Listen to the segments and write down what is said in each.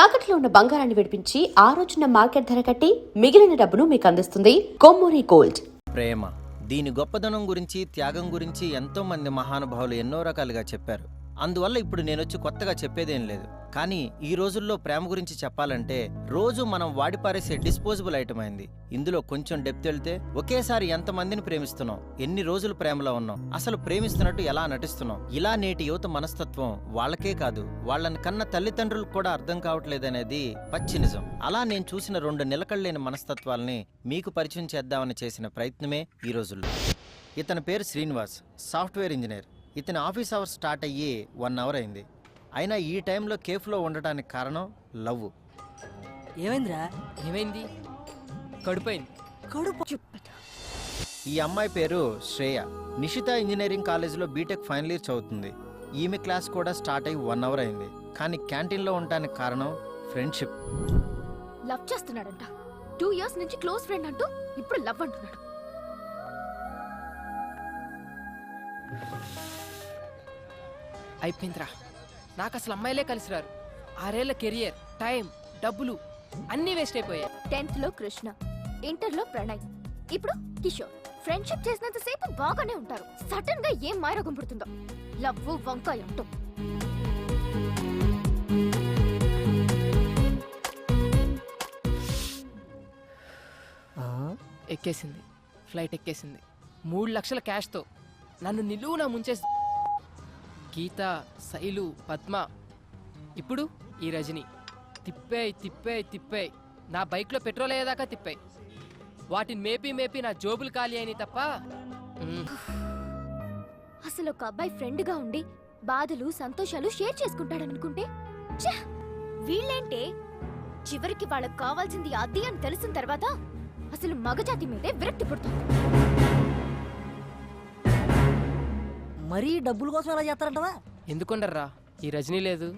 తాకట్లో ఉన్న బంగారాన్ని విడిపించి ఆ రోజున మార్కెట్ ధర కట్టి మిగిలిన డబ్బును మీకు అందిస్తుంది కొమ్మూరి గోల్డ్. ప్రేమ, దీని గొప్పదనం గురించి, త్యాగం గురించి ఎంతో మంది మహానుభావులు ఎన్నో రకాలుగా చెప్పారు. అందువల్ల ఇప్పుడు నేనొచ్చి కొత్తగా చెప్పేదేం లేదు. కానీ ఈ రోజుల్లో ప్రేమ గురించి చెప్పాలంటే రోజు మనం వాడిపారేసే డిస్పోజబుల్ ఐటమ్ అయింది. ఇందులో కొంచెం డెప్త్ వెళ్తే ఒకేసారి ఎంతమందిని ప్రేమిస్తున్నాం, ఎన్ని రోజులు ప్రేమలో ఉన్నాం, అసలు ప్రేమిస్తున్నట్టు ఎలా నటిస్తున్నాం, ఇలా నేటి యువత మనస్తత్వం వాళ్ళకే కాదు వాళ్ళని కన్న తల్లిదండ్రులకు కూడా అర్థం కావట్లేదనేది పచ్చి నిజం. అలా నేను చూసిన 2 నిలకడలేని మనస్తత్వాల్ని మీకు పరిచయం చేద్దామని చేసిన ప్రయత్నమే ఈ రోజుల్లో. ఇతని పేరు శ్రీనివాస్, సాఫ్ట్వేర్ ఇంజనీర్. ఇతని ఆఫీస్ అవర్స్ స్టార్ట్ అయ్యి 1 అవర్ అయింది. అయినా ఈ టైంలో కేఫ్లో ఉండటానికి కారణం లవ్. ఏమైందిరా? ఏమైంది? కడుపైంది. కడుపు. ఈ అమ్మాయి పేరు శ్రేయ. నిషిత ఇంజనీరింగ్ కాలేజీలో బీటెక్ ఫైనల్ ఇయర్ చదువుతుంది. ఈమె క్లాస్ కూడా స్టార్ట్ అయ్యి 1 అవర్ అయింది. కానీ క్యాంటీన్లో ఉండటానికి కారణం ఫ్రెండ్షిప్. లవ్ చేస్తున్నాడంట. 2 ఇయర్స్ నుంచి క్లోజ్ ఫ్రెండ్ అంటూ ఇప్పుడు లవ్ అంటున్నాడు. అయిపోయిందిరా, నాకు అసలు అమ్మాయిలే కలిసిరారు. 6 ఏళ్ల కెరియర్, టైం, డబ్బులు అన్నీ వేస్ట్ అయిపోయాయి. 10th లో కృష్ణ, ఇంటర్ లో ప్రణయ్, ఇప్పుడు కిషోర్. ఫ్రెండ్షిప్ చేసినంత సేపు బాగానే ఉంటారు. సడన్ గా ఏం మాయరోగం పుడుతుందో. లవ్ వంకాయ అంటూ. ఎక్కేసింది, ఫ్లైట్ ఎక్కేసింది. 3 లక్షల క్యాష్తో నన్ను నిలువునా ముంచేసి గీత, శైలు, పద్మ, ఇప్పుడు ఈ రజని. తిప్పాయి. నా బైక్లో పెట్రోల్ అయ్యేదాకా తిప్పాయి. వాటిని మేపి నా జోబులు ఖాళీ అయినాయి తప్ప. అసలు ఒక అబ్బాయి ఫ్రెండ్ గా ఉండి బాధలు సంతోషాలు షేర్ చేసుకుంటాడనుకుంటే వీళ్ళేంటే చివరికి వాళ్ళకు కావాల్సింది అది అని తెలిసిన తర్వాత అసలు మగజాతి మీదే విరక్తి పుడుతుంది. మరీ డబ్బుల కోసం ఎలా చేస్తారంటవా? ఎందుకుండర్రా, ఈ రజనీ లేదు,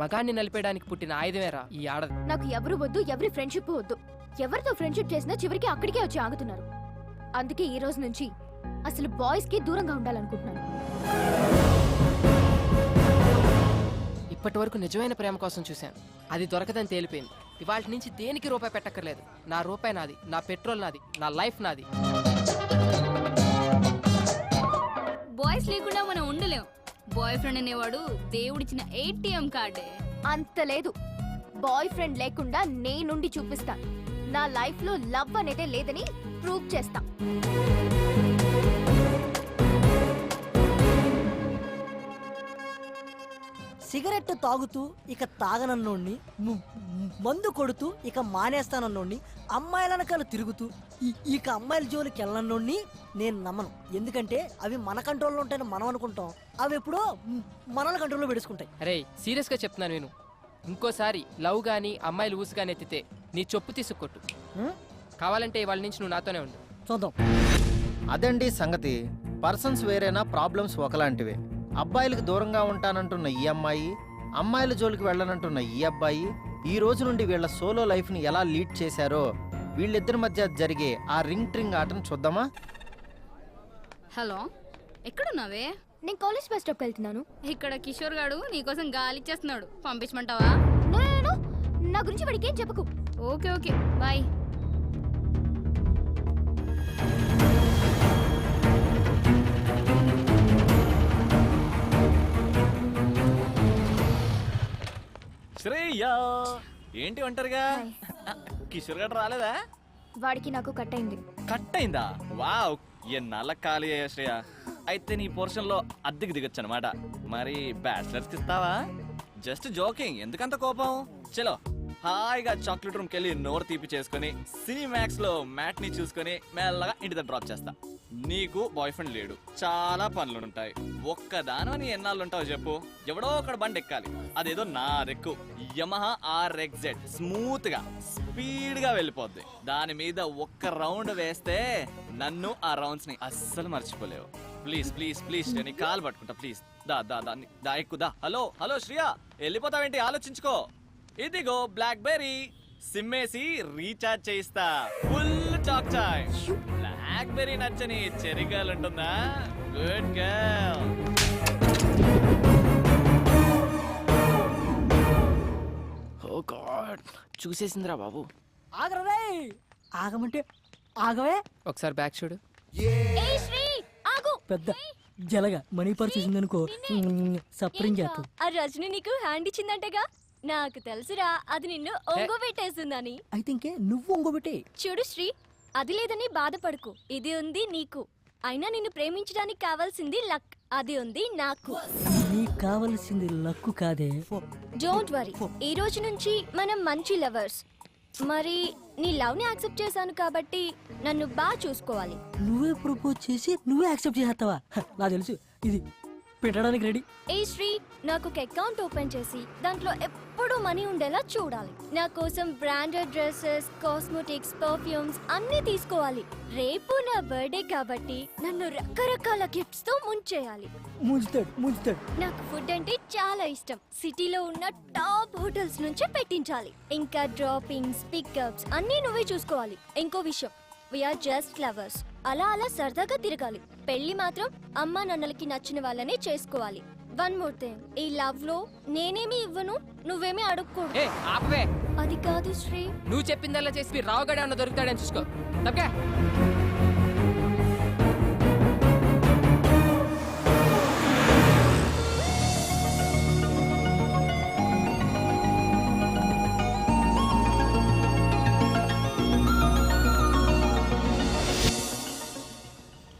మగాన్ని నలిపేయడానికి పుట్టిన ఆయుధమేరా ఈ ఆడది. నాకు ఎవరు వద్దు, ఎవరి ఫ్రెండ్షిప్ వద్దు. ఎవరితో ఫ్రెండ్షిప్ చేసినా చివరికి అక్కడికే వచ్చి ఆగుతున్నారు. అందుకే ఈ రోజు నుంచి అసలు బాయ్స్ కి దూరంగా ఉండాలనుకుంటున్నాను. ఇప్పటి వరకు నిజమైన ప్రేమ కోసం చూశాను, అది దొరకదని తేలిపోయింది. ఇవాళ నుంచి దేనికి రూపాయి పెట్టక్కర్లేదు. నా రూపాయి నాది, నా పెట్రోల్ నాది, నా లైఫ్ నాది. బాయ్స్ లేకుండా మనం ఉండలేం. బాయ్ ఫ్రెండ్ అనేవాడు దేవుడిచ్చిన ATM కార్డే. అంత లేదు. బాయ్ ఫ్రెండ్ లేకుండా నేనుండి చూపిస్తా. నా లైఫ్ లో లవ్ అనేదే లేదని ప్రూవ్ చేస్తా. సిగరెట్ తాగుతూ ఇక తాగనన్నోడిని, మందు కొడుతూ ఇక మానేస్తానన్నోడిని, అమ్మాయిలనకాల తిరుగుతూ ఇక అమ్మాయిల జోలికి వెళ్ళనన్నోడిని నేను నమ్మను. ఎందుకంటే అవి మన కంట్రోల్లో ఉంటాయని మనం అనుకుంటాం, అవి ఎప్పుడో మనల కంట్రోల్లో పెడుచుకుంటాయి. అరే సీరియస్గా చెప్తున్నాను నేను. ఇంకోసారి లవ్ గానీ అమ్మాయిలు ఊసుగాని ఎత్తితే నీ చొప్పు తీసుకొట్టు. కావాలంటే ఇవాళ నుంచి నువ్వు నాతోనే ఉండు. చూద్దాం. అదండి సంగతి. పర్సన్స్ వేరేనా, ప్రాబ్లమ్స్ ఒకలాంటివే. అబ్బాయిలకు దూరంగా ఉంటానంటున్న ఈ అమ్మాయి, అమ్మాయిల జోలికి వెళ్ళనంటున్న ఈ అబ్బాయి ఈ రోజు నుండి వీళ్ళ సోలో లైఫ్ని ఎలా లీడ్ చేశారో వీళ్ళిద్దరి మధ్య జరిగే ఆ రింగ్ ట్రింగ్ ఆటను చూద్దామా? హలో, ఎక్కడున్నావే? నేను కాలేజ్ బస్ స్టాప్ వెళ్తున్నాను. ఇక్కడ కిషోర్ గాడు నీకోసం గాలిచ్చేస్తున్నాడు, పంపించమంటావా? నా గురించి వాడికి ఏం చెప్పకు. Okay bye. శ్రేయ, ఏంటి ఒంటరిగా? కిషోర్ గడు రాలేదా? వాడికి నాకు కట్ అయింది. కట్ అయిందా? వావ్, ఎన్నాళ్ళ ఖాళీ అయ్యా శ్రేయ. అయితే నీ పోర్షన్ లో అద్దెకి దిగొచ్చు అనమాట. మరి బ్యాచిలర్స్ కి ఇస్తావా? జస్ట్ జోకింగ్, ఎందుకంత కోపం? చలో హాయిగా చాక్లెట్ రూమ్ కెళ్ళి నోరు తీపి చేసుకుని సినిమాక్స్ లో మ్యాట్ ని చూసుకుని మెల్లగా ఇంటి దగ్గర డ్రాప్ చేస్తా. నీకు బాయ్ ఫ్రెండ్ లేడు, చాలా పనులుంటాయి. ఒక్కదాని ఎన్నాళ్ళు ఉంటావు చెప్పు? ఎవడో ఒకడు బండి ఎక్కాలి, అదేదో నా రెక్కు యమహా RXZ. స్మూత్ గా స్పీడ్ గా వెళ్ళిపోద్ది. దాని మీద ఒక్క రౌండ్ వేస్తే నన్ను ఆ రౌండ్స్ ని అస్సలు మర్చిపోలేవు. ప్లీజ్ నేను కాలు పట్టుకుంటా. ప్లీజ్ దా ఎక్కుదా. హలో శ్రియా, వెళ్ళిపోతావేంటి? ఆలోచించుకో. ఇదిగో బ్లాక్ బెర్రీ, సిమ్మేసి రీఛార్జ్ చేయిస్తా. Full talk time. BlackBerry నచ్చని చెర్రీ గర్ల్ ఉంటుందా? Good girl. ఓ గాడ్ చూసేసిందిరా బాబు. ఆగరా ఆగమంటే ఆగవే. ఒకసారి బ్యాక్ చూడు. ఏయ్ శ్రీ ఆగు. పెద్ద జలగా మనీ పర్ చూసిందనుకో సప్రింగ్ చేస్తాం. ఆ రజని నీకు హ్యాండ్ ఇచ్చిందంటగా. నాకు తెలుసురా అది నిన్ను ఒంగోబెట్టేస్తుందని. అయితే ఇంకే నువ్వు ఒంగోబెట్టే. చూడు శ్రీ, అది లేదని బాధపడకు, ఇది ఉంది నీకు. అయినా నిన్ను ప్రేమించడానికి కావాల్సింది లక్, అది ఉంది నాకు. నీకు కావలసింది లక్కు కాదే. డోంట్ వరీ, ఈ రోజు నుంచి మనం మంచి లవర్స్. మరి నీ లవ్ ని యాక్సెప్ట్ చేశాను కాబట్టి నన్ను బాగా చూసుకోవాలి. నువ్వే ప్రపోజ్ చేసి నువ్వే యాక్సెప్ట్ చేస్తావా? నాకు తెలుసు ఇది పెట్టడానికి రెడీ. ఏ శ్రీ, నాకు ఒక అకౌంట్ ఓపెన్ చేసి దాంట్లో ఎప్పుడూ మనీ ఉండేలా చూడాలి. నా కోసం బ్రాండెడ్ డ్రెస్సెస్, కాస్మెటిక్స్, పర్ఫ్యూమ్స్ అన్నీ తీసుకోవాలి. రేపు నా బర్త్డే కాబట్టి నన్ను రకరకాల గిఫ్ట్స్ తో ముంచేయాలి. ముంచుతాడు. నాకు ఫుడ్ అంటే చాలా ఇష్టం. సిటీలో ఉన్న టాప్ హోటల్స్ నుంచి పెట్టించాలి. ఇంకా డ్రాపింగ్స్, పికప్స్ అన్నీ నువ్వే చూసుకోవాలి. ఇంకో విషయం, వీఆర్ జస్ట్ లవర్స్. అలా అలా సరదాగా తిరగాలి. పెళ్లి మాత్రం అమ్మా నాన్నలకి నచ్చిన వాళ్ళనే చేసుకోవాలి. వన్ మోర్ థింగ్, ఈ లవ్ లో నేనేమి ఇవ్వను, నువ్వేమీ అడుక్కోడు. ఏ ఆపవే, అది కాదు శ్రీ. నువ్వు చెప్పిందల్లా చేసి రావుగడే అన్న దొరుకుతాడని చూసుకో. తప్పే.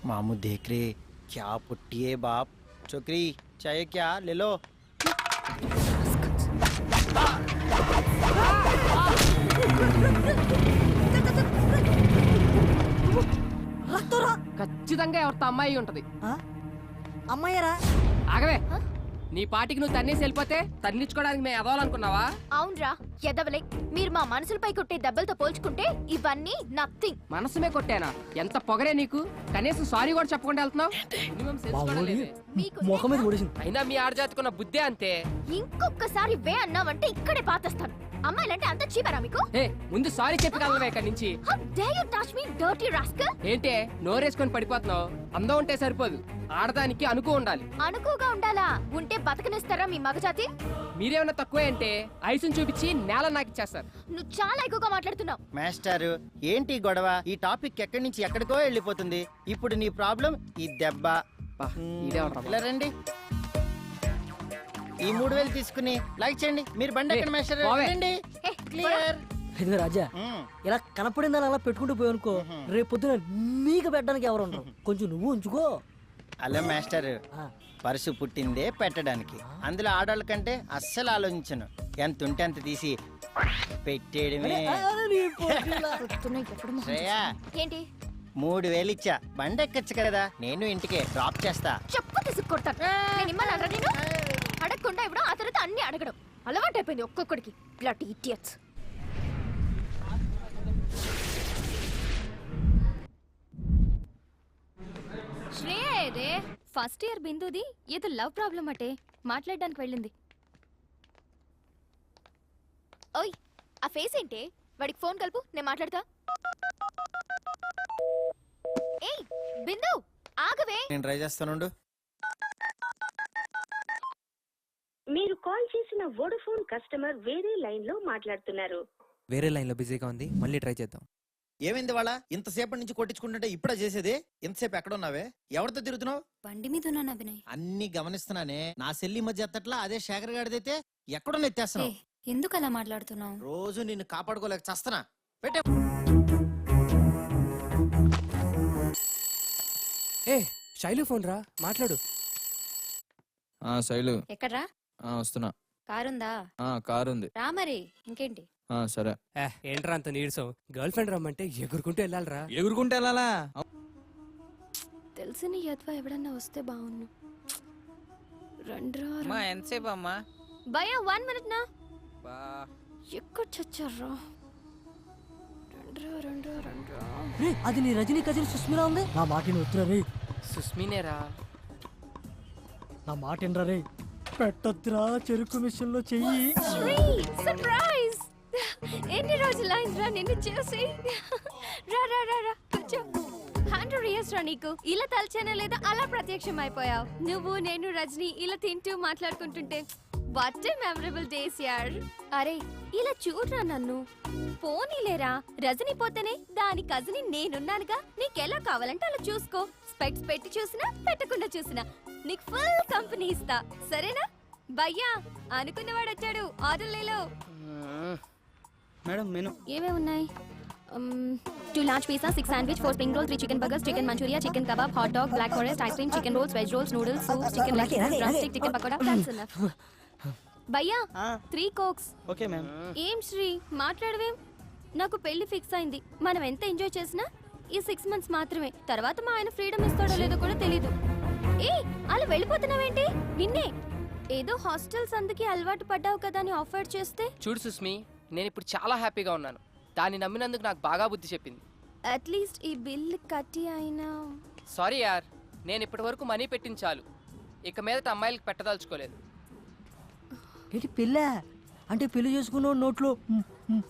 मामू देख रहे क्या पुट्टी है बाप. छोकरी चाहिए क्या ले लो. రక్తరా ఖచ్చితంగా ఎవరితో అమ్మాయి ఉంటది. అమ్మాయరా? ఆగవే, నీ పాటికి నువ్వు తన్నేసి వెళ్ళిపోతే తన్నించుకోవడానికి మేము ఎదవాలనుకున్నావా? అవునరా ఎదవలే, మీరు మా మనసులపై కొట్టే దెబ్బలతో పోల్చుకుంటే ఇవన్నీ నథింగ్. మనసుమే కొట్టానా? ఎంత పొగరే నీకు, కనీసం సారీ కూడా చెప్పకుండా వెళ్తున్నావు. మినిమం సెన్స్ కూడా లేదే. ముఖం మీద కొడేసింది. అయినా మీ ఆడజాతుకున్న బుద్ధే అంతే. ఇంకొకసారి వే అన్నావంటే ఇక్కడే పాతేస్తాను. అమ్మాయిలంటే అంత చీపరా మీకు? ఏ ముందు సారీ చెప్పి కలవే ఇక్కడి నుంచి. How dare you touch me, dirty rascal? ఏంటే నోరేసుకొని పడిపోతున్నావు? అందం ఉంటే సరిపోదు, ఆడదానికి అనుకో ఉండాలి. అనుకుగా ఉండాలా? ఉంటే బతకనిస్తారా మీ మగజాతి? మీరేమన్నా తక్కువే అంటే ఐసుని చూపించి నేల నాకు ఇచ్చేస్తారు. నువ్వు చాలా ఎక్కువగా మాట్లాడుతున్నావు. మాస్టర్ ఏంటి గొడవ? ఈ టాపిక్ ఎక్కడి నుంచి ఎక్కడికో వెళ్ళిపోతుంది. ఇప్పుడు నీ ప్రాబ్లం ఈ దెబ్బ. ఇలా రండి, ఈ 3000 తీసుకుని లైక్ చేయండి. మీరు బండి ఎక్కడ మాస్టర్? రండి. క్లియర్. ఇదిగో రాజా, ఇలా కనపడిందని అలా పెట్టుకుంటూ పోయానుకో, రేపు పొద్దున నీకు పెట్టడానికి ఎవరు ఉండరు. కొంచెం నువ్వు ఉంచుకో. అలా మాస్టర్, పరుసు పుట్టిందే పెట్టడానికి. అందులో ఆడవాళ్ళ కంటే అస్సలు ఆలోచించను. ఎంత ఉంటే అంత తీసి పెట్టేయడమే. శ్రేయా, ఏంటి 3000 ఇచ్చా, బండి ఎక్కచ్చు కదా, నేను ఇంటికే డ్రాప్ చేస్తా. చెప్పు తీసుకొట్టాను. నేను ఇమ్మన్నారా నేను? అడగకుండా ఇవ్వడం, ఆ తర్వాత అన్ని అడగడం అలవాటు అయిపోయింది ఒక్కొక్కడికి. Bloody idiots. శ్రేయ ఏదే? ఫస్ట్ ఇయర్ బిందుది ఏదో లవ్ ప్రాబ్లం అటే, మాట్లాడడానికి వెళ్ళింది. ఓయ్, ఆ ఫేస్ ఏంటే? వాడికి ఫోన్ కలుపు, నేను మాట్లాడతా. ఏయ్ బిందు, ఆగవే. నేను ట్రై చేస్తానుండు. మీరు కాల్ చేసిన వోడాఫోన్ కస్టమర్ వేరే లైన్ లో మాట్లాడుతున్నారు. వేరే లైన్ లో బిజీగా ఉంది, మళ్ళీ ట్రై చేద్దాం. ఏమైంది వాళ్ళ? ఇంతసేపటి నుంచి కొట్టించుకుంటుంటే ఇప్పుడే చేసేది? ఇంతసేపు ఎక్కడ ఉన్నావే? ఎవరితో తిరుగుతున్నావు? బండి మీద ఉన్నాను అభినయ్. అన్ని గమనిస్తున్నానే. నా సెల్లి మధ్య ఎత్తట్లా, అదే శేఖర్ గాడిదైతే ఎక్కడో ఎత్తేస్తున్నావు. ఎందుకు అలా మాట్లాడుతున్నావు? రోజు నిన్ను కాపాడుకోలేక చస్తున్నా. పెట్టే. ఏ శైలు ఫోన్ రా, మాట్లాడు. శైలు ఎక్కడ్రా? వస్తున్నా. కారుందా? కారు ఉంది. రా మరి, ఇంకేంటి? సరే. ఏంట్రా అంత నీరసం? గర్ల్ ఫ్రెండ్ రమ్మంటే ఎగురుకుంటూ వెళ్ళాలరా. ఎగురుకుంటే వెళ్ళాలా? తెలిసిన యద్వా ఎవడన్నా వస్తే బాగున్ను. రండ్రా. ఎంతసేపు అమ్మా? భయ 1 minute నా. ఎక్కడ చచ్చారా? రండ్రా. అది నీ రజనీ కజిన్ సుస్మిరా ఉంది. నా మాట వద్దురా రే. సుస్మినేరా? నా మాట ఏంట్రా రే. పెట్టొద్దురా చెరుకు మిషన్ లో చెయ్యి. సర్ప్రైజ్! ఎన్ని రోజులైందిరా నిన్ను చూసి. రా కూర్చో. 100 years రా నీకు. ఇలా తలచానా లేదా అలా ప్రత్యక్షం అయిపోయావు. నువ్వు నేను రజనీ ఇలా తింటూ మాట్లాడుకుంటుంటే వాట్ ఏ మెమరబుల్ డేస్ యార్. అరే ఇలా చూడరా నన్ను. పోనీలేరా, రజని పోతేనే దాని కజిని నేనున్నానుగా. నీకెలా కావాలంటే అలా చూసుకో. స్పెక్ట్స్ పెట్టి చూసినా పెట్టకుండా చూసినా నీకు ఫుల్ కంపెనీ ఇస్తా, సరేనా? భయ్యా అనుకున్నవాడు వచ్చాడు, ఆర్డర్లేలో. మేడం మెను ఏమేమి ఉన్నాయి? 2 large pizza, 6 sandwich, 4 spring roll, 3 chicken burgers, chicken manchuria, chicken kebab, hot dog, black forest, ice cream, chicken rolls, veg rolls, noodles, soup, chicken leg, drumstick, chicken pakoda. That's enough. భయ్యా 3 cokes. Okay ma'am. ఏం శ్రీ మాట్లాడవేం? నాకు పెళ్లి fix అయింది. మనం ఎంత enjoy చేసినా ఈ 6 months మాత్రమే. తర్వాత మా ఆయన ఫ్రీడమ్ ఇస్తాడో లేదో కూడా తెలీదు. ఏ అలా వెళ్ళిపోతున్నావేంటి? నిన్నే ఏదో హాస్టల్స్ అందుకే అలవాటు పడ్డావు కదా అని ఆఫర్ చేస్తే. చూడు సుస్మి, నేను ఇప్పుడు చాలా హ్యాపీగా ఉన్నాను. దాన్ని నమ్మినందుకు నాకు బాగా బుద్ధి చెప్పింది. అట్లీస్ట్ ఈ బిల్ కట్టి అయినా. సారీ యార్, నేను ఇప్పటి వరకు మనీ పెట్టింది చాలు. ఇక మీదట అమ్మాయిలకు పెట్టదలుచుకోలేదు. ఏంటి పెళ్ళ అంటే పెళ్లి చేసుకున్న నోట్లో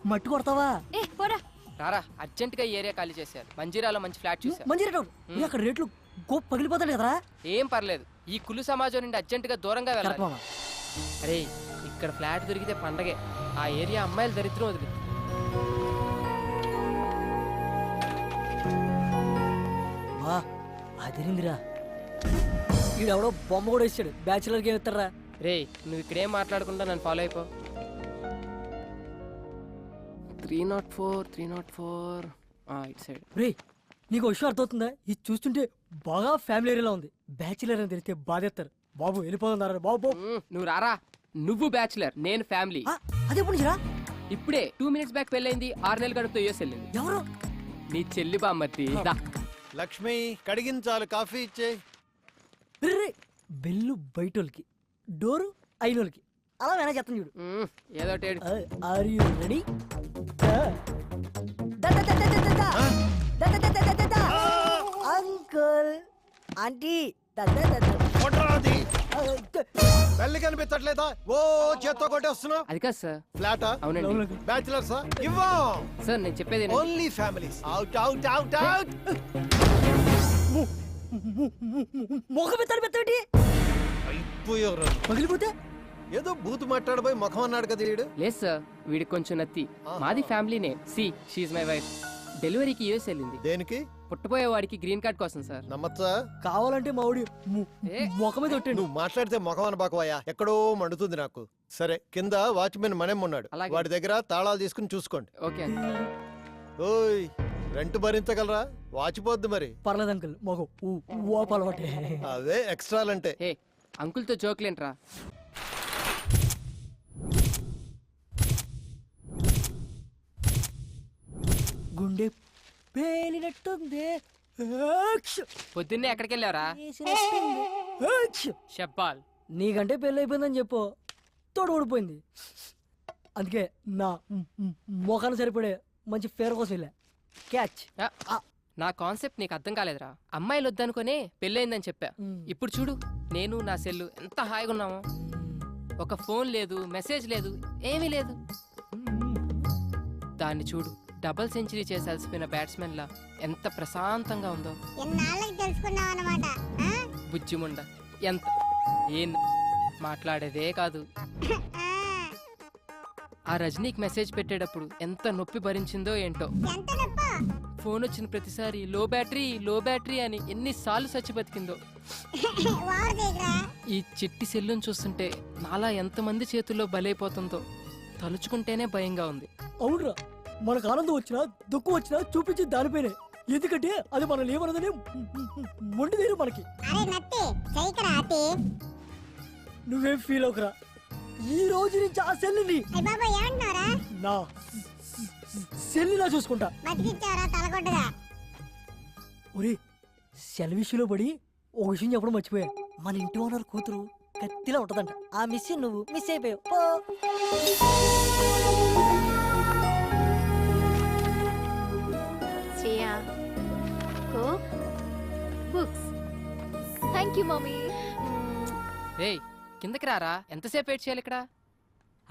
మట్టి కొడతావా? ఏ పోరా. రారా, అర్జెంటుగా ఈ ఏరియా ఖాళీ చేశారు. మంజీరాలో మంచి ఫ్లాట్ చూశారు. మంచి రేటు అక్కడ రేట్లు గోప్ పగిలిపోతాడు కదరా. ఏం పర్లేదు, ఈ కులు సమాజం నుండి అర్జెంటుగా దూరంగా వెళ్ళాలి. కరెక్ట్ మామ. అరే ఇక్కడ ఫ్లాట్ దొరికితే పండగే. ఆ ఏరియా అమ్మాయిలు దరిద్రం వదిలి. వా అదిరిందిరా. ఈడెవడో బొమ్మ కూడా ఇచ్చాడు. బ్యాచులర్కి ఏమి ఇస్తారా? రే నువ్వు ఇక్కడేం మాట్లాడకుండా నన్ను ఫాలో అయిపో. 304 ఇటు సైడ్. రే నీకు విషయం అర్థమవుతుందా? ఇది చూస్తుంటే బాగా ఫ్యామిలీ ఏరియాలో ఉంది. బ్యాచులర్ అని తెలిస్తే బాధేస్తారు. బాబు వెళ్ళిపోతున్నారా బాబు? నువ్వు రారా. నువ్వు బ్యాచులర్, నేను ఫ్యామిలీ. అదే పుణ్యరా. ఇప్పుడే 2 minutes బ్యాక్ పెళ్ళైంది. 6 నెలలు గడుపుతో యూఎస్ వెళ్ళింది. ఎవరు? నీ చెల్లి బామ్మర్తి. లక్ష్మి కడిగించాలి, కాఫీ ఇచ్చే. బెల్లు బయటోళ్ళకి, డోరు అయినోళ్ళకి. అలా వేనా చెప్తాను చూడు. ఏదో are you ready? Uncle aunty పెళ్లి కనిపించట్లేదా? ఓ చేత్తో కొట్టేస్తున్నావు. అది కాదు సార్. ఫ్లాటా? అవునండి. బ్యాచులర్సా? ఇవ్వం. సార్ నేను చెప్పేది only families. Out out out out. ముఖం ఎత్తాడు పెద్దటి అయిపోయారు. పగిలిపోతే ఏదో బూత్ మాట్లాడబోయి ముఖం అన్నాడు కదా వీడు. లేదు సార్, వీడికి కొంచెం నత్తి. మాది ఫ్యామిలీనే. See she my wife. డెలివరీకి యూఎస్ వెళ్ళింది. దేనికి? పుట్టబోయే వాడికి గ్రీన్ కార్డ్ కోసం సార్. నమ్మచ్చా? కావాలంటే మా ఊడి ముఖం మీద కొట్టాడు. నువ్వు మాట్లాడితే ముఖం అనబాకవయ్యా, ఎక్కడో మండుతుంది నాకు. సరే కింద వాచ్మెన్ మనేం ఉన్నాడు, వాడి దగ్గర తాళాలు తీసుకుని చూసుకోండి. ఓకే. ఓయ్ రెంట్ భరించగలరా? వాచిపోద్ది మరి. పర్లేదు అంకుల్, మొగం ఓపలవాటే. అదే ఎక్స్ట్రాలంటే. ఏ అంకుల్తో జోక్లేంట్రా. గుండె పేలినట్టుంది. పొద్దున్నే ఎక్కడికి వెళ్ళావరా? షబ్బాల్. నీకంటే పెళ్ళి అయిపోయిందని చెప్పు. తోడు ఊడిపోయింది. అందుకే నా మొఖాన్ని సరిపడే మంచి ఫేర్ కోసం వెళ్ళా. క్యాచ్. నా కాన్సెప్ట్ నీకు అర్థం కాలేదురా. అమ్మాయిలు వద్దనుకునే పెళ్ళయిందని చెప్పా. ఇప్పుడు చూడు, నేను నా సెల్లు ఎంత హాయిగా ఉన్నామో. ఒక ఫోన్ లేదు, మెసేజ్ లేదు, ఏమీ లేదు. దాన్ని చూడు, డబుల్ సెంచరీ చేసి అలసిపోయిన బ్యాట్స్మెన్ లా ఎంత ప్రశాంతంగా ఉందో. బుజ్జిముండ ఎంత ఏం మాట్లాడేదే కాదు. ఆ రజనీకి మెసేజ్ పెట్టేటప్పుడు ఎంత నొప్పి భరించిందో ఏంటో. ఫోన్ వచ్చిన ప్రతిసారి లో బ్యాటరీ అని ఎన్నిసార్లు చచ్చి బతికిందో. ఈ చిట్టి సెల్లును చూస్తుంటే నాలా ఎంతమంది చేతుల్లో బలైపోతుందో తలుచుకుంటేనే భయంగా ఉంది. అవునరా, మనకు ఆనందం వచ్చినా దుఃఖం వచ్చినా చూపించి దానిపైనే. ఎందుకంటే అది మనం ఏమన్నదని మొండిదేరు మనకి. నువ్వేం ఫీల్ అవుకురా. ఈ రోజు నుంచి ఆ సెల్లుని నా సెల్లులా చూసుకుంటా. ఒరే సెల్ విషయంలో పడి ఒక విషయం చెప్పడం మర్చిపోయా. మన ఇంటి ఓనర్ కూతురు కత్తిలా ఉంటదంట. ఆ మిస్ నువ్వు మిస్ అయిపోయావు. Thank you mummy. రే కిందకి రారా, ఎంతసేపు వెయిట్ చేయాలి ఇక్కడ?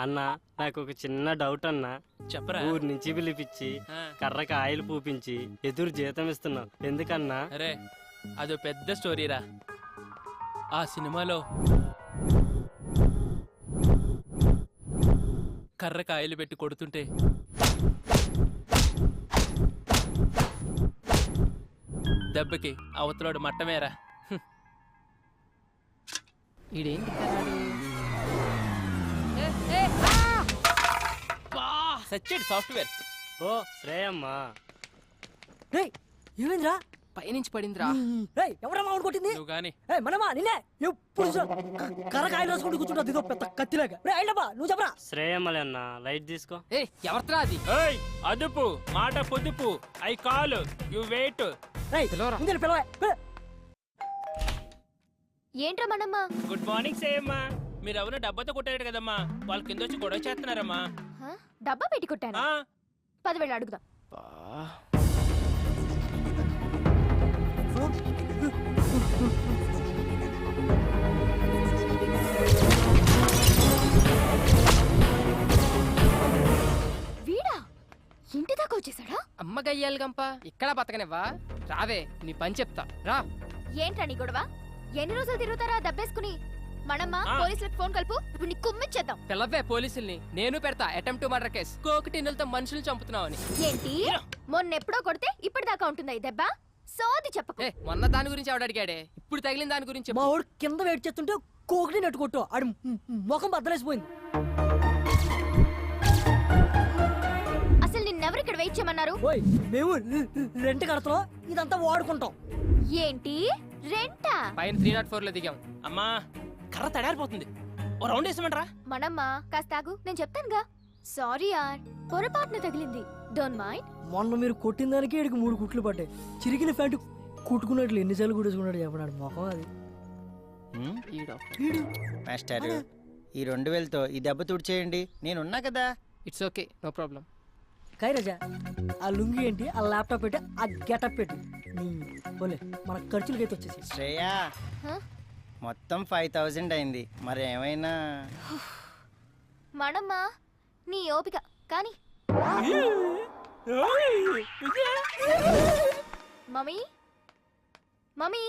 అన్నా నాకు ఒక చిన్న డౌట్ అన్నా. చెప్పరా. ఊరి నుంచి పిలిపించి కర్రకి ఆయిల్ పూపించి ఎదురు జీతం ఇస్తున్నావు ఎందుకన్నా? అరే అదో పెద్ద స్టోరీరా. ఆ సినిమాలో కర్రకి ఆయిల్ పెట్టి కొడుతుంటే దెబ్బకి అవతలోడు మట్టమేరా. ఈడేంటి సచ్చేడు సాఫ్ట్వేర్. ఓ శ్రేయమ్మా, రేయ్ ఏమైందిరా? పైనుంచి పడిందిరా. రేయ్ ఎవరమ్మా అవును కొట్టింది? నువ్వు గాని ఏయ్ మనమా నిన్నే ఎప్పుడు కరకాయలు రాసుకుంటూ కూర్చుంటా ఇదో పెద్ద కత్తిలాగా. రే అయినబ్బా నువ్వు చెప్పరా. శ్రేయమ్మలే అన్న, లైట్ తీసుకో. ఏ ఎవరిరా అది? అదుపు మాట పొదుపు. I call you wait. రేయ్ పిలవరా. ముందు పిలవే. ఏంట్రా మనమ్మ? Good morning శ్రేయమ్మా. మీరు ఎవరు డబ్బాతో కొట్టారు కదమ్మా, వాళ్ళ కింద వచ్చి గొడవ చేస్తున్నారమ్మా. డబ్బా పెట్టి కొట్టాను. 10,000 అడుగుదాం. వీడా ఇంటి దాకా వచ్చేసాడా? అమ్మ గయ్యాలి గంప, ఇక్కడ బతకనివ్వా? రావే నీ పని చెప్తా రా. ఏంట్రా నీ గొడవ? ఎన్ని రోజులు తిరుగుతారా దబ్బేసుకుని? మనమ్మ పోలీసులకు ఫోన్ కలుపు, ఇప్పుడు నీ కుమ్మిచ్చేద్దాం. పిల్లవే పోలీసుల్ని, నేను పెడతా అటెంప్ట్ టు మర్డర్ కేసు. కోకటిన్నులతో మనుషులు చంపుతున్నావు అని. ఏంటి మొన్నెప్పుడో కొడితే ఇప్పటిదాకా ఉంటుందా ఈ దెబ్బ? సోది చెప్పకు. ఏ మొన్న దాని గురించి ఆవిడ అడిగాడే, ఇప్పుడు తగిలిన దాని గురించి చెప్పు. మా వాడు కింద వెయిట్ చేస్తుంటే కోకటి నెట్టు కొట్టు ఆడి ముఖం బద్దలేసిపోయింది. అసలు నిన్నెవరు ఇక్కడ వెయిట్ చేయమన్నారు? ఓయ్ మేము రెంట్ కడతాం, ఇదంతా వాడుకుంటాం. ఏంటి రెంటా? పైన 304 లో దిగాం. అమ్మా కర్ర తడారిపోతుంది, ఓ రౌండ్ వేసామంటారా? మనమ్మ కాస్త ఆగు, నేను చెప్తానుగా. సారీ యార్, పొరపాటున తగిలింది. Don't mind. మొన్న మీరు కొట్టిన దానికి ఈడికి 3 కుట్లు పడ్డాయి. చిరిగిన ప్యాంటు కుట్టుకున్నట్లు ఎన్నిసార్లు కుట్టేసుకున్నాడు చెప్పడాడు మొఖం అది. మాస్టర్ ఈ 2000తో ఈ దెబ్బ తుడిచేయండి, నేనున్నా కదా. It's okay, no problem. కైరాజా ఆ లుంగి ఏంటి, ఆ ల్యాప్టాప్ పెట్టి, ఆ గెటప్ పెట్టి నీ పోలే మన ఖర్చులకైతే వచ్చేసి. శ్రేయా మొత్తం 5000 అయింది, మరి ఏమైనా మనమ్మ నీ ఓపిక కానీ. మమ్మీ మమ్మీ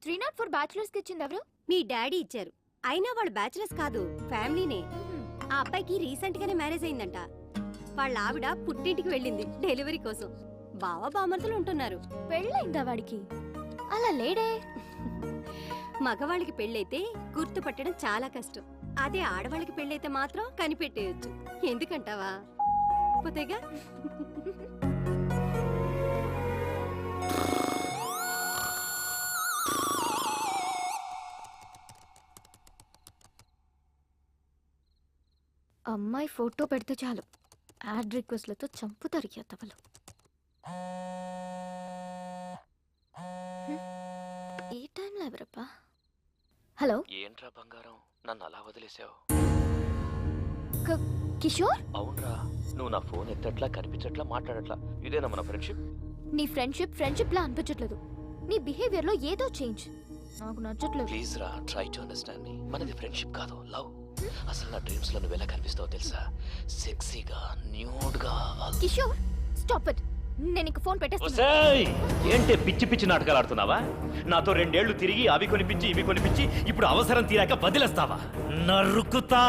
304 బ్యాచులర్స్ కి ఇచ్చింది ఎవరు? మీ డాడీ ఇచ్చారు. అయినా వాళ్ళు బ్యాచులర్స్ కాదు, ఫ్యామిలీనే. ఆ అబ్బాయికి రీసెంట్ గానే మ్యారేజ్ అయిందంట. వాళ్ళ ఆవిడ పుట్టింటికి వెళ్ళింది డెలివరీ కోసం. బావ బామర్తలు ఉంటున్నారు. పెళ్ళైందా వాడికి? అలా లేడే. మగవాళ్ళకి పెళ్ళైతే గుర్తుపట్టడం చాలా కష్టం. అదే ఆడవాళ్ళకి పెళ్ళైతే మాత్రం కనిపెట్టేయొచ్చు. ఎందుకంటావా? పోతేగా. అమ్మాయి ఫోటో పెడితే చాలు యాడ్ రిక్వెస్ట్లతో చంపుతారు ఎత్తవలు. ఈ టైంలో ఎవరప్పా? హలో ఏంట్రా బంగారం, నన్ను అలా వదిలేసావు? కిషోర్? అవునరా, నువ్వు నా ఫోన్ ఎత్తట్లా, కనిపించట్లా, మాట్లాడట్లా. ఇదేనా మన ఫ్రెండ్షిప్? నీ ఫ్రెండ్షిప్ లా అనిపించట్లేదు. నీ బిహేవియర్ లో ఏదో చేంజ్ నాకు నచ్చట్లేదు. ప్లీజ్ రా, ట్రై టు అండర్స్టాండ్ మీ. మనది ఫ్రెండ్షిప్ కాదు, లవ్. అసలు నా డ్రీమ్స్ లో నువ్వు ఎలా కనిపిస్తావో తెలుసా? సెక్సీగా, న్యూడ్ గా. కిషోర్ స్టాప్ ఇట్, నేను ఇంక ఫోన్ పెట్టేస్తాను. ఏంటే పిచ్చి పిచ్చి నాటకాలు ఆడుతున్నావా? నాతో 2 ఏళ్లు తిరిగి అవి కొనిపించి ఇవి కొనిపించి ఇప్పుడు అవసరం తీరాక వదిలేస్తావా? నరుకుతా.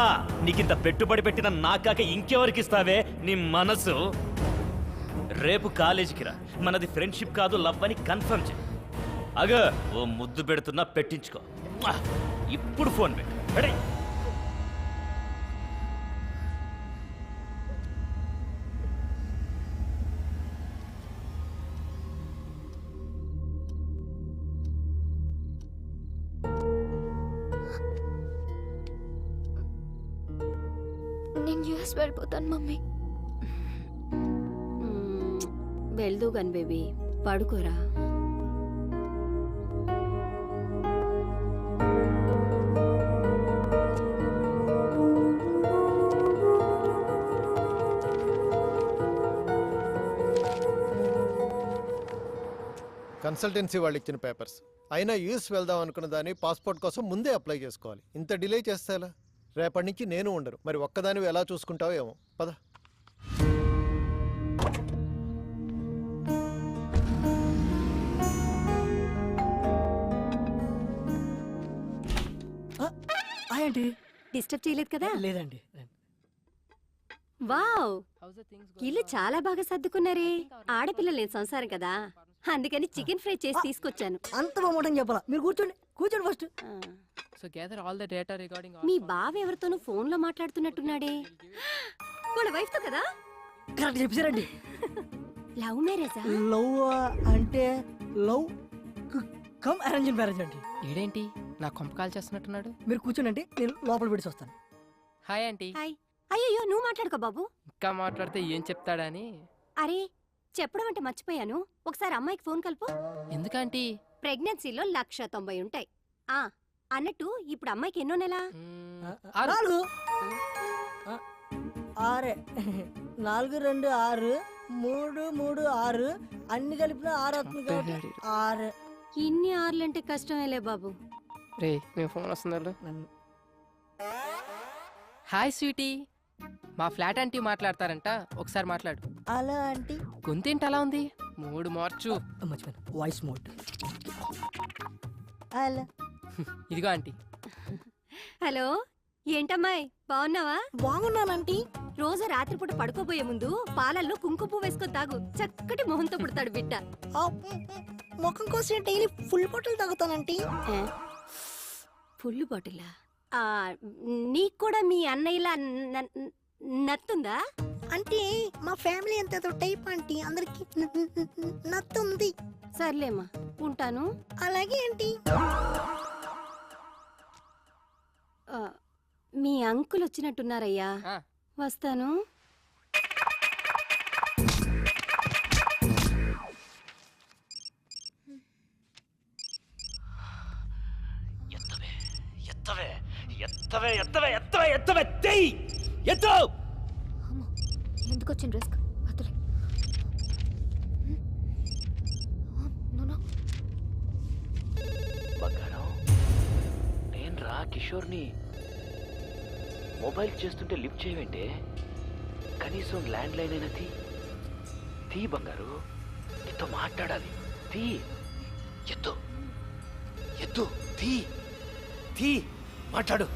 నీకింత పెట్టుబడి పెట్టిన నాకాక ఇంకెవరికి ఇస్తావే నీ మనసు? రేపు కాలేజీకి రా, మనది ఫ్రెండ్షిప్ కాదు లవ్ అని కన్ఫర్మ్ చేయి. అగో ఓ ముద్దు పెడుతున్నా, పెట్టించుకో. ఇప్పుడు ఫోన్ పెట్టు. రెడీ? నేను యూఎస్ వెళ్ళిపోతాను మమ్మీ. వెళ్దూ గన్ బేబీ, పడుకోరా. కన్సల్టెన్సీ వాళ్ళు ఇచ్చిన పేపర్స్ అయినా యూఎస్ వెళ్దాం అనుకున్న దాన్ని పాస్పోర్ట్ కోసం ముందే అప్లై చేసుకోవాలి. ఇంత డిలే చేస్తే ఎలా? రేపటి నుంచి నేను ఉండను, మరి ఒక్కదానివి ఎలా చూసుకుంటావో ఏమో. పద. ఏంటి డిస్టర్బ్ చేయలేదు కదా? లేదండి. వావ్, ఇల్లు చాలా బాగా సర్దుకున్నారే. ఆడపిల్ల లేని సంసారం కదా, అందుకని చికెన్ ఫ్రై చేసి తీసుకొచ్చాను. అంత బాగుంటని చెప్పాలా? మీరు కూర్చోండి కూర్చోండి first. So gather all the data regarding మీ బావ ఎవరితోనూ ఫోన్ లో మాట్లాడుతున్నట్టున్నాడే. వాళ్ళ వైఫ్ తో కదా? కరెక్ట్ చెప్పారండి. లవ్ మ్యారేజా? లవ్ అంటే లవ్ కమ్ అరేంజ్ మ్యారేజ్ అండి. ఈడేంటి నా కొంప కాల్ చేస్తున్నట్టున్నాడు. మీరు కూర్చోండి అంటే నేను లోపల పెట్టి వస్తాను. Hi aunty. హాయ్. అయ్యో నువ్వు మాట్లాడుకో బాబు. ఇంకా మాట్లాడితే ఏం చెప్తాడని. అరే చెప్పడం అంటే మర్చిపోయాను, ఒకసారి అమ్మాయికి ఫోన్ కలుపు. ఎందుకంటీ? ప్రెగ్నెన్సీలో 190 ఉంటాయి. ఆ అన్నట్టు ఇప్పుడు అమ్మాయికి ఎన్నో నెల? 4 6 4 2 6 3 3 6 అన్ని కలిపిన 6 అవుతుంది కాబట్టి 6. ఇన్ని ఆర్లంటే కష్టమేలే బాబు. రే మేము ఫోన్ వస్తున్నారు. హాయ్ స్వీటీ, మా ఫ్లాట్ ఆంటీ మాట్లాడతారంట, ఒకసారి మాట్లాడు. అలా ఆంటీ గొంతేంటి అలా ఉంది? మూడు మార్చు. మర్చిపోయాను, వాయిస్ మోడ్. అలా ఇదిగో ఆంటీ. హలో, ఏంటమ్మాయి బాగున్నావా? బాగున్నానంటీ. రోజు రాత్రిపూట పడుకోబోయే ముందు పాలల్లో కుంకుమ పువ్వు వేసుకొని తాగు, చక్కటి మొహంతో పుడతాడు బిడ్డ. ముఖం కోసం డైలీ ఫుల్ బాటిల్ తాగుతానంటీ. ఫుల్ బాటిలా? నీకు కూడా మీ అన్నయ్యలా నత్తుందా? అంటే మా ఫ్యామిలీ అంత టైప్ ఆంటీ, అందరికి నత్తుంది. సర్లేమ్మా, ఉంటాను. అలాగే ఆంటీ. మీ అంకుల్ వచ్చినట్టున్నారయ్యా, వస్తాను. ఎత్తవే ఎత్తవే ఎత్తవే ఎత్తవే ఎత్తవే తెయ్ ఎత్తు. ఎందుకు వచ్చిన రిస్క్? వద్దులే. బంగారం, నేను రా కిషోర్ని. మొబైల్ చేస్తుంటే లిఫ్ట్ చేయవేంటే? కనీసం ల్యాండ్ లైన్ అయినా తీ బంగారు, నీతో మాట్లాడాలి. తీ ఎత్తు ఎత్తు, తీ మాట్లాడు,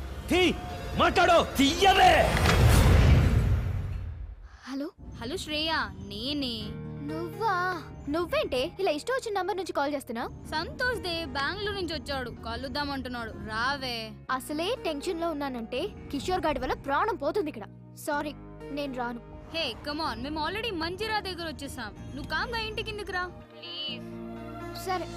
మాట్లాడు, తీయవే. హలో హలో శ్రేయ, నేనే. నువ్వేంటే ఇలా ఇష్టం వచ్చిన నంబర్ నుంచి కాల్ చేస్తున్నా? సంతోష్ దే బెంగళూరు నుంచి వచ్చాడు, కలుద్దామంటున్నాడు. రావే. అసలే టెన్షన్ లో ఉన్నానంటే కిషోర్ గాడి వల్ల ప్రాణం పోతుంది ఇక్కడ. సారీ, నేను రాను. హే కమాన్, మేము ఆల్రెడీ మంజిరా దగ్గర వచ్చేసాం. నువ్వు కామ్గా ఇంటి కిందకి రా ప్లీజ్. సరే.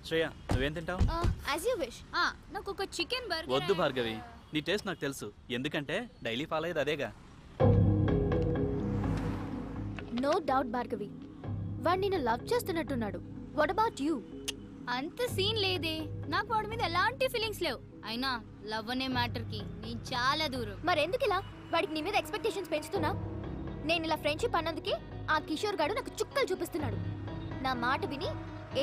శ్రేయ, నువ్వేం తింటావు? As you wish. నాకు ఒక చికెన్ బర్గర్. వద్దు భార్గవి, నీ టేస్ట్ నాకు తెలుసు, ఎందుకంటే డైలీ ఫాలో అయ్యేది అదేగా. నో డౌట్ భార్గవి, వాడు నిన్ను లవ్ చేస్తున్నట్టున్నాడు. What about you? అంత సీన్ లేదే, నాకు వాడి మీద ఎలాంటి ఫీలింగ్స్ లేవు. అయినా లవ్ అనే మ్యాటర్ కి నేను చాలా దూరం. మరెందుకు ఇలా వాడికి నీ మీద ఎక్స్పెక్టేషన్స్ పెంచుతున్నా? నేను ఇలా ఫ్రెండ్షిప్ అన్నందుకే ఆ కిషోర్ గాడు నాకు చుక్కలు చూపిస్తున్నాడు. నా మాట విని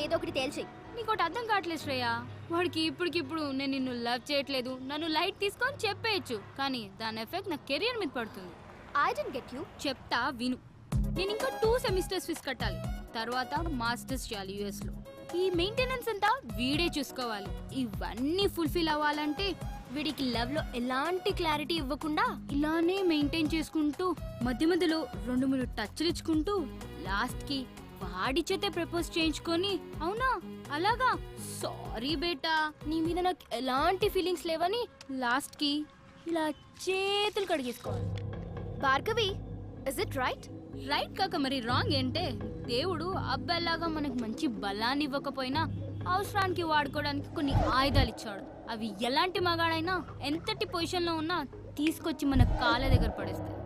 ఏదో ఒకటి తేల్చేయి. నీకోటి అర్థం కావట్లేదు శ్రేయ, వాడికి ఇప్పటికిప్పుడు నేను నిన్ను లవ్ చేయట్లేదు, నన్ను లైట్ తీసుకొని చెప్పేయచ్చు, కానీ దాని ఎఫెక్ట్ నా కెరియర్ మీద పడుతుంది. I don't get you. చెప్తా విను. నేను ఇంకా 2 సెమిస్టర్స్ ఫీజు కట్టాలి, తర్వాత మాస్టర్స్ చేయాలి యుఎస్ లో. ఈ మెయింటెనెన్స్ అంతా వీడే చూసుకోవాలి. ఇవన్నీ ఫుల్ఫిల్ అవ్వాలంటే వీడికి లవ్ లో ఎలాంటి క్లారిటీ ఇవ్వకుండా ఇలానే మెయింటైన్ చేసుకుంటూ మధ్య మధ్యలో 2-3 టచ్లు ఇచ్చుకుంటూ లాస్ట్ కి వాడి చేతే ప్రపోజ్ చేయించుకొని, అవునా అలాగా సారీ బేటా నీ మీద నాకు ఎలాంటి ఫీలింగ్స్ లేవని లాస్ట్ కి ఇలా చేతులు కడిగేసుకోవాలి. Bhargavi, is it right? Right కాక మరి రాంగ్ ఏంటే? దేవుడు అబ్బాయిలాగా మనకు మంచి బలాన్ని ఇవ్వకపోయినా అవసరానికి వాడుకోవడానికి కొన్ని ఆయుధాలు ఇచ్చాడు. అవి ఎలాంటి మగాడైనా ఎంతటి పొజిషన్లో ఉన్నా తీసుకొచ్చి మన కాళ్ళ దగ్గర పడేస్తాయి.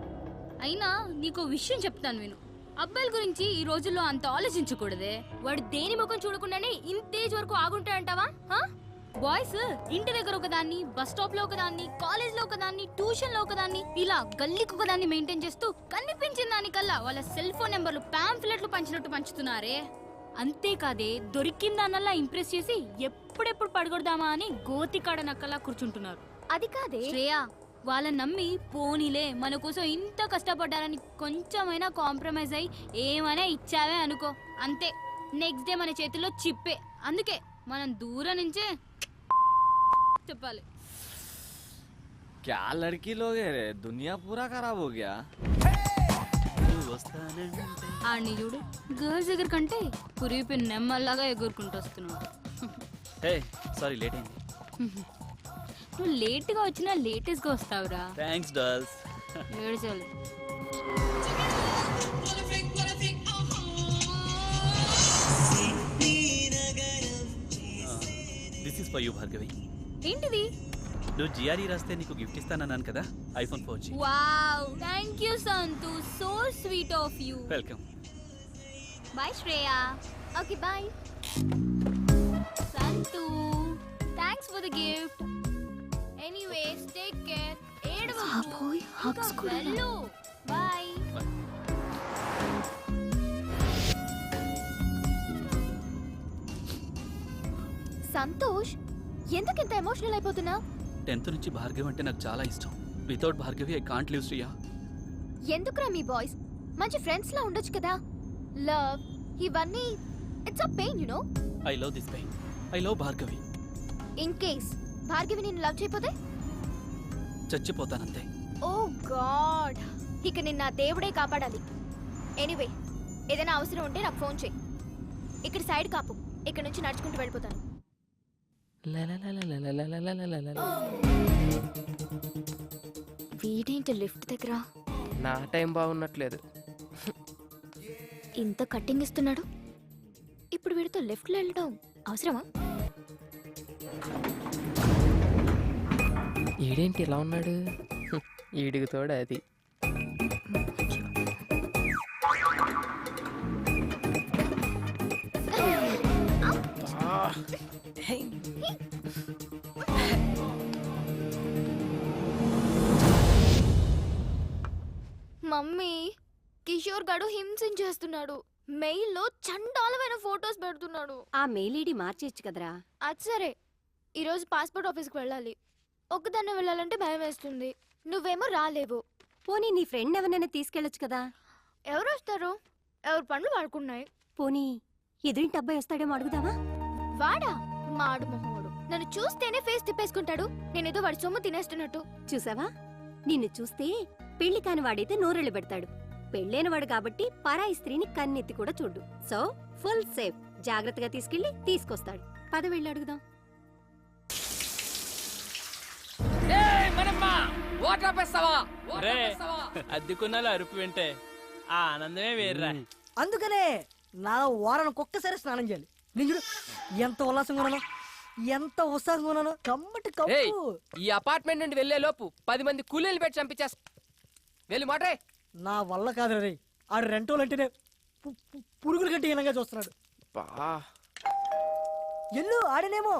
అయినా నీకో విషయం చెప్తాను విను. అబ్బాయిల గురించి ఈ రోజుల్లో అంత ఆలోచించకూడదే. వాడు దేని ముఖం చూడకుండానే ఇంతేజ్ వరకు ఆగుంటాడంటావా? బాయ్స్ ఇంటి దగ్గర ఒకదాన్ని, బస్ స్టాప్ లో ఒకదాన్ని, కాలేజ్ లో ఒకదాన్ని, ట్యూషన్ లో ఒకదాన్ని, ఇలా గల్లీకి ఒకదాన్ని మెయింటైన్ చేస్తూ కనిపించిన దానికల్లా వాళ్ళ సెల్ ఫోన్ నెంబర్లు పాంఫ్లెట్లు పంచినట్టు పంచుతున్నారే. అంతేకాదే దొరికిన దానల్లా ఇంప్రెస్ చేసి ఎప్పుడెప్పుడు పడగొడదామా అని గోతికాడ నక్కలా కూర్చుంటున్నారు. అది కాదే శ్రేయా, వాళ్ళని నమ్మి పోనీలే మన కోసం ఇంత కష్టపడ్డారని కొంచెమైనా కాంప్రమైజ్ అయ్యి ఏమైనా ఇచ్చావే అనుకో, అంతే నెక్స్ట్ డే మన చేతిలో చిప్పే. అందుకే మనం దూరం నుంచే చెప్పాలి. क्या लड़की लोग है रे, दुनिया पूरा खराब हो गया. ఆడిని చూడు, గర్ల్స్ దగ్గర కంటే కురిపి నెమ్మల్లాగా ఎగురుకుంటూ వస్తున్నాడు. హే సారీ లేట్ అయింది. నువ్వు లేట్గా వచ్చినా లేటెస్ట్గా వస్తావురా. Thanks dolls. ఏడ్చాలి. This is for you Bhargavi. ఏంటిది? నువ్వు జిఆర్ఈ రాస్తే నీకు గిఫ్ట్ ఇస్తానన్నాను కదా, iPhone 4G. Wow, thank you Santhu, so sweet of you. Welcome. Bye Shreya. Okay bye. Santhu, thanks for the gift. Anyways take care. బాబోయ్, హగ్స్ కూడా. వెళ్ళు. బాయ్. సంతోష్, ఎందుకు ఇంత ఎమోషనల్ అయిపోతున్నా? 10th నుంచి భార్గవి అంటే నాకు చాలా ఇష్టం. Without Bhargavi I can't live Shriya. ఎందుకురా మీ బాయ్స్ మంచి ఫ్రెండ్స్ లా ఉండొచ్చు కదా. లవ్ ఇవన్నీ it's a pain you know. I love this pain. I love Bhargavi. In case Bhargavi నిన్ను లవ్ చేయకపోతే చచ్చిపోతానంతే. ఓ గాడ్, ఇక నిన్న దేవుడే కాపాడాలి. ఎనీవే, ఏదైనా అవసరం ఉంటే నాకు ఫోన్ చేయి. ఇక్కడ సైడ్ కాపు, ఇక్కడ నుంచి నడుచుకుంటూ వెళ్ళిపోతాను. వీడేంటి లిఫ్ట్ దగ్గర? నా టైం బాగున్నట్లేదు. ఇంత కట్టింగ్ ఇస్తున్నాడు, ఇప్పుడు వీడితో లెఫ్ట్లో వెళ్ళడం అవసరమా? ఈడేంటి ఇలా ఉన్నాడు? ఈడికి తోడు అది. మమ్మీ, కిషోర్ గడు హింసించేస్తున్నాడు. మెయిల్లో చండాలమైన ఫొటోస్ పెడుతున్నాడు. ఆ మెయిల్ ఐడి మార్చేయచ్చు కదరా. అది సరే, ఈరోజు పాస్పోర్ట్ ఆఫీస్కి వెళ్ళాలి. ఒక్కదాన్నే వెళ్ళాలంటే భయం వేస్తుంది. నువ్వేమో రాలేవు. పోనీ నీ ఫ్రెండ్ ఎవరైనా తీసుకెళ్ళొచ్చు కదా. ఎవరు వస్తారు? ఎవరు పనులు వాడుకున్నాయి. పోనీ ఎదురింటి అబ్బాయి వస్తాడేమో అడుగుదావా? వాడా? మాడు మొహోడు. నన్ను చూస్తేనే ఫేస్ తిప్పేసుకుంటాడు. నేనేదో వాడి సొమ్ము తినేస్తున్నట్టు. చూసావా, నిన్ను చూస్తే పెళ్లి కాని వాడైతే నోరెళ్ళు పెడతాడు. పెళ్ళైన వాడు కాబట్టి పరాయి స్త్రీని కన్నెత్తి కూడా చూడ్డు. So full safe. జాగ్రత్తగా తీసుకెళ్లి తీసుకొస్తాడు. పద వెళ్ళి అడుగుదాం. అద్దెకున్నాలో అరుపు వింటే ఆ ఆనందమే వేర్రా. అందుకనే నా వారానికి ఒక్కసారి స్నానం చేయాలి. నేను చూడు ఎంత ఉల్లాసంగా ఉన్నాను, ఎంత ఉత్సాహంగా ఉన్నాను. కమ్మటి కప్పు. ఈ అపార్ట్మెంట్ నుండి వెళ్లే లోపు 10 మంది కూలీలు పెట్టి చంపించేస్తా. వెళ్ళి మాట్రే. నా వల్ల కాదు రే. ఆడు రెంటోలు అంటేనే పురుగుల కంటే హీనంగా చూస్తున్నాడు. ఎల్లు ఆడనేమో.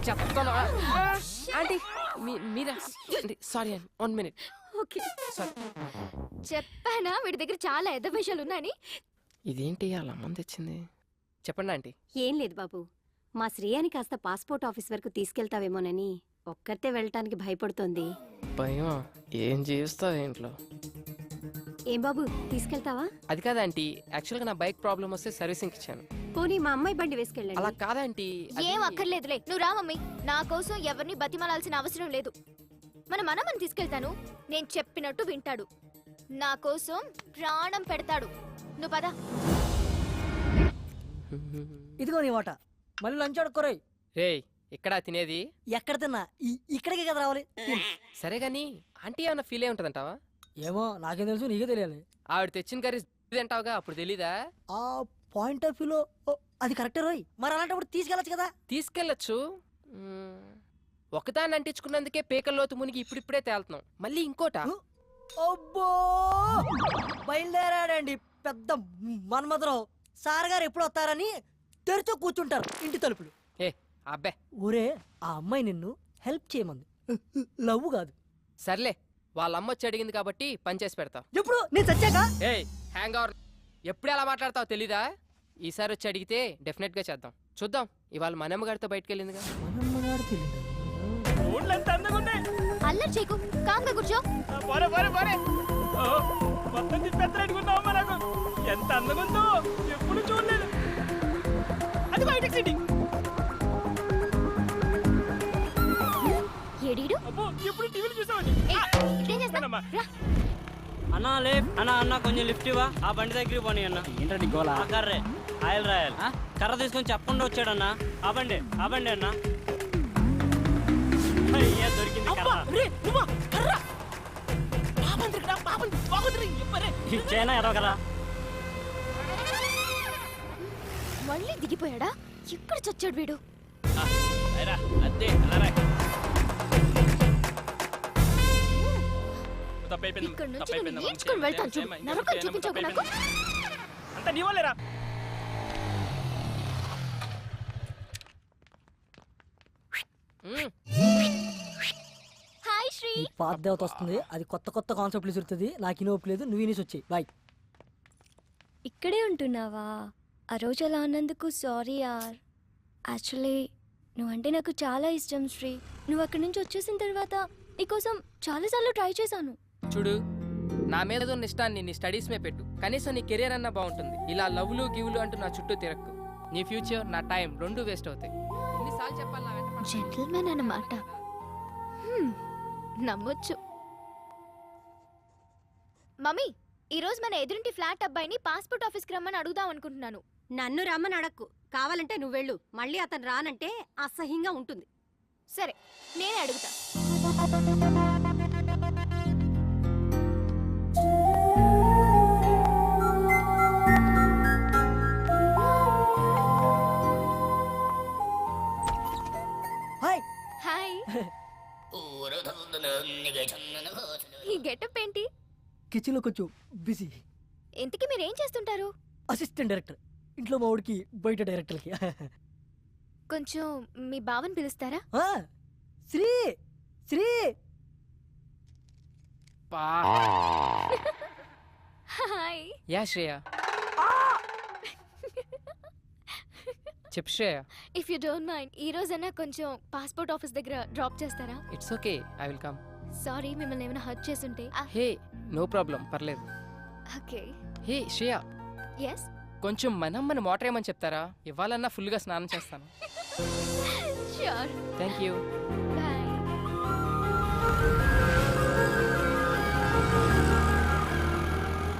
చెప్తాను ఆంటీ, మీరా? సారీ అండి, 1 minute. ఓకే, చెప్పానా వీడి దగ్గర చాలా ఎద్ద విషయాలు ఉన్నాయని. ఇదేంటి అలా మంది తెచ్చింది? చెప్పండి ఆంటీ. ఏం లేదు బాబు, మా శ్రేయాని కాస్త పాస్పోర్ట్ ఆఫీస్ వరకు తీసుకెళ్తావేమోనని. ఒక్కరితే వెళ్ళటానికి భయపడుతోంది. భయం? ఏం జీవిస్తావు ఇంట్లో? ఏం బాబు, తీసుకెళ్తావా? అది కాదంటీ, యాక్చువల్గా నా బైక్ ప్రాబ్లం వస్తే సర్వీసింగ్ ఇచ్చాను. పోనీ మా అమ్మాయి బండి వేసుకెళ్ళండి. అలా కాదంటీ. ఏం అక్కర్లేదులే, నువ్వు రా మమ్మీ. నా కోసం ఎవరిని బతిమలాల్సిన అవసరం లేదు. మన మనమని తీసుకెళ్తాను. నేను చెప్పినట్టు వింటాడు. నా కోసం ప్రాణం పెడతాడు. నువ్వు పద. ఇదిగో నీ వాట. మళ్ళీ లంచ్ ఆడుకోరాయి. రే, ఇక్కడ తినేది? ఎక్కడ తిన్నా ఇక్కడికే కదా రావాలి. సరే గాని ఆంటీ ఏమన్నా ఫీల్ అయి ఉంటదంటావా? ఏమో, నాకేం తెలుసు, నీకే తెలియాలి. ఆవిడ తెచ్చిన కర్రీ తింటావుగా, అప్పుడు తెలీదా? ఆ పాయింట్ ఆఫ్ వ్యూలో అది కరెక్టే రోయ్. మరి అలాంటప్పుడు తీసుకెళ్ళచ్చు కదా. తీసుకెళ్ళచ్చు. ఒకదాన్ని అంటించుకున్నందుకే పేకల్లోతు మునిగి ఇప్పుడిప్పుడే తేలుతున్నాం. మళ్ళీ ఇంకోట. అబ్బో, బయలుదేరాడండి పెద్ద మన్మధరావు. సార్ గారు ఎప్పుడు వస్తారని తెరిచో కూర్చుంటారు ఇంటి తలుపులు. ఏ అబ్బే, ఊరే ఆ అమ్మాయి నిన్ను హెల్ప్ చేయమంది, లవ్ కాదు. సర్లే, వాళ్ళ అమ్మ వచ్చి అడిగింది కాబట్టి పని చేసి పెడతావు. ఎప్పుడు నేను చచ్చాక? ఏ హ్యాంగ్ అవర్, ఎప్పుడు ఎలా మాట్లాడతావు తెలీదా? ఈసారి వచ్చి అడిగితే డెఫినెట్ గా చేద్దాం. చూద్దాం, ఇవాళ మనమ్మ గారితో బయటకు వెళ్ళిందిగా. అల్లరి చేయకు, కామ్గా కూర్చో. ఎంత అందంగా ఉందో, ఎప్పుడు చూడలేదు. అది బయటకు సిటీ. ఎప్పుడు టీవీలో చూసామని అన్నా అన్నా అన్న కొంచెం లిఫ్ట్ ఇవ్వా, ఆ బండి దగ్గరికి పోనీ అన్న. ఏంటండి గోలా? ఆ కర్రే ఆయిల్ రాయాలి. కర్ర తీసుకొని చెప్పకుండా వచ్చాడన్నా. ఆ బండి అన్న. అయ్యా, దొరికింది కర్ర. ఇచ్చేనా ఎరవ కదా. మళ్ళీ దిగిపోయాడా? ఎక్కడ చచ్చాడు వీడు? అదే ఇక్కడ నుంచి నేను నేర్చుకుని వెళ్తాను చూడు. నరకం చూపించకు నాకు. అంత నీ వాళ్ళేరా. హాయ్ శ్రీ. ఈ పాత దేవత వస్తుంది, అది కొత్త కొత్త కాన్సెప్ట్లు విసురుతుంది. నాకు ఇనోపు లేదు, నువ్వు ఇనేసి వచ్చాయి. బాయ్. ఇక్కడే ఉంటున్నావా? ఆ రోజు అలా అన్నందుకు సారీ యార్. యాక్చువల్లీ నువ్వంటే నాకు చాలా ఇష్టం శ్రీ. నువ్వు అక్కడి నుంచి వచ్చేసిన తర్వాత నీకోసం చాలాసార్లు ట్రై చేశాను. చూడు, నా మీద ఉన్న ఇష్టాన్ని నీ స్టడీస్ మీద పెట్టు. కనీసం నీ కెరీర్ అన్నా బాగుంటుంది. ఇలా లవ్లు గివ్లు అంటూ నా చుట్టూ తిరక్కు. నీ ఫ్యూచర్, నా టైం రెండూ వేస్ట్ అవుతాయి. ఎన్నిసార్లు చెప్పాలి నా వెంట పడకు. జెంటిల్మెన్ అన్నమాట. నమ్మొచ్చు. మమ్మీ, ఈ రోజు మన ఎదురింటి ఫ్లాట్ అబ్బాయిని పాస్పోర్ట్ ఆఫీస్కి రమ్మని అడుగుదాం అనుకుంటున్నాను. నన్ను రమ్మని అడక్కు, కావాలంటే నువ్వు వెళ్ళు. మళ్ళీ అతను రానంటే అసహ్యంగా ఉంటుంది. సరే, నేనే అడుగుతా. హాయ్. హాయ్. ఈ గెటప్ ఏంటి? కిచెన్లో కొంచెం బిజీ. ఇంతకీ మీరేం చేస్తుంటారు? Assistant director. ఇంట్లో మా ఊడికి, బయట డైరెక్టర్కి. కొంచెం మీ బావని పిలుస్తారా? శ్రీ శ్రీ. హాయ్. యా శ్రేయ. చెప్పు Shreya. If you don't mind, ఈ రోజైనా కొంచెం పాస్పోర్ట్ ఆఫీస్ దగ్గర డ్రాప్ చేస్తారా? It's okay, I will come. Sorry, మిమ్మల్ని ఏమైనా హర్ట్ చేసుంటే. హే, నో ప్రాబ్లం, పర్లేదు. ఓకే. Hey Shreya, yes. కొంచెం మన మోటర్ ఏమని చెప్తారా? ఇవ్వాలన్నా ఫుల్గా స్నానం చేస్తాను. Sure. Thank you. Bye.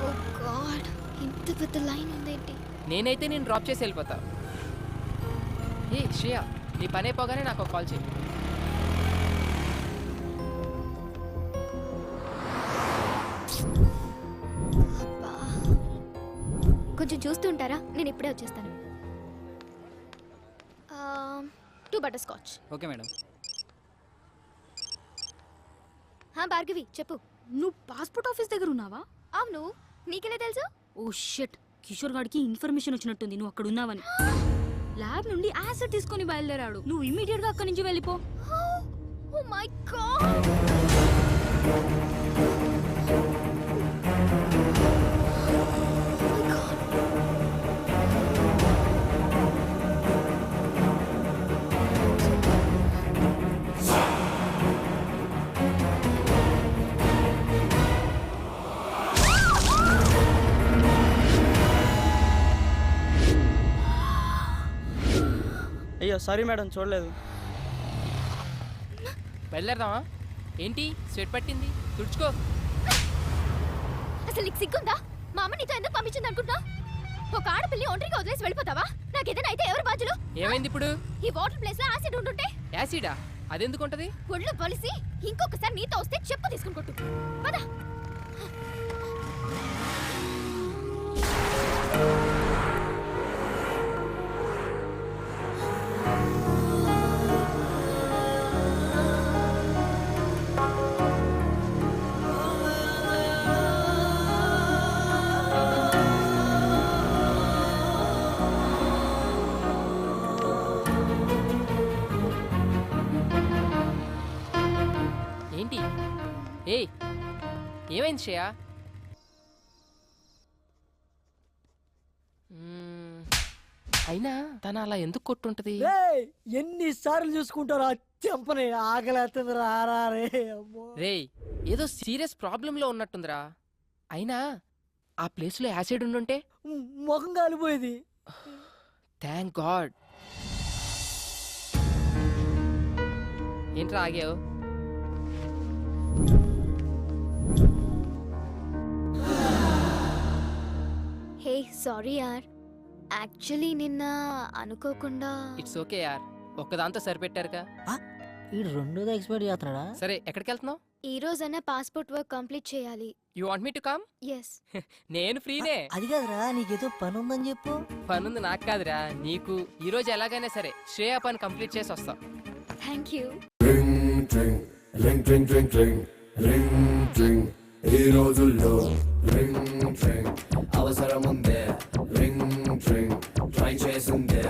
Oh God, ఇంత పెద్ద లైన్ ఉందేంటి? నేనైతే నేను డ్రాప్ చేసి వెళ్ళిపోతా. హే శ్రేయ, నీ పని అయిపోగానే నాకు ఒక కాల్ చేయి. కొంచెం చూస్తూ ఉంటారా? నేను ఇప్పుడే వచ్చేస్తాను. 2 butter scotch. Okay madam. Bhargavi, చెప్పు. నువ్వు పాస్పోర్ట్ ఆఫీస్ దగ్గర ఉన్నావా? అవును, నీకెలా తెలుసు? ఓ షిట్, కిషోర్ గాడికి ఇన్ఫర్మేషన్ వచ్చినట్టుంది నువ్వు అక్కడ ఉన్నావని. ల్యాబ్ నుండి యాసిడ్ తీసుకొని బయలుదేరాడు. నువ్వు ఇమీడియట్ గా అక్కడి నుంచి వెళ్ళిపో. Oh my God. అయ్యో సారీ మేడం, చూడలేదు. బయలుదేరదామా? ఏంటి స్వెట్ పట్టింది? తుడుచుకో. అసలు నీకు సిగ్గుందా? మా అమ్మ నీతో ఎందుకు పంపించింది అనుకుంటా? ఒక ఆడపిల్లి ఒంటరిగా వదిలేసి వెళ్ళిపోతావా? నాకేదైనా అయితే ఎవరు బాధ్యులు? ఏమైంది ఇప్పుడు? ఈ వాటర్ ప్లేస్ లో యాసిడ్ ఉంటుంటే. యాసిడా? అదెందుకు ఉంటది? ఒళ్ళు బలిసి ఇంకొకసారి నీతో వస్తే చెప్పు తీసుకుని కొట్టు. పద. ఏంటి? ఏయ్, ఏమైంది శ్రేయ? అయినా తను అలా ఎందుకు కొట్టుంటది? ఎన్నిసార్లు చూసుకుంటారా? చెంపని ఆకలేస్తుంది. రారా రే. రేయ్, ఏదో సీరియస్ ప్రాబ్లంలో ఉన్నట్టుందిరా. అయినా ఆ ప్లేస్లో యాసిడ్ ఉండుంటే ముఖం కాలిపోయేది. Thank God. ఏంట్రా ఆగావు? సారీ యార్, యాక్చువల్లీ నిన్న అనుకోకుండా. ఇట్స్ ఓకే యార్, ఒక్కదాంతో సరిపెట్టారుగా. ఈ రెండోది ఎక్స్పైర్ చేస్తున్నాడా? సరే ఎక్కడికి వెళ్తున్నావు? ఈ రోజైనా పాస్పోర్ట్ వర్క్ కంప్లీట్ చేయాలి. You want me to come? Yes. నేను ఫ్రీనే. అది కాదురా, నీకేదో పని ఉందని చెప్పు. పనుంది నాకు కాదురా నీకు. ఈ రోజు ఎలాగైనా సరే శ్రేయ పని కంప్లీట్ చేసి వస్తాం. Thank you. ఈ రోజుల్లో అవసరం ఉందే, ట్రై చేసిందే.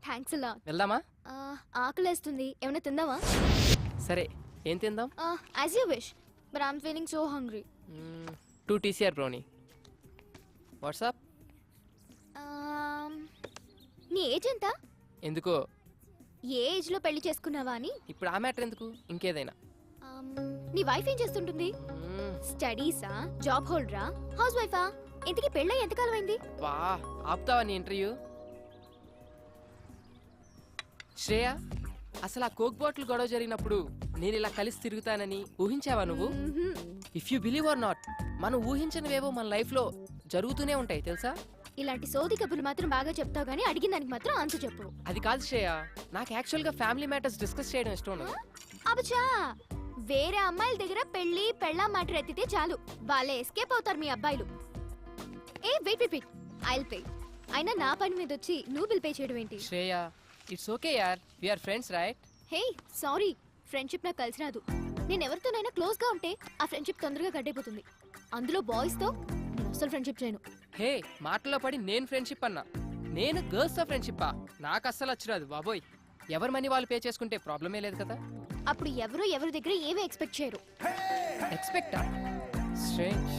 థ్యాంక్స్ అలా. వెళ్దామా? ఆకలేస్తుంది, ఏమైనా తిందామా? సరే ఏం తిందాం? As you wish, but I'm feeling so hungry. 2 TCR brownie. WhatsApp? నీ ఏజ్ ఎంత? ఎందుకో? ఏ ఏజ్ లో పెళ్లి చేసుకున్నావా అని. ఇప్పుడు ఆ మ్యాటర్ ఎందుకు, ఇంకేదైనా. నీ వైఫ్ ఏం చేస్తుంటుంది? స్టడీసా, జాబ్ హోల్డరా, హౌస్ వైఫా? ఇంతకీ పెళ్ళై ఎంతకాలం అయింది? వా, ఆపుతావా నీ ఇంటర్వ్యూ? శ్రేయ, అసలు ఆ కోక్ బాటిల్ గొడవ జరిగినప్పుడు నేను ఇలా కలిసి తిరుగుతానని ఊహించావా నువ్వు? If you believe are not, మనం ఊహించనివేవో మన లైఫ్ లో జరుగుతూనే ఉంటాయి తెలుసా. ఇలాంటి సోది కబుర్లు మాత్రం బాగా చెప్తావు గానీ అడిగిన దానికి మాత్రం ఆన్సర్ చెప్పు. అది కాదు శ్రేయ, నాకు యాక్చువల్ గా ఫ్యామిలీ మ్యాటర్స్ డిస్కస్ చేయడం ఇష్టం ఉండదు. అబచా, వేరే అమ్మాయిల దగ్గర పెళ్లి పెళ్ళా మ్యాటర్ ఎత్తితే చాలు, వాళ్ళే ఎస్కేప్ అవుతారు మీ అబ్బాయిలు. Hey wait wait wait, I'll pay. అయినా నా పని మీద వచ్చి నువ్వు బిల్ పే చేయడం ఏంటి? శ్రేయ, ఇట్స్ ఓకే యార్, we are friends right? Hey sorry, friendship నాకు కలిసి రాదు. నేను ఎవరితోనైనా క్లోజ్ గా ఉంటే ఆ ఫ్రెండ్షిప్ తొందరగా గడ్డైపోతుంది. అందులో బాయ్స్ తో నేను అసలు ఫ్రెండ్షిప్ చేయను. హే, మాటల్లో పడి నేను ఫ్రెండ్షిప్ అన్నా, నేను గర్ల్స్ తో ఫ్రెండ్షిప్ నాకు అస్సలు వచ్చిరాదు బాబోయ్. ఎవరి మనీ వాళ్ళు పే చేసుకుంటే ప్రాబ్లమే లేదు కదా. అప్పుడు ఎవరి దగ్గర ఏమీ ఎక్స్పెక్ట్ చేయరు. ఎక్స్పెక్టా? Strange.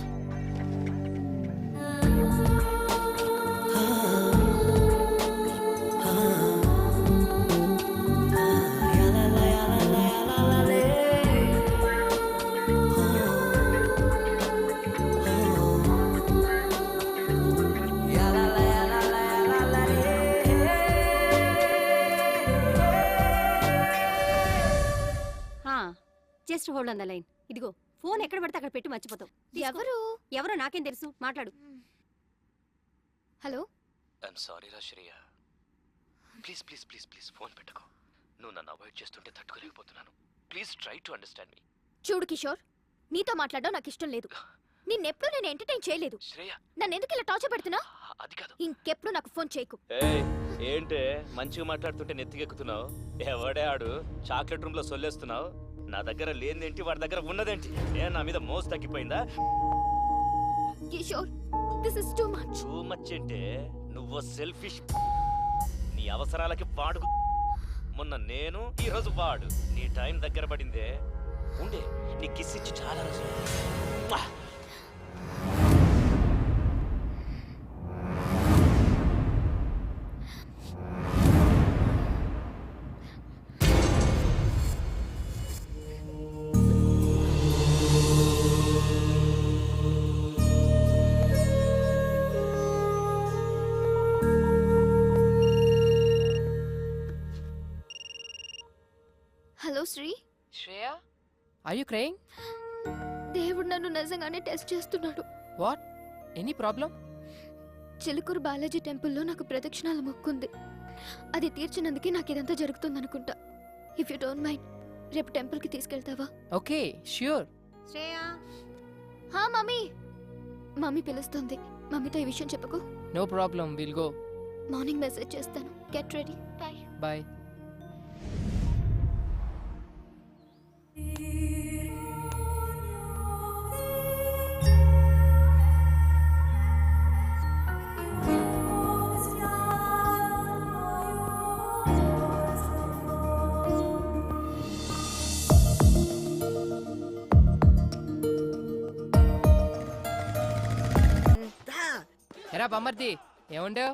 Just hold on the line. ఇదిగో ఫోన్ ఎక్కడ పడితే అక్కడ పెట్టి మర్చిపోతావు. ఎవరో నాకేం తెలుసు, మాట్లాడు. హలో. ఐఎమ్ సారీ రా Shreya, please please please please phone పెట్టుకో. నువ్వు నన్ను అవాయిడ్ చేస్తుంటే తట్టుకోలేకపోతున్నాను. ప్లీజ్ ట్రై టు అండర్స్టాండ్ మీ. చూడు కిషోర్, నీతో మాట్లాడడం నాకు ఇష్టం లేదు. నిన్నెప్పుడు నేను ఎంటర్టైన్ చేయలేదు. నన్ను ఎందుకు ఇలా టార్చర్ పెడుతున్నా? అది కాదు, ఇంకెప్పుడు నాకు ఫోన్ చేయకు. ఏంటే మంచిగా మాట్లాడుతుంటే నెత్తికెక్కుతున్నావు? ఎవడే ఆడు? చాక్లెట్ రూమ్ లో సొల్లేస్తున్నావు. నా దగ్గర లేనిదేంటి, వాడి దగ్గర ఉన్నదేంటి? నా మీద మోసు తగ్గిపోయిందా? Kishore, this is too much. Too much అంటే నువ్వు సెల్ఫిష్. నీ అవసరాలకి వాడు. మొన్న నేను, ఈ రోజు వాడు. నీ టైం దగ్గర పడిందే. ఉండే నీ కిస్ ఇచ్చి చాలా రోజులు. Hello Sri. Shreya, are you crying? దేవుడు నన్ను నిజంగానే టెస్ట్ చేస్తున్నాడు. What? Any problem? Chilkur Balaji టెంపుల్లో నాకు ప్రదక్షిణాల మొక్కుంది. అది తీర్చినందుకే నాకు ఇదంతా జరుగుతుందనుకుంటా. ఇఫ్ యూ డోంట్ మైండ్, రేపు టెంపుల్కి తీసుకెళ్తావా? Okay, sure. శ్రేయ. హా మమ్మీ. మమ్మీ పిలుస్తుంది. మమ్మీతో ఈ విషయం చెప్పుకో. No problem, will go. Morning message చేస్తాను. Get ready. బై. బై. ఎరా బమ్మర్ది, ఏముండవు?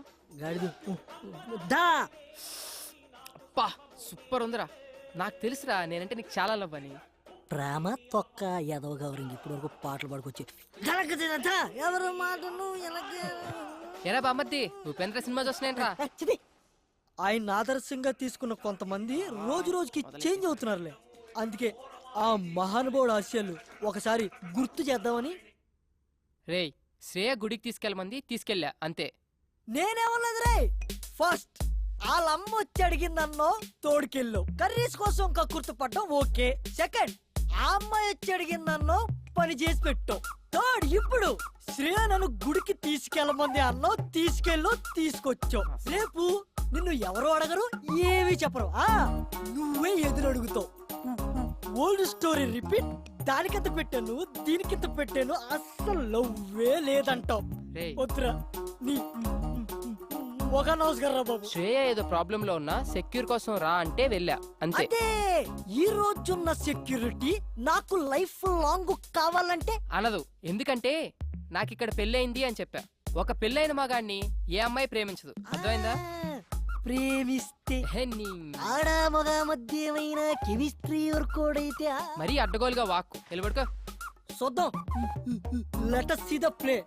అబ్బా సూపర్ ఉందిరా. నాకు తెలుసురా నేనంటే నీకు చాలా లవ్ అని. ప్రేమ తొక్క ఎదవ గౌరింగ్ ఇప్పుడు వరకు పాటలు పాడుకొచ్చి జరగదేనట ఎవరు మాటను ఎరా బామ్మద్ది ఉపేంద్ర సినిమా చూస్తున్నాయంట్రా. ఆయన ఆదర్శంగా తీసుకున్న కొంతమంది రోజు రోజుకి చేంజ్ అవుతున్నారులే. అందుకే ఆ మహానుభావుడు ఆశయాలు ఒకసారి గుర్తు చేద్దామని. రేయ్ శ్రేయ గుడికి తీసుకెళ్ళమంది, తీసుకెళ్ళా అంతే. నేనేమన్నది రే, ఫస్ట్ వాళ్ళమ్మ వచ్చి అడిగిందన్నో తోడుకెళ్ళు, కర్రీస్ కోసం కక్కుర్తి పడ్డం ఓకే. సెకండ్ ఆ అమ్మాయి వచ్చి అడిగిందన్నో పని చేసి పెట్టు. థర్డ్ ఇప్పుడు శ్రేయ నన్ను గుడికి తీసుకెళ్ళమంది అన్నో తీసుకెళ్ళు, తీసుకొచ్చావు. రేపు నిన్ను ఎవరు అడగరు, ఏమీ చెప్పరు, నువ్వే ఎదురు అడుగుతావు. Old story repeat. దానికింత పెట్టాను దీనికింత పెట్టాను, అస్సలు లవ్వే లేదంటావు. వద్దురా నీ ఒక నమస్కారం బాబు. శ్రేయ ఏదో ప్రాబ్లం లో ఉన్నా సెక్యూర్ కోసం రా అంటే వెళ్ళా అంతే. అదే ఈ రోజున్న సెక్యూరిటీ నాకు లైఫ్ లాంగ్ కావాలంటే అనదు. ఎందుకంటే నాకు ఇక్కడ పెళ్ళయింది అని చెప్పా. ఒక పెళ్ళైన మగాడిని ఏ అమ్మాయి ప్రేమించదు, అర్థమైందా? ప్రేమిస్తే ఆడ మగ మధ్యమైన కెమిస్ట్రీ వర్కౌట్ అయితే మరీ అడ్డగోలుగా వాక్కు నిలబడుకో. చూద్దాం. Let us see the play.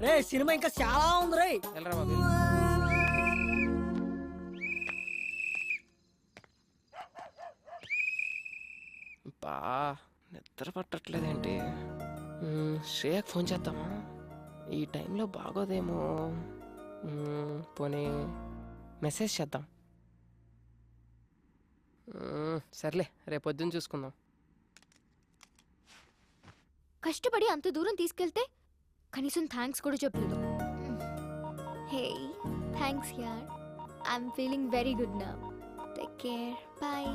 Ray cinema ఇంకా చాలా ఉంది రే. వెళ్ళరా బాబు. బా నిద్ర పట్టట్లేదేంటి? శ్రేయకు ఫోన్ చేద్దామా? ఈ టైంలో బాగోదేమో. పోనీ మెసేజ్ చేద్దాం. సర్లే రేపు పొద్దున్న చూసుకుందాం. కష్టపడి అంత దూరం తీసుకెళ్తే కనీసం థ్యాంక్స్ కూడా చెప్పలేదు. హే థ్యాంక్స్ యార్, I'm feeling very good now. Take care, by.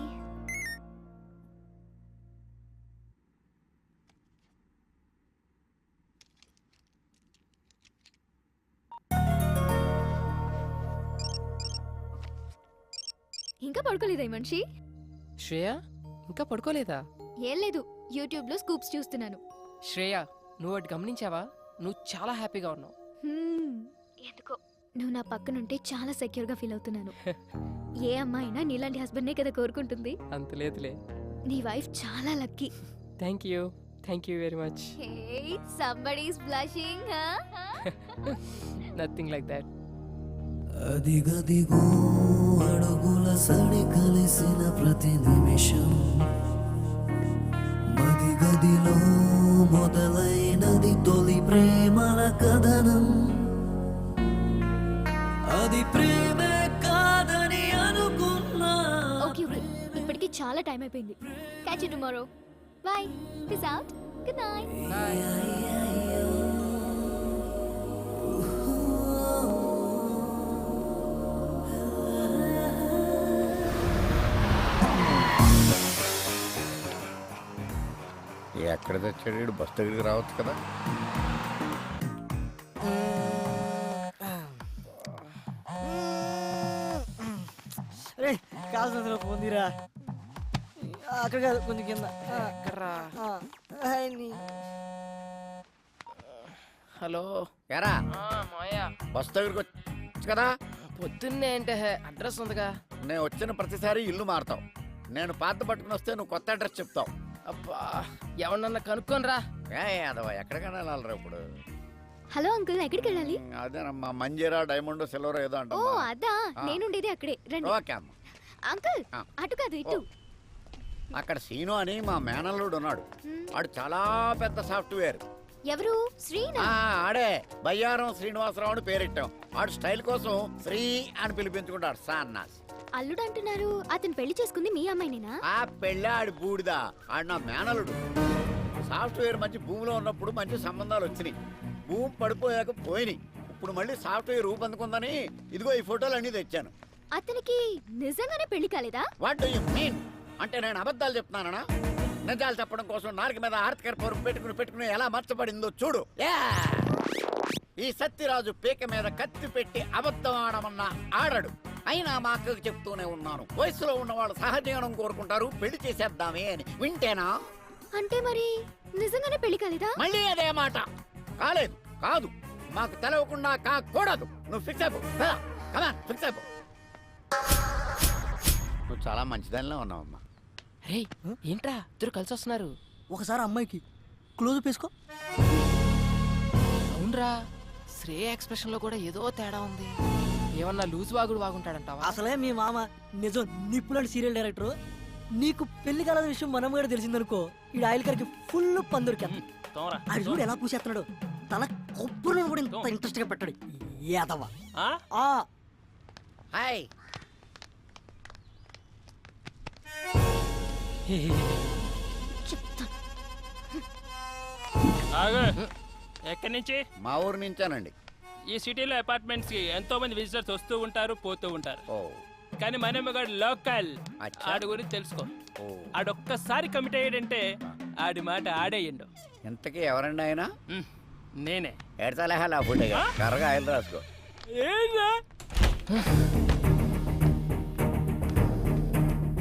ఇంకా పడుకోలేదా ఈ మనిషి? శ్రేయ ఇంకా పడుకోలేదా? ఏం లేదు, యూట్యూబ్ లో స్కూప్స్ చూస్తున్నాను. శ్రేయ నువ్వు ఒకటి గమనించావా? నువ్వు చాలా హ్యాపీగా ఉన్నావు. ఎందుకో నువ్వు నా పక్కనుంటే చాలా సెక్యూర్ గా ఫీల్ అవుతున్నాను. ఏ అమ్మాయినా నీలాంటి హస్బెండ్ నే కదా కోరుకుంటుంది. అంత లేదులే, నీ వైఫ్ చాలా lucky. Thank you very much. Hey, somebody is blushing, huh? Nothing like that. అదిగదిగో అడుగుల సడి కలిసిన ప్రతి నిమిషం, మది గదిలో మొదలైనది తొలి ప్రేమల కథనం. అది ప్రేమే కాదని అనుకున్నా. ఓకే ఓకే, ఇప్పటికి చాలా టైం అయిపోయింది. Catch you tomorrow. By. Peace out. Good night. ఎక్కడ తెచ్చాడు? బస్ దగ్గరికి రావచ్చు కదా. రే కాల్సిన పొందిరా. అక్కడ కాదు, కొంచెం కింద. హలో ఎరా మాయా, బస్ దగ్గరికి వచ్చు కదా. పొద్దున్నే అంటే అడ్రస్ ఉందిగా. నేను వచ్చిన ప్రతిసారి ఇల్లు మారుతావు. నేను పాత పట్టుకుని వస్తే నువ్వు కొత్త అడ్రస్ చెప్తావు. అబ్బా ఎవరన్నా కనుక్కోనరా. అదవా ఎక్కడికైనా వెళ్ళాలరా ఇప్పుడు. హలో అంకుల్, ఎక్కడికి వెళ్ళాలి? అదేనమ్మా, మంజీరా డైమండ్ సిల్వర్ ఏదో అంట. ఓ అదా, నేనుండేది అక్కడే. రండి. ఓకే అమ్మ. అంకుల్ అటు కాదు ఇటు. అక్కడ సీను అని మా మేనల్లుడు ఉన్నాడు. వాడు చాలా పెద్ద సాఫ్ట్వేర్. ఎవరు? శ్రీనా? ఆడే బయ్యారం శ్రీనివాసరావు అని పేరెట్టాం. వాడు స్టైల్ కోసం శ్రీ అని పిలిపించుకుంటాడు. సాన్నాస్ అల్లుడు అంటున్నారు. అతను పెళ్లి చేసుకుంది మీ అమ్మాయినేనా? ఆ పెళ్ళి ఆడి బూడిదా. ఆడు నా మేనలుడు. సాఫ్ట్వేర్ మంచి భూమిలో ఉన్నప్పుడు మంచి సంబంధాలు వచ్చినాయి. భూమి పడిపోయాక పోయినాయి. ఇప్పుడు మళ్ళీ సాఫ్ట్వేర్ రూపొందుకుందని ఇదిగో ఈ ఫోటోలు అన్ని తెచ్చాను. అతనికి నిజంగానే పెళ్లి కాలేదా? What do you mean? అంటే నేను అబద్ధాలు చెప్తున్నానా? నిజాలు చెప్పడం కోసం నాలుగు మీద ఆర్తికర పరుపు పెట్టుకుని ఎలా మర్చబడిందో చూడు. ఈ సత్యరాజు పీక మీద కత్తి పెట్టి అబద్ధం ఆడమన్నా ఆడడు. అయినా మా అక్కకు చెప్తూనే ఉన్నాను, వయసులో ఉన్న వాళ్ళు సహజీవనం కోరుకుంటారు, పెళ్లి చేసేద్దామే అని. వింటేనా? అంటే మరి నిజంగానే పెళ్లి కాలేదా? మళ్ళీ అదే మాట. కాలేదు, కాదు, మాకు తెలవకుండా కాకూడదు. నువ్వు ఫిక్స్ అయిపో. ఫిక్స్ అయిపో. నువ్వు చాలా మంచిదానిలో ఉన్నావమ్మా. రే ఏంట్రా ఇద్దరు కలిసి వస్తున్నారు? ఒకసారి అమ్మాయికి క్లోజ్ వేసుకో. అవునరా, శ్రేయ ఎక్స్ప్రెషన్ లో కూడా ఏదో తేడా ఉంది. ఏమన్నా లూజ్ వాగుడు వాగుంటాడంటావా? అసలే మీ మామ నిజం నిప్పులాంటి సీరియల్ డైరెక్టర్. నీకు పెళ్లి కాలేద విషయం మనం కూడా తెలిసిందనుకో, ఈ ఆయిల్ కరికి ఫుల్ పందురికి. ఆడు చూడు ఎలా పూసేస్తున్నాడు. తన కొబ్బరి కూడా ఇంత ఇంట్రెస్ట్ గా పెట్టాడు యాదవ. హాయ్. ఎక్కడి నుంచి? మా ఊరు నుంచానండి. ఈ సిటీలో అపార్ట్మెంట్స్ కి ఎంతో మంది విజిటర్స్ వస్తూ ఉంటారు, పోతూ ఉంటారు. కానీ మనమ్మగాడు లోకల్. ఆడి గురించి తెలుసుకో. ఆడొక్కసారి కమిట్ అయ్యాడంటే ఆడి మాట ఆడేయండు. ఇంతకీ ఎవరండి ఆయన? నేనే. ఎడతలేహా ఫుడ్ కర్రగా ఆయిల్ రాసుకో.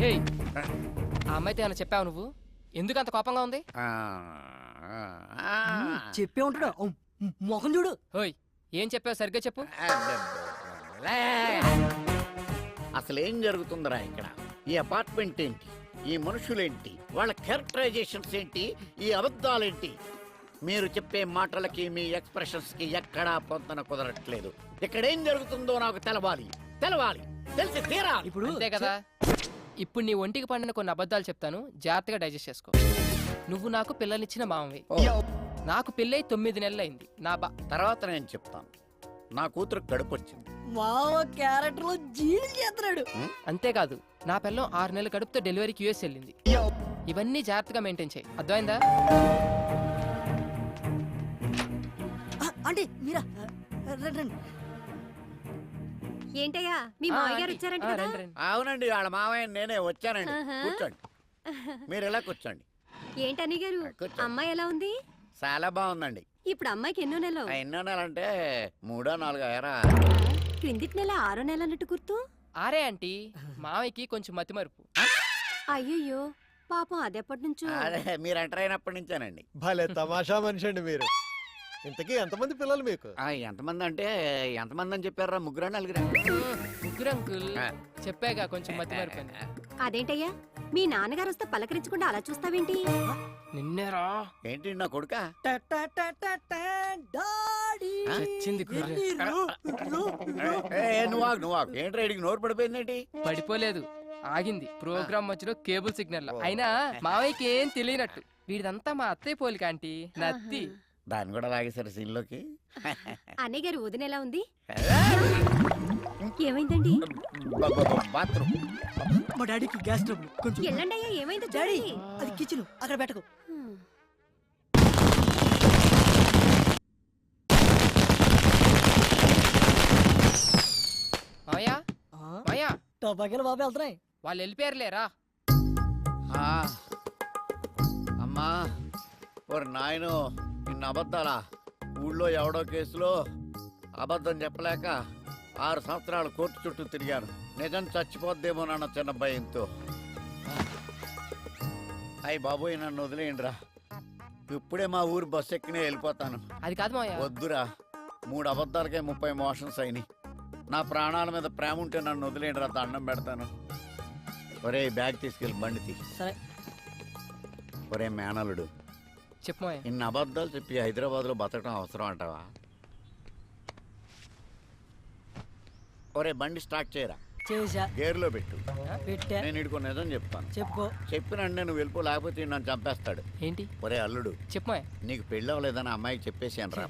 ఏయ్, ఆ అమ్మాయితో ఏమైనా చెప్పావు నువ్వు? ఎందుకు అంత కోపంగా ఉంది? చెప్పే ఉంటాడు. మొహం చూడు. ఓయ్, ఏం చెప్పావు సరిగ్గా చెప్పు. అసలు ఏం జరుగుతుందిరా ఇక్కడ? ఈ అపార్ట్మెంట్ ఏంటి, ఈ మనుషులేంటి, వాళ్ళ క్యారెక్టరైజేషన్స్ ఏంటి, ఈ అబద్ధాలేంటి? మీరు చెప్పే మాటలకి మీ ఎక్స్ప్రెషన్స్ కి ఎక్కడా పొందన కుదరట్లేదు. ఇక్కడ ఏం జరుగుతుందో నాకు తెలవాలి, తెలిసి తీరాలి. ఇప్పుడు అంతే కదా. ఇప్పుడు నీ ఒంటికి పండిన కొన్ని అబద్ధాలు చెప్తాను, జాగ్రత్తగా డైజెస్ట్ చేసుకో. నువ్వు నాకు పిల్లనిచ్చిన మామవి. నాకు పెళ్ళై 9 నెలలైంది. నా తర్వాత నేను చెప్తాను. నా కూతురు కడుపు వచ్చింది. మామ క్యారెక్టర్ లో జీని చేస్తున్నాడు. అంతేకాదు, నా పిల్లం 6 నెలల కడుపుతో డెలివరీకి యూఎస్ వెళ్ళింది. ఇవన్నీ జాగ్రత్తగా మెయింటైన్ చేయి, అర్థమైందా? అంటే మీరా? ఏంటయ్యా, మీ మామయ్య గారు వచ్చారంట కదా? అవునండి, వాళ్ళ మామయ్య నేనే వచ్చానండి. కూర్చోండి, మీరు ఎలా కూర్చోండి. ఏంటని గారు, అమ్మాయి ఎలా ఉంది? చాలా బాగుందండి. ఇప్పుడు అమ్మాయికి ఎన్నో నెలలు? ఎన్నో నెల అంటే 3 4 ఏరా. క్రిందిటి నెల 6 నెల అన్నట్టు గుర్తు. ఆరే ఆంటీ, మామయ్యకి కొంచెం మతిమరుపు. అయ్యయ్యో పాపం, అదెప్పటి నుంచో. అదే మీరు ఎంటర్ అయినప్పటి నుంచేనండి. భలే తమాషా మనిషి అండి మీరు. ఇంతకీ ఎంతమంది పిల్లలు మీకు? ఎంతమంది అంటే ఎంతమంది అని చెప్పారా? 3 4. 3 అంకుల్. చెప్పాగా కొంచెం మతిమరుపు అని. అదేంటయ్యా, మీ నాన్నగారు వస్తే పలకరించకుండా అలా చూస్తావేంటి? నిన్నేరా. ఏంటి నా కొడుక? నువ్వు ఏంటి రైడికి నోరు పడిపోయిందేంటి? పడిపోలేదు, ఆగింది. ప్రోగ్రామ్ మధ్యలో కేబుల్ సిగ్నల్. అయినా మావయ్యకి ఏం తెలియనట్టు. వీడిదంతా మా అత్తయ్య పోలిక ఆంటీ, నత్తి. దాన్ని కూడా లాగేశారు సీన్లోకి. అన్నయ్య గారు వదిన ఎలా ఉంది? ఏమైందండి? బాత్రూమ్. మా డాడీకి గ్యాస్ ట్రబుల్. కొంచెం ఎల్లండి అయ్యా, ఏమైందో డాడీ. చూడండి. అది కిచెన్, అక్కడ పెట్టకు. మాయా మాయా, టపాకాయలు బాబు వెళ్తున్నాయి. వాళ్ళు వెళ్ళిపోయారులేరా. అమ్మా ఓరి నాయను, నిన్న అబద్ధాలా? ఊళ్ళో ఎవడో కేసులో అబద్ధం చెప్పలేక 6 సంవత్సరాలు కోర్టు చుట్టూ తిరిగాను. నిజం చచ్చిపోద్దేమో నాన్న చిన్న భయంతో. అయ్యి బాబోయ్, నన్ను వదిలేయండిరా. ఇప్పుడే మా ఊరు బస్సు ఎక్కినే వెళ్ళిపోతాను. అది కాదు మాయా. వద్దురా, 3 అబద్ధాలకే 30 మోషన్స్ అయినాయి. నా ప్రాణాల మీద ప్రేమ ఉంటే నన్ను వదిలేయండిరా, దండం పెడతాను. ఒరే బ్యాగ్ తీసుకెళ్ళి బండి తీ. సరే. ఒరే మేనలుడు, చెప్పు. ఇన్ని అబద్ధాలు చెప్పి హైదరాబాద్లో బతకడం అవసరం అంటావా? ఒరే బండి స్టార్ట్ చేయరా. చేసా. గేర్లో పెట్టు. పెట్టా. నేను ఇడుకో నిజం చెప్తాను. చెప్పు. చెప్పినంటే నువ్వు వెళ్ళిపో, లేకపోతే నన్ను చంపేస్తాడు. ఏంటి? ఒరే అల్లుడు, చెప్పు. నీకు పెళ్ళి అవ్వలేదని అమ్మాయికి చెప్పేసాను రా.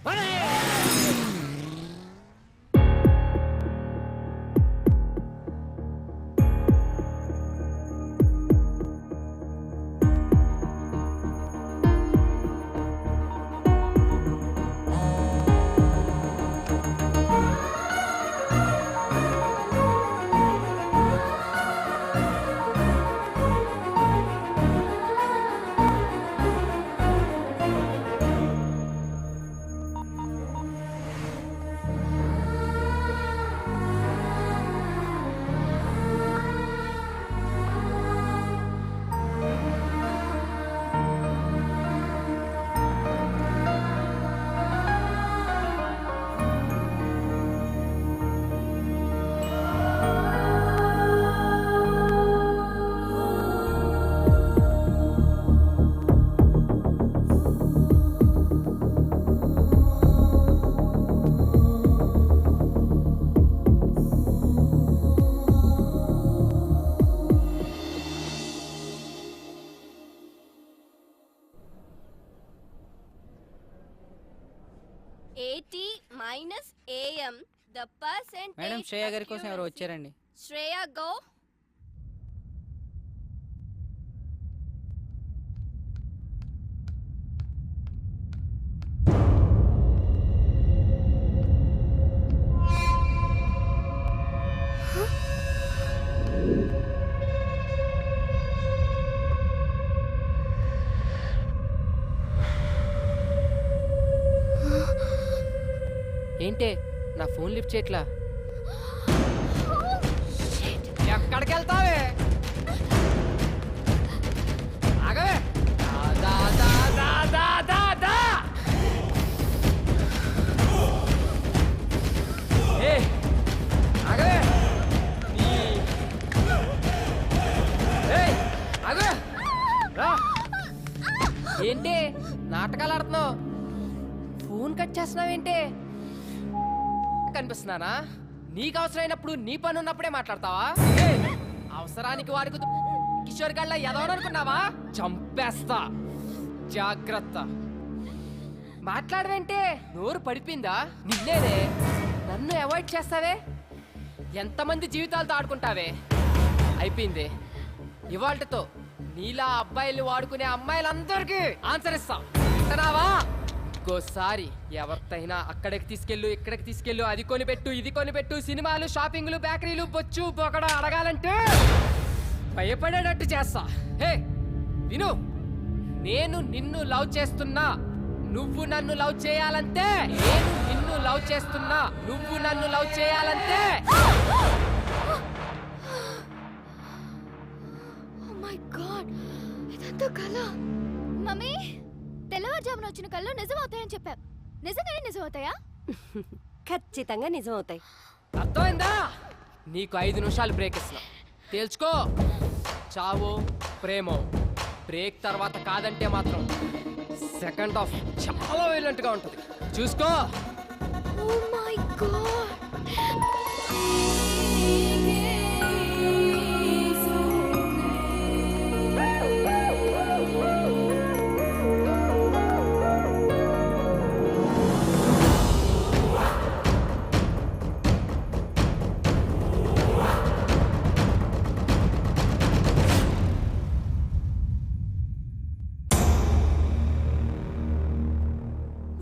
మేడం శ్రేయ గారి కోసం ఎవరు వచ్చారండి. శ్రేయ గో. ఏంటే నా ఫోన్ లిఫ్ట్ చేయట్లా? ఎక్కడికి వెళ్తావే? ఆగవే. దా, దా, దా, దా, దా, దా. ఏయ్, ఆగవే. ఏయ్, ఆగవే. రా. ఏంటి నాటకాలు ఆడుతున్నావు? ఫోన్ కట్ చేస్తున్నావేంటి? కనిపిస్తున్నానా? నీకు అవసరమైనప్పుడు నీ పని ఉన్నప్పుడే మాట్లాడతావా? అవసరానికి వాడుకు కిషోర్ గళ్ళ ఎదవననుకున్నావా? చంపేస్తా, జాగ్రత్త. మాట్లాడవేంటే? నోరు పడిపోయిందా? నిన్నేనే నన్ను అవాయిడ్ చేస్తావే? ఎంతమంది జీవితాలతో ఆడుకుంటావే? అయిపోయింది. ఇవాళ్టితో నీలా అబ్బాయిలు వాడుకునే అమ్మాయిలందరికీ ఆన్సర్ ఇస్తా. వింటున్నావా? ఇంకోసారి ఎవరితైనా అక్కడికి తీసుకెళ్ళు, ఇక్కడికి తీసుకెళ్ళు, అది కొనిపెట్టు, ఇది కొనిపెట్టు, సినిమాలు, షాపింగ్లు, బేకరీలు, బొచ్చు బొకడ అడగాలంటే భయపడేటట్టు చేస్తా. హే విను, నేను నిన్ను లవ్ చేస్తున్నా, నువ్వు నన్ను లవ్ చేయాలంటే. నేను నిన్ను లవ్ చేస్తున్నా, నువ్వు నన్ను లవ్ చేయాలంటే. ఓ మై గాడ్, ఇదంతా కల. మమ్మీ, తెల్లవారుజామున వచ్చిన కళ్ళు నిజం అవుతాయని చెప్పావు. నిజంగానే నిజం అవుతాయా? ఖచ్చితంగా నిజం అవుతాయి. అర్థమైందా? నీకు 5 నిమిషాలు బ్రేక్ ఇస్తున్నా, తేల్చుకో. చావో ప్రేమో. బ్రేక్ తర్వాత కాదంటే మాత్రం సెకండ్ హాఫ్ చాలా వైలెంట్ గా ఉంటది, చూసుకో. Oh my god.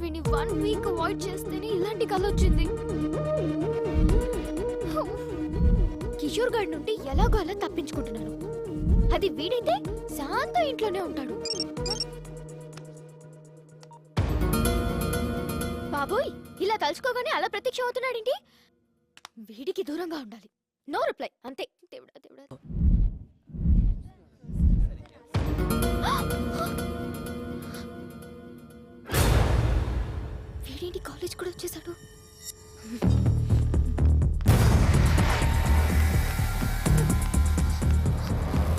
వీని 1 వీక్ అవాయిడ్ చేస్తేనే ఇలాంటి కళ వచ్చింది. కిషోర్ గారి నుండి ఎలాగో అలా తప్పించుకుంటున్నాను. అది వీడైతే శాంత ఇంట్లోనే ఉంటాడు. బాబోయ్, ఇలా తలుచుకోగానే అలా ప్రత్యక్ష అవుతున్నాడేంటి? వీడికి దూరంగా ఉండాలి. నో రిప్లై, అంతే. దేవుడా దేవుడా. వీడేంటి కాలేజ్ కూడా వచ్చేసాడు?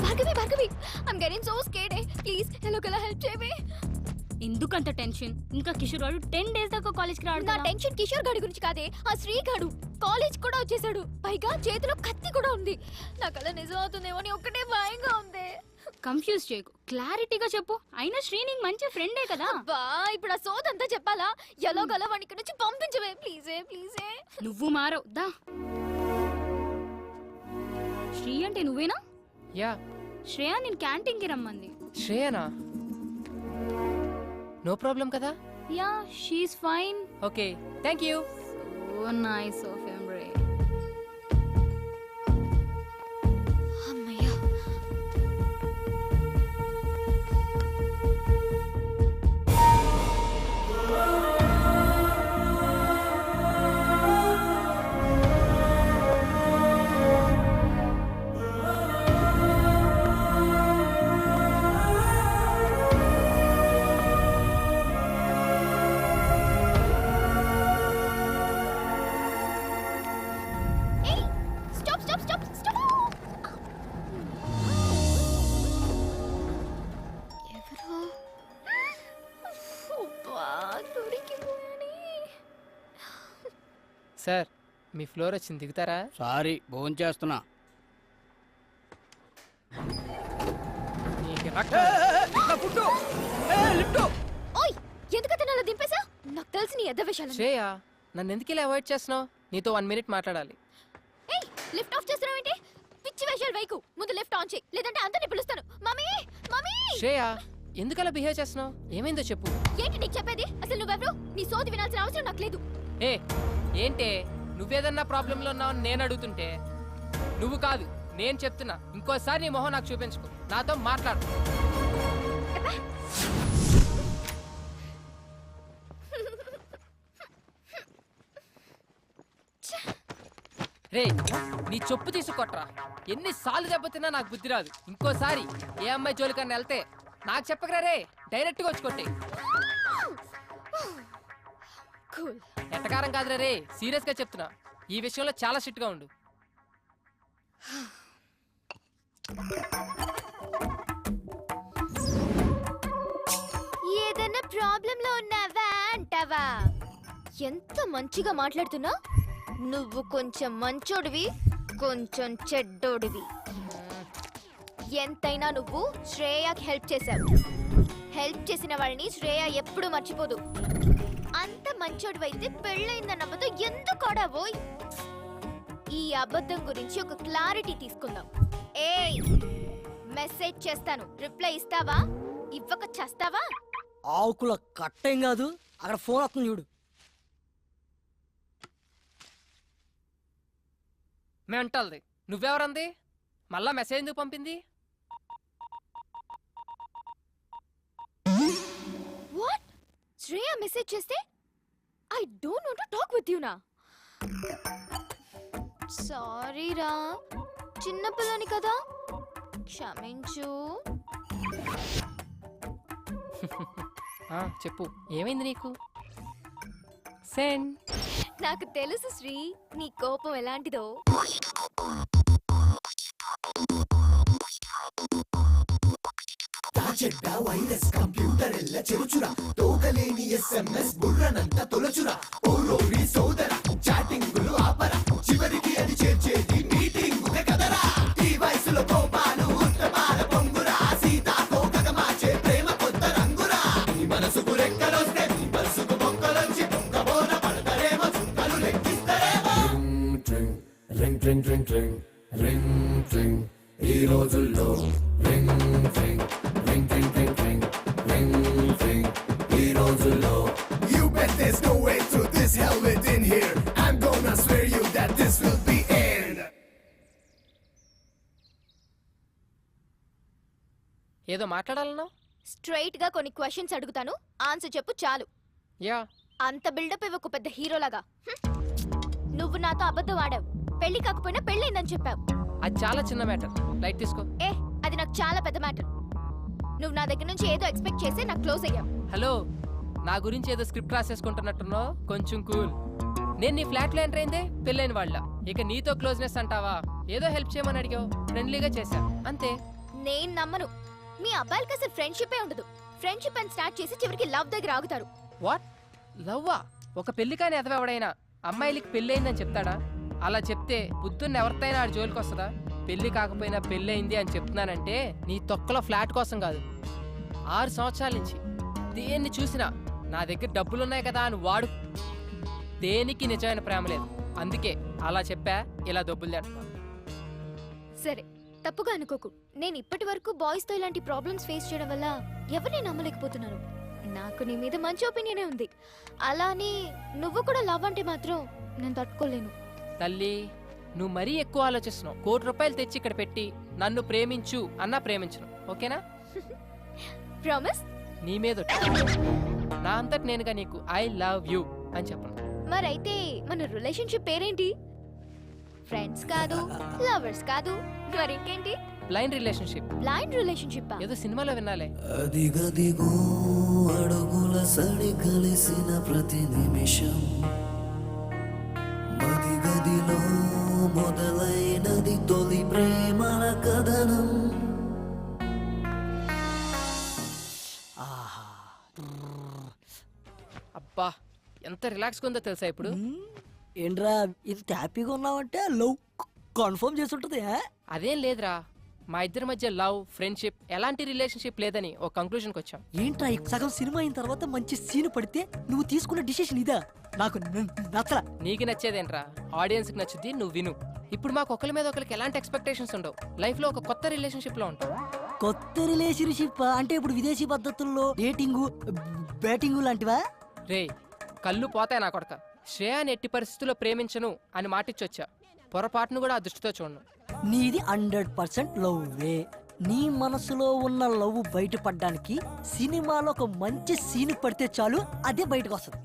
Bhargavi, Bhargavi, I'm getting so scared. Please ఎలాగోలా హెల్ప్ చేయవే. ఎందుకంత టెన్షన్? ఇంకా కిషోర్ గారు 10 days దాకా కాలేజ్కి రాడు. నా టెన్షన్ కిషోర్ గాడి గురించి కాదే, ఆ శ్రీ గాడు కాలేజ్ కూడా వచ్చేసాడు. పైగా చేతిలో కత్తి కూడా ఉంది. నాకలా నిజం అవుతుందేమో అని ఒక్కటే భయంగా ఉంది. కన్ఫ్యూజ్ చేయకు, క్లారిటీగా చెప్పు. అయినా శ్రీ నీకు మంచి ఫ్రెండే కదా. అబ్బా, ఇప్పుడు ఆ సోదంతా చెప్పాలా? ఎలాగోలా వాడికి నుంచి పంపించవే ప్లీజే, ప్లీజే. నువ్వు మారవు దా. శ్రీ అంటే నువ్వేనా? యా. శ్రేయ నేను క్యాంటీన్ కి రమ్మంది. శ్రేయనా? నో ప్రాబ్లం కదా? Yeah, she is fine. Okay, thank you. So nice of him రే. అమ్మయ్య. సార్, మీ ఫ్లోర్ వచ్చింది, దిగుతారా? సారీ, భోజనం చేస్తున్నా. ఓయ్, ఎందుకు అతను అలా దింపేశా? నాకు తెలిసి నీ ఎద్ద విషయాలు. శ్రేయ, నన్ను ఎందుకు ఇలా అవాయిడ్ చేస్తున్నావు? నీతో 1 మినిట్ మాట్లాడాలి. ఏయ్ లిఫ్ట్ ఆఫ్ చేస్తున్నావేంటి? పిచ్చి వేషాలు వైకు. ముందు లిఫ్ట్ ఆన్ చేయి, లేదంటే అందరిని పిలుస్తాను. మమ్మీ మమ్మీ శ్రేయ ఎందుకలా బిహేవ్ చేస్తున్నావు? ఏమైందో చెప్పు. ఏంటి నీకు చెప్పేది? అసలు నువ్వెవరు? నీ సోది వినాల్సిన అవసరం నాకు లేదు. ఏ ఏంటే నువ్వేదన్నా ప్రాబ్లంలో ఉన్నావని నేను అడుగుతుంటే నువ్వు కాదు నేను చెప్తున్నా. ఇంకోసారి నీ మొహం నాకు చూపించుకో, నాతో మాట్లాడు. రే నీ చెప్పు తీసుకొట్రా. ఎన్నిసార్లు దెబ్బతిన్నా నాకు బుద్ధి రాదు. ఇంకోసారి ఏ అమ్మాయి జోలికన్నా వెళ్తే నాకు చెప్పకరా రే, డైరెక్ట్గా వచ్చి కొట్టే. ఎట్టకారం కాదురా రే, సీరియస్గా చెప్తున్నా. ఈ విషయంలో చాలా స్ట్రిక్ట్గా ఉండు. ఏదైనా ప్రాబ్లంలో ఉన్నావా అంటావా? ఎంత మంచిగా మాట్లాడుతున్నా. నువ్వు కొంచెం మంచోడివి, కొంచెం చెడ్డోడివి. ఎంతైనా నువ్వు శ్రేయకి హెల్ప్ చేశావు. హెల్ప్ చేసిన వాళ్ళని శ్రేయ ఎప్పుడు మర్చిపోదు. అంత మంచోడివైతే పెళ్ళైందన్న అబద్ధం ఎందుకు ఆడావోయ్? ఈ అబద్ధం గురించి ఒక క్లారిటీ తీసుకుందాం. ఏయ్ మెసేజ్ చేస్తాను, రిప్లై ఇస్తావా? ఇవ్వక చేస్తావా? ఆకుల కట్టేం కాదు, అక్కడ ఫోన్ వస్తుంది చూడు. మెంటల్ది. నువ్వెవరంది? మళ్ళా మెసేజ్ ఎందుకు పంపింది? వాట్? శ్రేయ మెసేజ్ చేస్తే I don't want to talk with you నా. సారీ రా, చిన్న పిల్లని కదా, క్షమించు. చెప్పు ఏమైంది నీకు? సెండ్. నాకు తెలుసు శ్రీ, నీ కోపం ఎలాంటిదో. వైరస్ కంప్యూటర్ ఎల్ల చెరుచురా, తోకలేని SMS బుర్రనంత తొలచురా. ఓరోరి సోదర చాటింగులు ఆపరా, చివరికి అది చేర్చేది మీటింగుకే కదరా. ఈ వయసులో కోపాలు ఉత్తమాల పొంగురా, సీతాకోకగా మార్చే ప్రేమ కొత్త రంగురా. నీ మనసుకు రెక్కలొస్తే నీ మనసుకు బొక్కలొచ్చి బొక్కబోన పడతారేమో, చుక్కలు లెక్కిస్తారేమో. రింగ్ ట్రింగ్ ట్రింగ్ ట్రింగ్ రింగ్ ట్రింగ్, ఈ రోజుల్లో రింగ్ ట్రింగ్ రింగ్ ట్రింగ్ ట్రింగ్ ట్రింగ్ రింగ్ ట్రింగ్, ఈ రోజుల్లో. You bet there's no way through this hell within here. I'm gonna swear you that this will be end. ఏదో మాట్లాడాలన్నావు? స్ట్రైట్ గా కొన్ని క్వశ్చన్స్ అడుగుతాను, ఆన్సర్ చెప్పు చాలు. యా. అంత బిల్డప్ ఇవ్వకు పెద్ద హీరోలాగా. నువ్వు నాతో అబద్ధం ఆడావు. పెళ్లి కాకపోయినా పెళ్ళైందని చెప్పావు. అది చాలా చిన్న మ్యాటర్, లైట్ తీసుకో. ఏ అది నాకు చాలా పెద్ద మ్యాటర్. నువ్వు నా దగ్గర నుంచి ఏదో ఎక్స్పెక్ట్ చేసి నాకు క్లోజ్ అయ్యావు. హలో, నా గురించి ఏదో స్క్రిప్ట్ రాసేసుకుంటున్నట్టున్నావు, కొంచెం కూల్. నేను నీ ఫ్లాట్లో ఎంటర్ అయిందే పెళ్ళైన వాళ్ళ. ఇక నీతో క్లోజ్నెస్ అంటావా? ఏదో హెల్ప్ చేయమని అడిగావు, ఫ్రెండ్లీగా చేశా, అంతే. నేను నమ్మను. మీ అబ్బాయిలకి అసలు ఫ్రెండ్షిపే ఉండదు. ఫ్రెండ్షిప్ అని స్టార్ట్ చేసి చివరికి లవ్ దగ్గర ఆగుతారు. వాట్? లవ్వా? ఒక పెళ్లి కాని ఎదవెవడైనా అమ్మాయిలకి పెళ్ళయిందని చెప్తాడా? అలా చెప్తే బుద్ధున్న ఎవరితైనా ఆడి జోలికి వస్తుందా? పెళ్లి కాకపోయినా పెళ్ళయింది అని చెప్తున్నానంటే నీ తొక్కలో ఫ్లాట్ కోసం కాదు. 6 సంవత్సరాల నుంచి దేన్ని చూసినా నా దగ్గర డబ్బులున్నాయి కదా అని వాడు. దేనికి నిజమైన ప్రేమ లేదు, అందుకే అలా చెప్పా. ఇలా డబ్బులు తెస్తున్నా. సరే తప్పుగా అనుకోకు. నేను ఇప్పటి వరకు బాయ్స్ తో ఇలాంటి ప్రాబ్లమ్స్ ఫేస్ చేయడం వల్ల ఎవరిని నమ్మలేకపోతున్నాను. నాకు నీ మీద మంచి ఒపీనియనే ఉంది. అలానే నువ్వు కూడా లవ్ అంటే మాత్రం నేను తట్టుకోలేను. తల్లి, నువ్వు మరీ ఎక్కువ ఆలోచిస్తున్నావు. 1 కోటి రూపాయలు తెచ్చి ఇక్కడ పెట్టి నన్ను ప్రేమించు అన్నా ప్రేమించను, ఓకేనా? ప్రామిస్? నీ మీద నా అంతటి నేనుగా నీకు ఐ లవ్ యూ అని చెప్పను. మరైతే మన రిలేషన్షిప్ పేరేంటి? ఫ్రెండ్స్ కాదు, లవర్స్ కాదు, మరింకేంటి? Blind relationship. బ్లైండ్ రిలేషన్షిప్ ఏదో సినిమాలో వినాలే. అదిగదిగో అడుగుల సడి కలిసిన ప్రతి నిమిషం, మదిగదిలో మొదలైనది తొలి ప్రేమల కథనం. అబ్బా ఎంత రిలాక్స్గా ఉందో తెలుసా ఇప్పుడు? ఏంట్రా ఇంత హ్యాపీగా ఉన్నావంటే లవ్ కన్ఫర్మ్ చేసి ఉంటుంది. అదేం లేదురా, మా ఇద్దరి మధ్య లవ్ ఫ్రెండ్షిప్ ఎలాంటి రిలేషన్షిప్ లేదని ఒక కంక్లూజన్కి వచ్చాం. ఏంట్రా ఈ సగం సినిమా అయిన తర్వాత మంచి సీన్ పడితే నువ్వు తీసుకున్న డిసిషన్ ఇదా? నాకు నచ్చలా. నీకు నచ్చేదేంట్రా, ఆడియన్స్కి నచ్చుద్ది, నువ్వు విను. ఇప్పుడు మాకు ఒకరి మీద ఒకరికి ఎలాంటి ఎక్స్పెక్టేషన్స్ ఉండవు. లైఫ్లో ఒక కొత్త రిలేషన్షిప్లో ఉంటాం. కొత్త రిలేషన్షిప్ అంటే ఇప్పుడు విదేశీ పద్ధతుల్లో డేటింగ్ బ్యాటింగ్ లాంటివా? రే కళ్ళు పోతాయి నా కొడక. శ్రేయాని ఎట్టి పరిస్థితుల్లో ప్రేమించను అని మాటిచ్చొచ్చా. పొరపాటును కూడా ఆ దృష్టితో చూడను. నీది 100% లవ్వే. నీ మనసులో ఉన్న లవ్ బయటపడడానికి సినిమాలో ఒక మంచి సీన్ పడితే చాలు, అదే బయటకు వస్తుంది.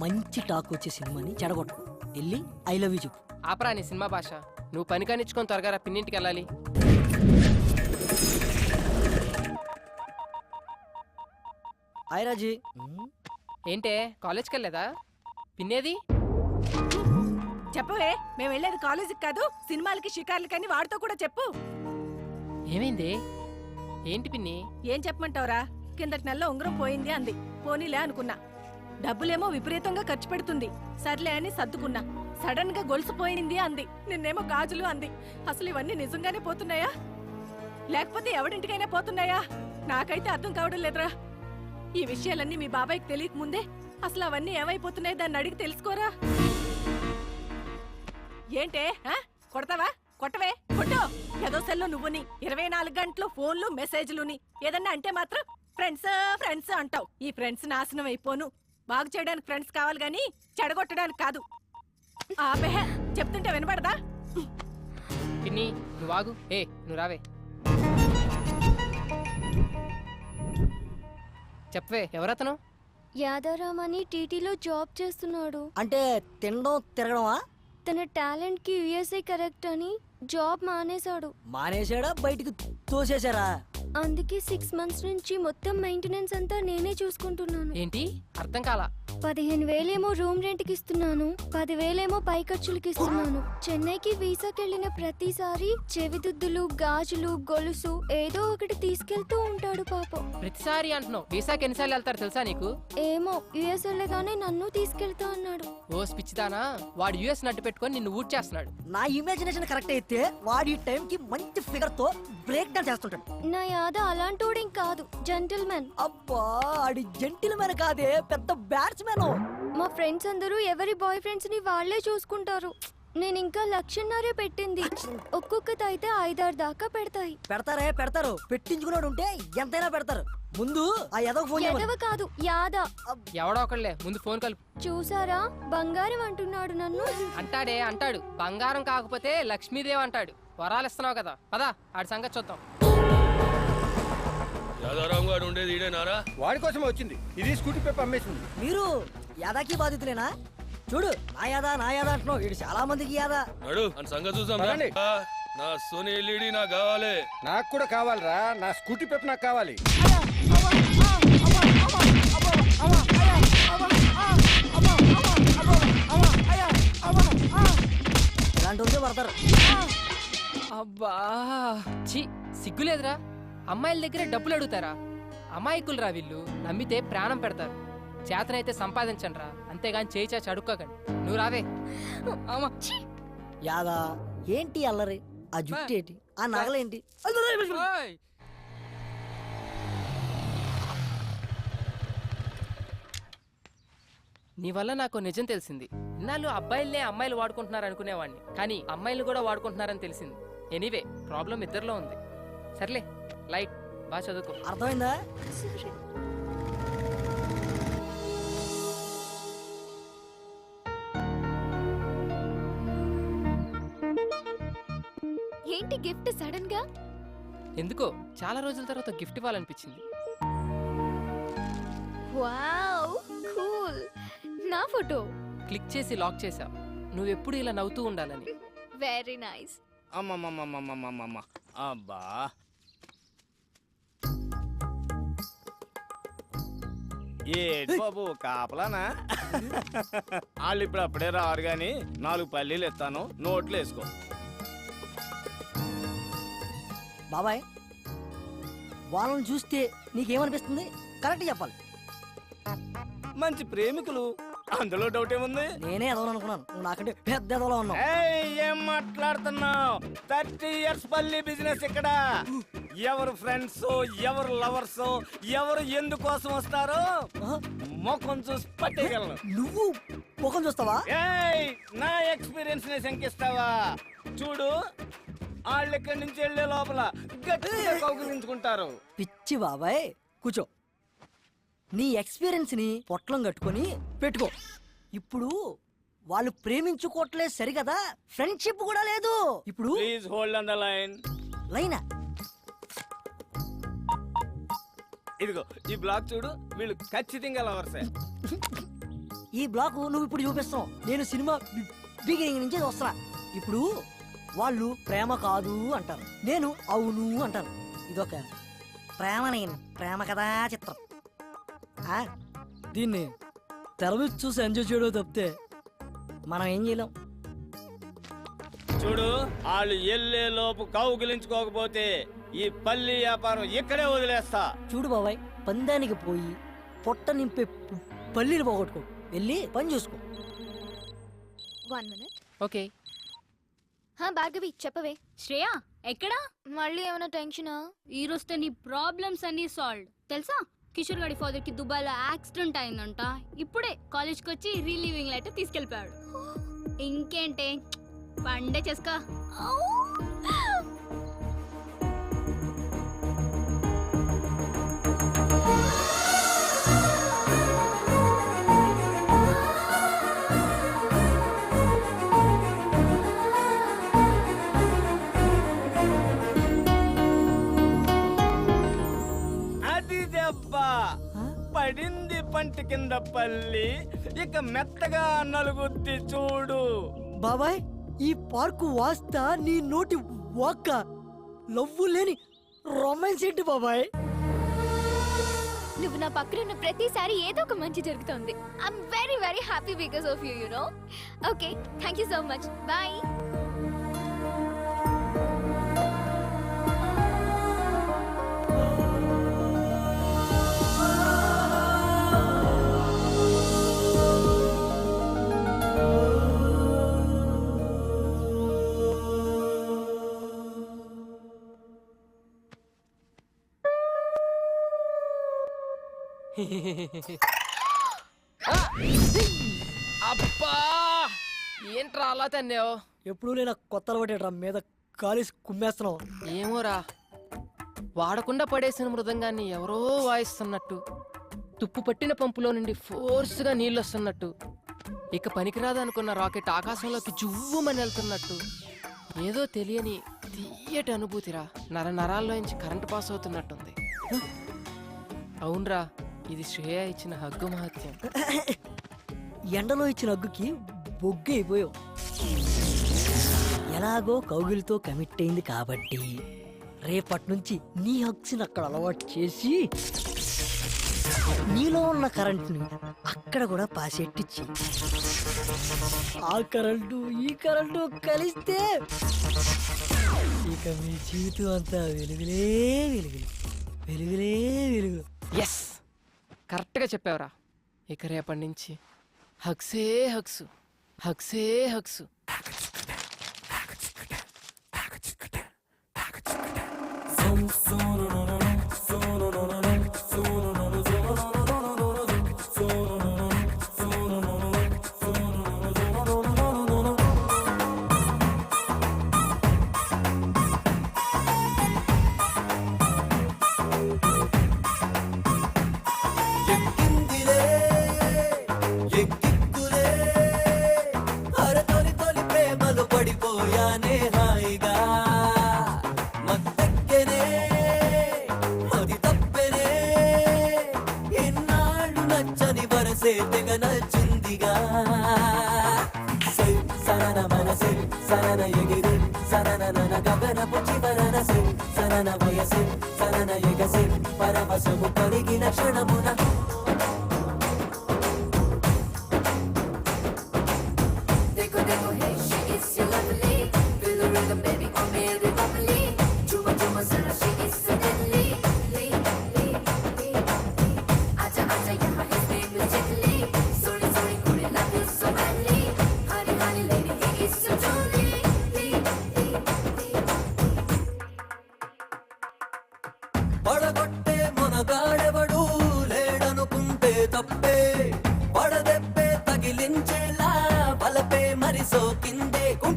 మంచి టాక్ వచ్చే సినిమాని చెడగొట్టు. వెళ్ళి ఐ లవ్ యూ చెప్పు. ఆపరా నీ సినిమా భాష. నువ్వు పని కానిచ్చుకొని త్వరగా రా, పిన్నింటికి వెళ్ళాలి. హాయ్ రాజీ. ఏంటే కాలేజ్కి వెళ్ళలేదా? పిన్నేది? చెప్పవే, మేము వెళ్ళేది కాలేజీకి కాదు, సినిమాలకి షికార్లకని వాడితో కూడా చెప్పు. ఏమైంది? ఏంటి పిన్ని? ఏం చెప్పమంటావురా? కిందటి నెలలో ఉంగరం పోయింది అంది. పోనీలే అనుకున్నా. డబ్బులేమో విపరీతంగా ఖర్చు పెడుతుంది. సర్లే అని సర్దుకున్నా. సడన్ గా గొలుసు పోయింది అంది. నిన్నేమో గాజులు అంది. అసలు ఇవన్నీ నిజంగానే పోతున్నాయా లేకపోతే ఎవడింటికైనా పోతున్నాయా? నాకైతే అర్థం కావడం లేదురా. ఈ విషయాలన్నీ మీ బాబాయ్కి తెలియక ముందే అసలు అవన్నీ ఏమైపోతున్నాయి దాన్ని అడిగి తెలుసుకోరా. ఏంటే కొడతావా? కొట్టవే, కొట్టు. ఏదో సెల్లో నువ్వుని 24 గంటలు ఫోన్లు మెసేజ్లుని ఏదన్నా అంటే మాత్రం ఫ్రెండ్స్ ఫ్రెండ్స్ అంటావు. ఈ ఫ్రెండ్స్ నాశనం అయిపోను. బాగు చేయడానికి ఫ్రెండ్స్ కావాలి గాని చెడగొట్టడానికి కాదు. ఆపే, చెప్తుంటే వినపడదా? పిన్ని నువ్వు ఆగు. ఏ నువ్వు రావే. చెప్పవే, ఎవరతను? యాదారామ్ అని టీటీలో జాబ్ చేస్తున్నాడు. అంటే తినడం తిరగడమా? తన టాలెంట్ కి యుఎస్ఏ కరెక్ట్ అని జాబ్ మానేశాడు. మానేశాడా? బయటికి తోసేశారా? అందుకే 6 months నుంచి మొత్తం మెయింటెనెన్స్ అంతా నేనే చూసుకుంటున్నాను. ఏంటి అర్థం కాలా? 15,000 రూమ్ రెంట్ కి ఇస్తున్నాను, 10,000 పై ఖర్చులకి ఇస్తున్నాను. చెన్నైకి వీసాకి వెళ్ళిన ప్రతిసారి చెవిదుద్దులు గాజులు గొలుసు ఏదో ఒకటి తీసుకెళ్తూ ఉంటాడు పాపం. ప్రతిసారి అంటున్నావు. వీసాకి ఎన్నిసార్లు వెళ్తారు తెలుసా నీకు? ఏమో, యుఎస్ వెళ్ళగానే నన్ను తీసుకెళ్తా అన్నాడు. ఓ పిచ్చిదానా, వాడు యుఎస్ నడ్డు పెట్టుకొని నిన్ను ఊట్ చేస్తున్నాడు. నా ఇమాజినేషన్ కరెక్ట్ అయితే వాడి టైం కి మంచి ఫిగర్ తో బ్రేక్ డాన్స్ చేస్తుంటాడు. నా యాద అలాంటోడేం కాదు, జెంటిల్మెన్. అబ్బా, ఆడి జెంటిల్మెన్ కాదే, పెద్ద బ్యాట్స్మెన్. మా ఫ్రెండ్స్ అందరూ ఎవరి బాయ్ ఫ్రెండ్స్ ని వాళ్లే చూసుకుంటారు. నేను ఇంకా 1,00,000 పెట్టింది. ఒక్కొక్కటి అయితే 5-6 దాకా పెడతాయి. పెడతారు. పెట్టించుకున్నాడు ఉంటే ఎంతైనా పెడతారు. ముందు ఆ ఎదవ ఫోన్ ఎదవ కాదు, యాద. ఎవడో ఒకళ్ళే, ముందు ఫోన్ కలుపు. చూసారా, బంగారం అంటున్నాడు నన్ను. అంటాడు. బంగారం కాకపోతే లక్ష్మీదేవి అంటాడు. వరాలు ఇస్తున్నావు కదా, పదా ఆడి సంగతి చూద్దాం. యాదారాం గారు ఉండేది ఈడేనారా? వాడి కోసమే వచ్చింది. ఇది స్కూటీ పేపర్ అమ్మేసింది. మీరు యాదాకి బాధితులేనా? చూడు, నా యాదా అంటున్నావు. వీడు చాలా మందికి యాదా. నడు అని సంగతి చూసాం. నా సోనీ ఎల్ఈడి నాకు కావాలి. నాకు కూడా కావాలిరా. నా స్కూటీ పేపర్ నాకు కావాలి. ఇలాంటి పడతారు. అబ్బా ఛీ, సిగ్గులేదురా. అమ్మాయిల దగ్గర డబ్బులు అడుగుతారా? అమాయకులు రా వీళ్ళు. నమ్మితే ప్రాణం పెడతారు. చేతనైతే సంపాదించండి రా, అంతేగాని చేయి చాచి అడుక్కోకండి. నువ్వు రావే. యాదా ఏంటి అల్లరి? ఆ జుట్టు ఏంటి? ఆ నగలేంటి? నీ వల్ల నాకు నిజం తెలిసింది. ఇన్నాళ్ళు అబ్బాయిలనే అమ్మాయిలు వాడుకుంటున్నారు అనుకునేవాడిని, కానీ అమ్మాయిలు కూడా వాడుకుంటున్నారని తెలిసింది. ఎనీవే, ప్రాబ్లం ఇద్దరిలో ఉంది. సర్లే, లైట్ బాగా చదువుకో. అర్థమైందా? ఏంటి గిఫ్ట్ సడన్ గా? ఎందుకో చాలా రోజుల తర్వాత గిఫ్ట్ ఇవ్వాలనిపించింది. Wow, cool. నా ఫోటో క్లిక్ చేసి లాక్ చేసా. నువ్వెప్పుడు ఇలా నవ్వుతూ ఉండాలని. Very nice. అమ్మమ్మమ్మమ్మమ్మమ్మమ్మ, అబ్బా ఏడు బాబు కాపలానా? వాళ్ళు ఇప్పుడు అప్పుడే రారు గాని 4 పల్లీలు ఇస్తాను, నోట్లు వేసుకో. బాబాయ్, వాళ్ళని చూస్తే నీకేమనిపిస్తుంది? కరెక్ట్ చెప్పాలి. మంచి ప్రేమికులు అందులో డౌట్ ఏముంది? నేనే ఎదవను అనుకున్నాను, నువ్వు నాకంటే పెద్ద ఎదవలో ఉన్నావు. ఏం మాట్లాడుతున్నావు? 30 years పల్లి బిజినెస్ ఇక్కడ. ఎవరు ఫ్రెండ్స్, ఎవరు లవర్స్, ఎవరు ఎందుకోసం వస్తారో ముఖం చూసి పట్టేయగలను. నువ్వు ముఖం చూస్తావా? నా ఎక్స్పీరియన్స్ ని శంకిస్తావా? చూడు, వాళ్ళు ఇక్కడి నుంచి వెళ్లే లోపల గట్టిగా కౌగిలించుకుంటారు. పిచ్చి బాబాయ్, కూర్చో. నీ ఎక్స్పీరియన్స్ ని పొట్లం కట్టుకొని పెట్టుకో. ఇప్పుడు వాళ్ళు ప్రేమించుకోవట్లేదు సరికదా, ఫ్రెండ్షిప్ కూడా లేదు. ఇప్పుడు please hold on the line. లైనా? ఇదిగో ఈ బ్లాక్ చూడు, వీళ్ళు ఖచ్చితంగా లవర్సే. ఈ బ్లాక్ నువ్వు ఇప్పుడు చూపిస్తావు, నేను సినిమా బిగినింగ్ నుంచి వస్తున్నా. ఇప్పుడు వాళ్ళు ప్రేమ కాదు అంటారు, నేను అవును అంటాను. ఇదొక ప్రేమ కథా చిత్రం. దీన్ని తెరవిచ్చి చూసి ఎంజాయ్ చేయడం తప్పితే మనం ఏం చేయలేం. చూడు, వాళ్ళు ఎల్లే లోపు కౌగిలించుకోకపోతే ఈ పల్లి వ్యాపారం ఇక్కడే వదిలేస్తా. చూడు బాబాయ్, పందానికి పోయి పొట్ట నింపే పల్లీలు పోగొట్టుకో, వెళ్ళి పని చూసుకో. 1 minute. ఓకే. భార్గవి చెప్పవే. శ్రేయా ఎక్కడా? మళ్ళీ ఏమైనా టెన్షనా? ఈ రోజుతో నీ ప్రాబ్లమ్స్ అన్ని సాల్వ్. తెలుసా, కిషోర్ గారి ఫాదర్ కి దుబాయ్ లో యాక్సిడెంట్ అయిందంట. ఇప్పుడే కాలేజ్ కి వచ్చి రిలీవింగ్ లెటర్ తీసుకెళ్ళిపోయాడు. ఇంకేంటే, పండే చేసుకో. పడింది పంటి కింద పల్లి, ఇక మెత్తగా నలుగుద్ది చూడు. బాబాయ్, ఈ పార్కు వాస్తా నీ నోటి వాక్క లవ్వు లేని రొమాన్స్ ఏంటి బాబాయ్? నువ్వు నా పక్కన ఉన్న ప్రతిసారి ఏదో ఒక మంచి జరుగుతుంది. I'm very very happy because of you, you know. Okay, thank you so much. Bye. అబ్బా, ఏంట్రా అలా తన్నావు? ఎప్పుడు నేను కొత్త అలవాటు మీద కాలేసి కుమ్మేస్తున్నావు. ఏమోరా, వాడకుండా పడేసిన మృదంగాన్ని ఎవరో వాయిస్తున్నట్టు, తుప్పు పట్టిన పంపులో నుండి ఫోర్స్గా నీళ్ళు వస్తున్నట్టు, ఇక పనికిరాదనుకున్న రాకెట్ ఆకాశంలోకి జువ్వుమని వెళ్తున్నట్టు, ఏదో తెలియని తీయటి అనుభూతిరా. నరాల్లోంచి కరెంటు పాస్ అవుతున్నట్టుంది. అవునరా, ఇది శ్రేయ ఇచ్చిన హగ్గు మహత్యం. ఎండలో ఇచ్చిన హగ్గుకి బొగ్గు అయిపోయావు. ఎలాగో కౌగిలితో కమిట్ అయింది కాబట్టి రేపటి నుంచి నీ హగ్స్ని అక్కడ అలవాటు చేసి నీలో ఉన్న కరెంట్ని అక్కడ కూడా పాసెట్టిచ్చి, ఆ కరెంటు ఈ కరెంటు కలిస్తే ఇక మీ జీవితం అంతా వెలుగులే వెలుగులు, వెలుగులే వెలుగులు. ఎస్, కరెక్ట్గా చెప్పావురా. ఇక రేపటి నుంచి హగ్సే హగ్సు, హగ్సే హగ్సు.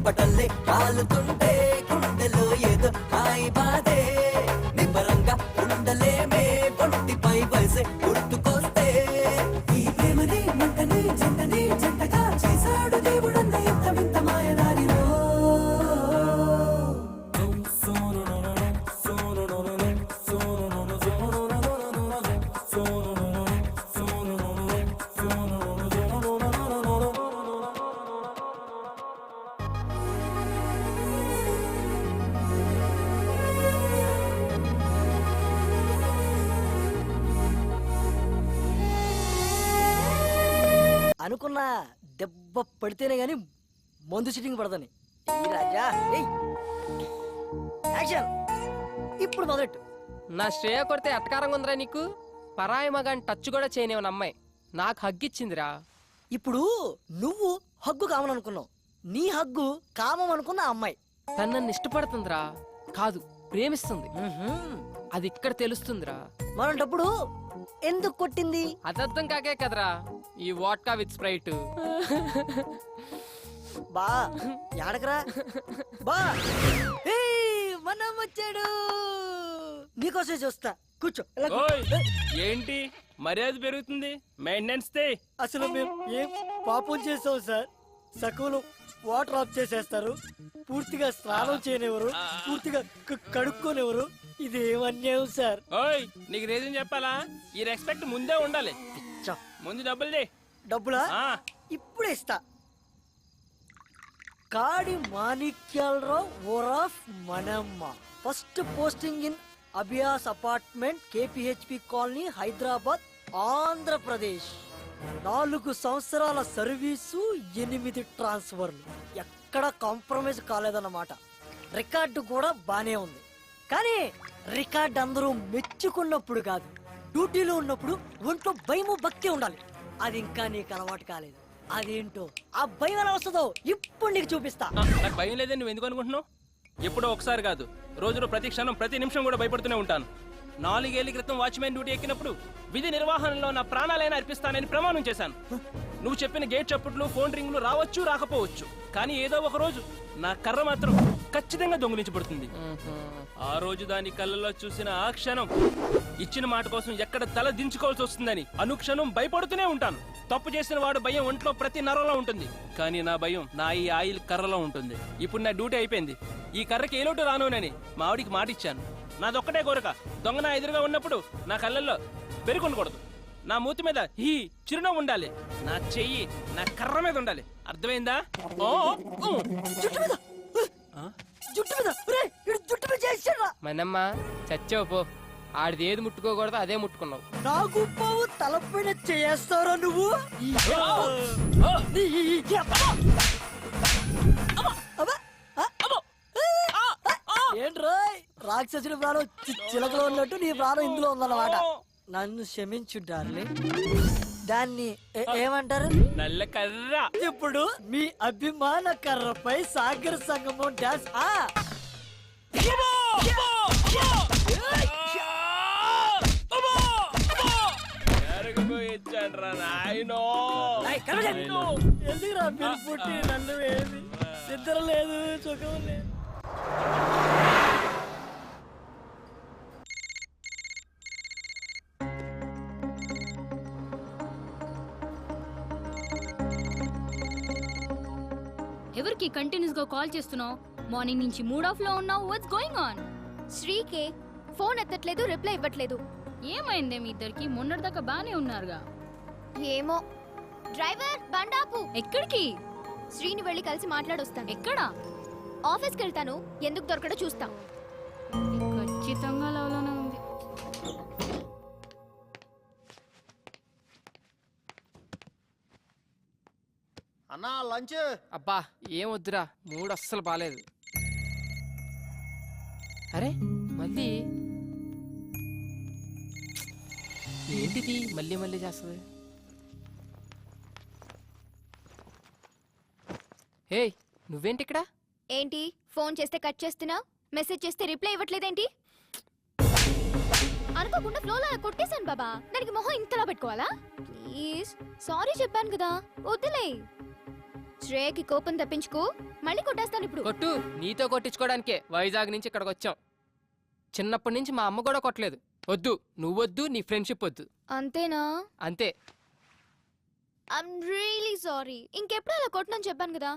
చెంపటల్లే కాలుతుంటే గుండెలో ఏదో హాయి బాధే నిమ్మరంగా ఉండలేమే ఒంటిపై వయసే గుర్తుకొస్తే ఈ ప్రేమని మంటని జంటని జంటగా చేశాడు దేవుడన్న ఎంత వింత మాయదారిలో అనుకున్నా దెబ్బ పడితేనే గాని మందు సిట్టింగ్ పడదని ఈ రాజా ఏయ్ యాక్షన్ ఇప్పుడు మొదలెట్టు నా శ్రేయ కొడితే ఎట్టకారంగా ఉందిరా నీకు? పరాయి మగాని టచ్ కూడా చేయనివని అమ్మాయి నాకు హగ్గిచ్చిందిరా. ఇప్పుడు నువ్వు హగ్గు కామననుకున్నావు, నీ హగ్గు కామం అనుకున్న ఆ అమ్మాయి తను నన్ను ఇష్టపడుతుందిరా, కాదు ప్రేమిస్తుంది. అది ఇక్కడ తెలుస్తుందిరా. మనంటప్పుడు ఎందుకు కొట్టింది? అదర్థం కాకే కదరా ఈ వాట్కా విత్ స్ప్రైట్. బా యాడకరా బా మనం వచ్చాడు నీకోసే చూస్తా కూర్చో. ఇలా కూర్చో. ఓయ్, ఏంటి మర్యాద పెరుగుతుంది? మెయింటెనెన్స్ అసలు మేము ఏం పాపం చేసాం సార్? సకులు వాటర్ ఆఫ్ చేసేస్తారు, పూర్తిగా స్నానం చేయనివ్వరు, పూర్తిగా కడుక్కోనివ్వరు. ఇది ఏమన్యాయం సార్? ఓయ్, నీకు రీజన్ చెప్పాలా? ఈ రెస్పెక్ట్ ముందే ఉండాలి. ముందు డబ్బులు దే. డబ్బులా? ఇప్పుడే ఇస్తా. కాడి మాణిక్యాలరావు ఓరాఫ్ మనమ్మ, first posting in Abhyas apartment, KPHP colony, Hyderabad, Andhra Pradesh. 4 సంవత్సరాల సర్వీసు, 8 ట్రాన్స్ఫర్లు. ఎక్కడ కాంప్రమైజ్ కాలేదన్నమాట. రికార్డు కూడా బానే ఉంది, కానీ రికార్డ్ అందరూ మెచ్చుకున్నప్పుడు కాదు, డ్యూటీలో ఉన్నప్పుడు ఒంట్లో భయము భక్తి ఉండాలి. అది ఇంకా నీకు అలవాటు కాలేదు. అదేంటో ఆ భయం ఎలా వస్తుందో ఇప్పుడు నీకు చూపిస్తా. నాకు భయం లేదని నువ్వు ఎందుకు అనుకుంటున్నావు? ఎప్పుడో ఒకసారి కాదు, రోజులో ప్రతి క్షణం ప్రతి నిమిషం కూడా భయపడుతూనే ఉంటాను. 4 ఏళ్ల క్రితం వాచ్మెన్ డ్యూటీ ఎక్కినప్పుడు విధి నిర్వహణలో నా ప్రాణాలైనా అర్పిస్తానని ప్రమాణం చేశాను. నువ్వు చెప్పిన గేట్ చప్పుట్లు, ఫోన్ రింగులు రావచ్చు రాకపోవచ్చు, కానీ ఏదో ఒక రోజు నా కర్ర మాత్రం ఖచ్చితంగా దొంగిలించబడుతుంది. ఆ రోజు దాని కళ్ళలో చూసిన ఆ క్షణం ఇచ్చిన మాట కోసం ఎక్కడ తల దించుకోవాల్సి వస్తుందని అనుక్షణం భయపడుతూనే ఉంటాను. తప్పు చేసిన వాడు భయం ఒంట్లో ప్రతి నరంలో ఉంటుంది, కానీ నా భయం నా ఈ ఆయిల్ కర్రలో ఉంటుంది. ఇప్పుడు నా డ్యూటీ అయిపోయింది, ఈ కర్రకి ఏ లోటు రానునని మా ఆవిడికి మాట ఇచ్చాను. నాదొక్కటే కోరిక, దొంగ నా ఎదురుగా ఉన్నప్పుడు నా కళ్ళల్లో బెరుకుండకూడదు, నా మూతి మీద ఈ చిరునవ్వు ఉండాలి, నా చెయ్యి నా కర్ర మీద ఉండాలి. అర్థమైందా? మనమ్మ చచ్చావు పో. ఆడిది ఏది ముట్టుకోకూడదు అదే ముట్టుకున్నావు. నాకు పావు తలపైన చేస్తారా నువ్వు? ఏంట్రా రాక్షసుడి ప్రాణం చిలకలో ఉన్నట్టు నీ ప్రాణం ఇందులో ఉందన్నమాట. నన్ను క్షమించు డార్లింగ్. దాన్ని ఏమంటారు? నల్ల కర్ర. ఇప్పుడు మీ అభిమాన కర్రపై సాగర సంగమం డాన్స్. ఎందుకురా మీరు పుట్టి నన్ను ఏమి నిద్ర లేదు, సుఖం లేదు. ఎవరికి కంటిన్యూస్ గా కాల్ చేస్తున్నావు? మార్నింగ్ నుంచి మూడ్ ఆఫ్ లో ఉన్నావు. What's going on? శ్రీకే ఫోన్ ఎత్తట్లేదు, రిప్లై ఇవ్వట్లేదు. ఏమైందే మీ ఇద్దరికి? మొన్నటిదాకా బానే ఉన్నారుగా. ఏమో. డ్రైవర్ బండాపు. ఎక్కడికి? శ్రీని వెళ్ళి కలిసి మాట్లాడొస్తాను. ఎక్కడ? ఆఫీస్కి వెళ్తాను, ఎందుకు దొరకడో చూస్తా. ఖచ్చితంగా లవ్లోనే ఉంది. అన్నా లంచ్. అబ్బా ఏం వద్దురా, మూడు అస్సలు బాలేదు. అరే మళ్ళీ ఏంటిది మళ్ళీ మళ్ళీ చేస్తుంది? హే నువ్వేంటి ఇక్కడ? ఏంటి ఫోన్ చేస్తే కట్ చేస్తున్నా, మెసేజ్ చేస్తే రిప్లై ఇవ్వట్లేదేంటి? అనుకోకుండా ఫ్లోలో కొట్టేశాను బాబా, దానికి మొహం ఇంతలా పెట్టుకోవాలా? ప్లీజ్ సారీ చెప్పాను కదా, వద్దులే. శ్రేయకి కోపం తప్పించుకో, మళ్ళీ కొట్టేస్తాను ఇప్పుడు. కొట్టు, నీతో కొట్టించుకోవడానికే వైజాగ్ నుంచి ఇక్కడికి వచ్చాం. చిన్నప్పటి నుంచి మా అమ్మ కూడా కొట్టలేదు. వద్దు, నువ్వొద్దు, నీ ఫ్రెండ్షిప్ వద్దు. అంతేనా? అంతే. I'm really sorry. ఇంకెప్పుడు అలా కొట్టనని చెప్పాను కదా.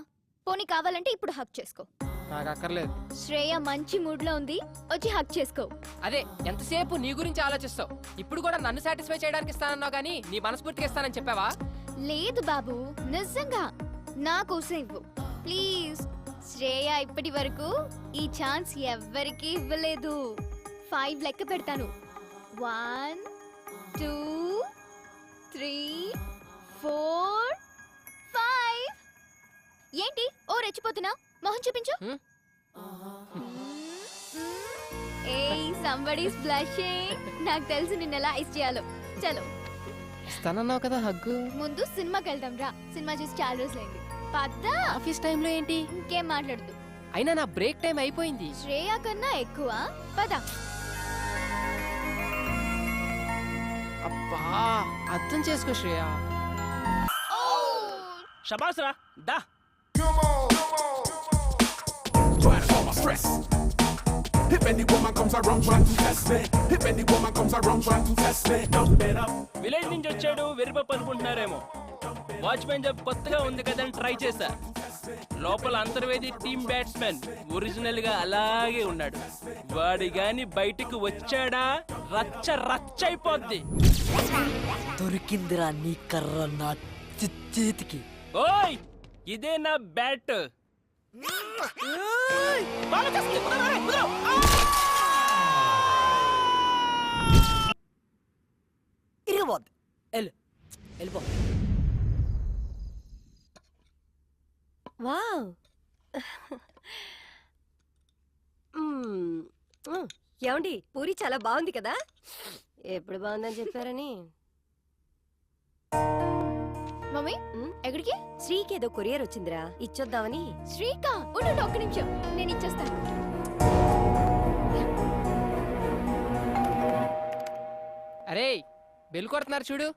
పోనీ కావాలంటే ఇప్పుడు హక్ చేసుకో. నాకు అక్కర్లేదు. శ్రేయ మంచి మూడ్ లో ఉంది, వచ్చి హక్ చేసుకో. అదే, ఎంతసేపు నీ గురించి ఆలోచిస్తావు. ఇప్పుడు కూడా నన్ను సాటిస్ఫై చేయడానికి ఇస్తానన్నావు కానీ నీ మనస్ఫూర్తిగా ఇస్తానని చెప్పావా? లేదు బాబు, నిజంగా నా కోసం ఇవ్వు ప్లీజ్. శ్రేయ ఇప్పటి వరకు ఈ ఛాన్స్ ఎవ్వరికీ ఇవ్వలేదు. 5 లెక్క పెడతాను. 1 2 3 4 5. ఏంటి ఓ రెచ్చిపోతున్నా? మొహం చూపించు. ఏయ్, సంబడీస్ బ్లషింగ్. నాకు తెలుసు నిన్నెలా ఐస్ చేయాలో. చలో, ఇస్తానన్నావు కదా హగ్గు. ముందు సినిమాకి వెళ్దాం రా. సినిమా చూసి చాలా రోజులైంది. పద్దా. ఆఫీస్ టైంలో ఏంటి? ఇంకేం మాట్లాడుతూ. అయినా నా బ్రేక్ టైం అయిపోయింది. శ్రేయ కన్నా ఎక్కువ. పద. అబ్బా, అర్థం చేసుకో శ్రేయ. శబాస్ రా, దా. If any woman comes around trying to test me, if any woman comes around trying to test me, dump it up. Village నుంచి వచ్చాడు, వెరిపప్పు అనుకుంటున్నారేమో. వాచ్మెన్ జాబ్ కొత్తగా ఉంది కదని ట్రై చేశా. లోపల అంతర్వేది టీమ్ బ్యాట్స్మెన్ ఒరిజినల్ గా అలాగే ఉన్నాడు. వాడి గాని బయటికి వచ్చాడా రచ్చ రచ్చ అయిపోద్ది. దొరికిందిరా నీ కర్ర నా చేతికి. ఓయ్, ఇదే నా బ్యాట్. ఇరిగిపోద్ది. వెళ్ళిపో. వావ్. ఏమండి, పూరి చాలా బాగుంది కదా? ఎప్పుడు బాగుందని చెప్పారని. మమ్మీ, ఎక్కడికి? శ్రీకి ఏదో కొరియర్ వచ్చిందిరా, ఇచ్చొద్దామని. శ్రీకా, ఉండు ఒక్క నిమిషం, నేను ఇచ్చేస్తాను. అరే, బెల్ కొడుతున్నారు చూడు.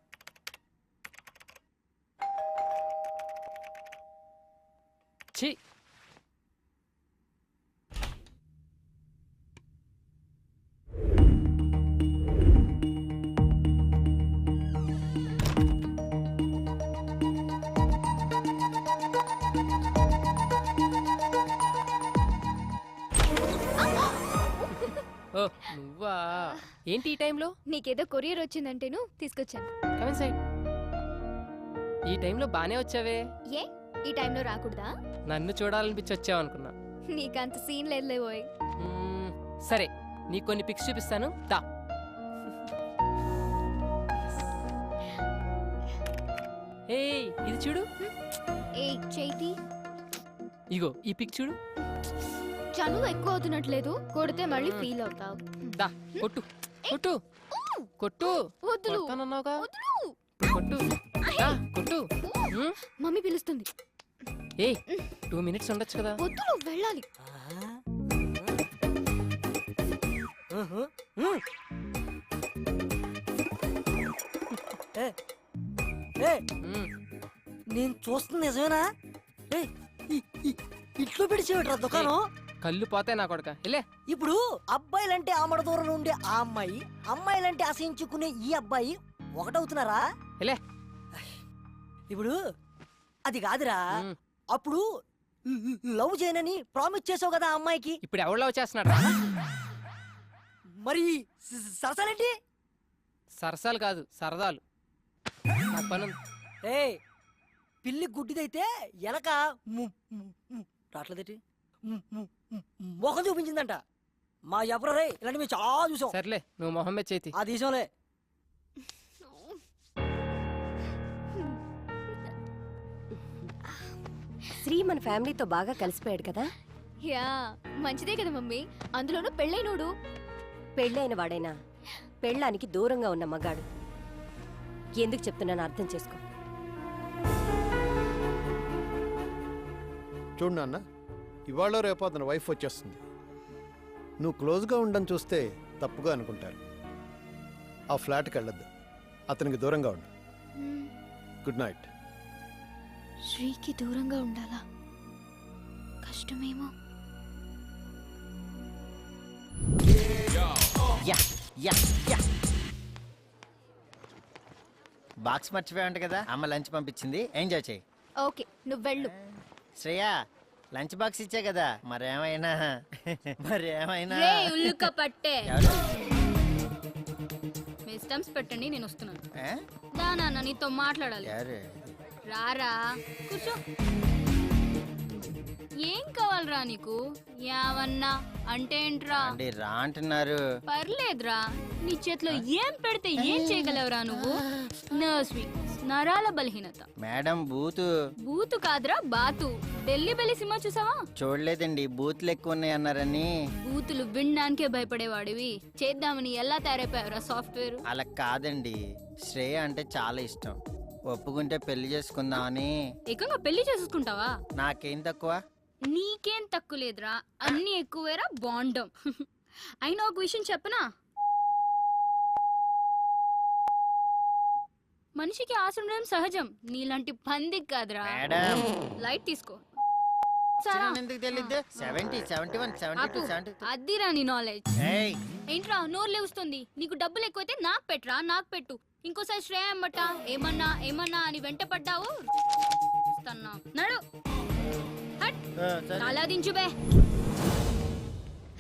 ఛీ, ఓ నువ్వా? ఏంటి ఈ టైంలో? నీకేదో కొరియర్ వచ్చిందంటేను తీసుకొచ్చాను. Come in side. ఈ టైంలో బానే వచ్చావే. ఏ, ఈ టైంలో రాకూడదా? నన్ను చూడాలనిపించి వచ్చావు అనుకున్నా. నీకంత సీన్ లేదులే ఓయ్. సరే, నీకు కొన్ని పిక్స్ చూపిస్తాను, దా. ఏయ్, ఇది చూడు. ఏయ్ చైతి, ఇగో ఈ పిక్ చూడు. చనువు ఎక్కువ అవుతున్నట్లేదు, కొడితే మళ్ళీ ఫీల్ అవుతావు. దా, కొట్టు కొట్టు కొట్టు. వద్దులు, కొడతానన్నావుగా. వద్దులు. కొట్టు, దా, కొట్టు. మమ్మీ పిలుస్తుంది. ఏయ్, 2 మినిట్స్ ఉండొచ్చు కదా. వద్దులు, వెళ్ళాలి. నేను చూస్తుంది నిజమేనా? ఇట్లో పెడిచేవిట్రా దుకాణం. కళ్ళు పోతాయి నా కొడక. ఇప్పుడు అబ్బాయిలంటే ఆమడ దూరంలో ఉండే ఆ అమ్మాయి, అమ్మాయిలంటే అసహించుకునే ఈ అబ్బాయి ఒకటవుతున్నారా? ఇప్పుడు అది కాదురా, అప్పుడు లవ్ చేయనని ప్రామిస్ చేసావు కదా ఆ అమ్మాయికి. ఇప్పుడు ఎవరు లవ్ చేస్తున్నాడు? మరి సరసాలేంటి? సరసాలు కాదు, సరదాలు. నాకు పని. పిల్లి గుడ్డిదైతే ఎలక రాట్లేదేటి మొహం చూపించిందంట. మా ఎవరే ఇలాంటి మేము చాలా చూసాం. సర్లే, నువ్వు మొహం మీద చేతి. ఆ దేశంలే. శ్రీ మన ఫ్యామిలీతో బాగా కలిసిపోయాడు కదా? యా, మంచిదే కదా మమ్మీ. అందులోనూ పెళ్ళైనోడు. పెళ్ళైన వాడైనా పెళ్ళానికి దూరంగా ఉన్న మగాడు. ఎందుకు చెప్తున్నాను అర్థం చేసుకో. చూడు నాన్న, ఇవాళ రేపు అతని వైఫ్ వచ్చేస్తుంది. నువ్వు క్లోజ్గా ఉండని చూస్తే తప్పుగా అనుకుంటారు. ఆ ఫ్లాట్కి వెళ్ళొద్దు, అతనికి దూరంగా ఉండు. Good night. శ్రీకి దూరంగా ఉండాలా? కష్టమేమో. బాక్స్ మర్చిపోయావంట కదా, అమ్మ లంచ్ పంపించింది, ఎంజాయ్ చేయి. ఓకే, నువ్వు వెళ్ళు. శ్రేయా, లంచ్ బాక్స్ ఇచ్చే కదా, మరేమైనా రే ఉల్లుక పట్టే. ఎవరు? మీ స్టంప్స్ పెట్టండి, నేను వస్తున్నాను. ఏ? నాన్న నీతో మాట్లాడాలి. ఎవరు? రారా కూర్చో. ఏం కావాలరా నీకు? యావన్నా అంటే ఏంట్రా? అంటే రా అంటున్నారు. పర్లేదురా, నీ చేతిలో ఏం పెడితే ఏం చేయగలవురా నువ్వు? నర్వ్స్ వీక్నెస్, నరాల బలహీనత. మేడం బూతు. బూతు కాదురా బాతు. ఢిల్లీ బెల్లి సినిమా చూసావా? చూడలేదండి, బూతులు ఎక్కువ ఉన్నాయి అన్నారని. బూతులు వినడానికే భయపడేవాడివి చేద్దామని ఎలా తయారైపోయావురా సాఫ్ట్వేర్? అలా కాదండి, శ్రేయ అంటే చాలా ఇష్టం, ఒప్పుకుంటే పెళ్లి చేసుకుందామని. ఏకంగా పెళ్లి చేసుకుంటావా? నాకేం తక్కువ? నీకేం తక్కువ లేదురా, అన్ని ఎక్కువేరా బాండం. అయినా ఒక విషయం చెప్పనా, మనిషికి ఆశ ఉండడం సహజం, నీలాంటి పందికి కాదురా. మేడం. లైట్ తీసుకో. ఎందుకు తెలియదు? 70, 71, 72, 73. అదిరా నీ నాలెడ్జ్. ఏయ్. ఏంట్రా నోరు లేవుస్తుంది? నీకు డబ్బులు ఎక్కువైతే నాకు పెట్టరా, నాకు పెట్టు. ఇంకోసారి శ్రేయ అమ్మట ఏమన్నా ఏమన్నా అని వెంట పడ్డావు నడు. చాలా దించు బే.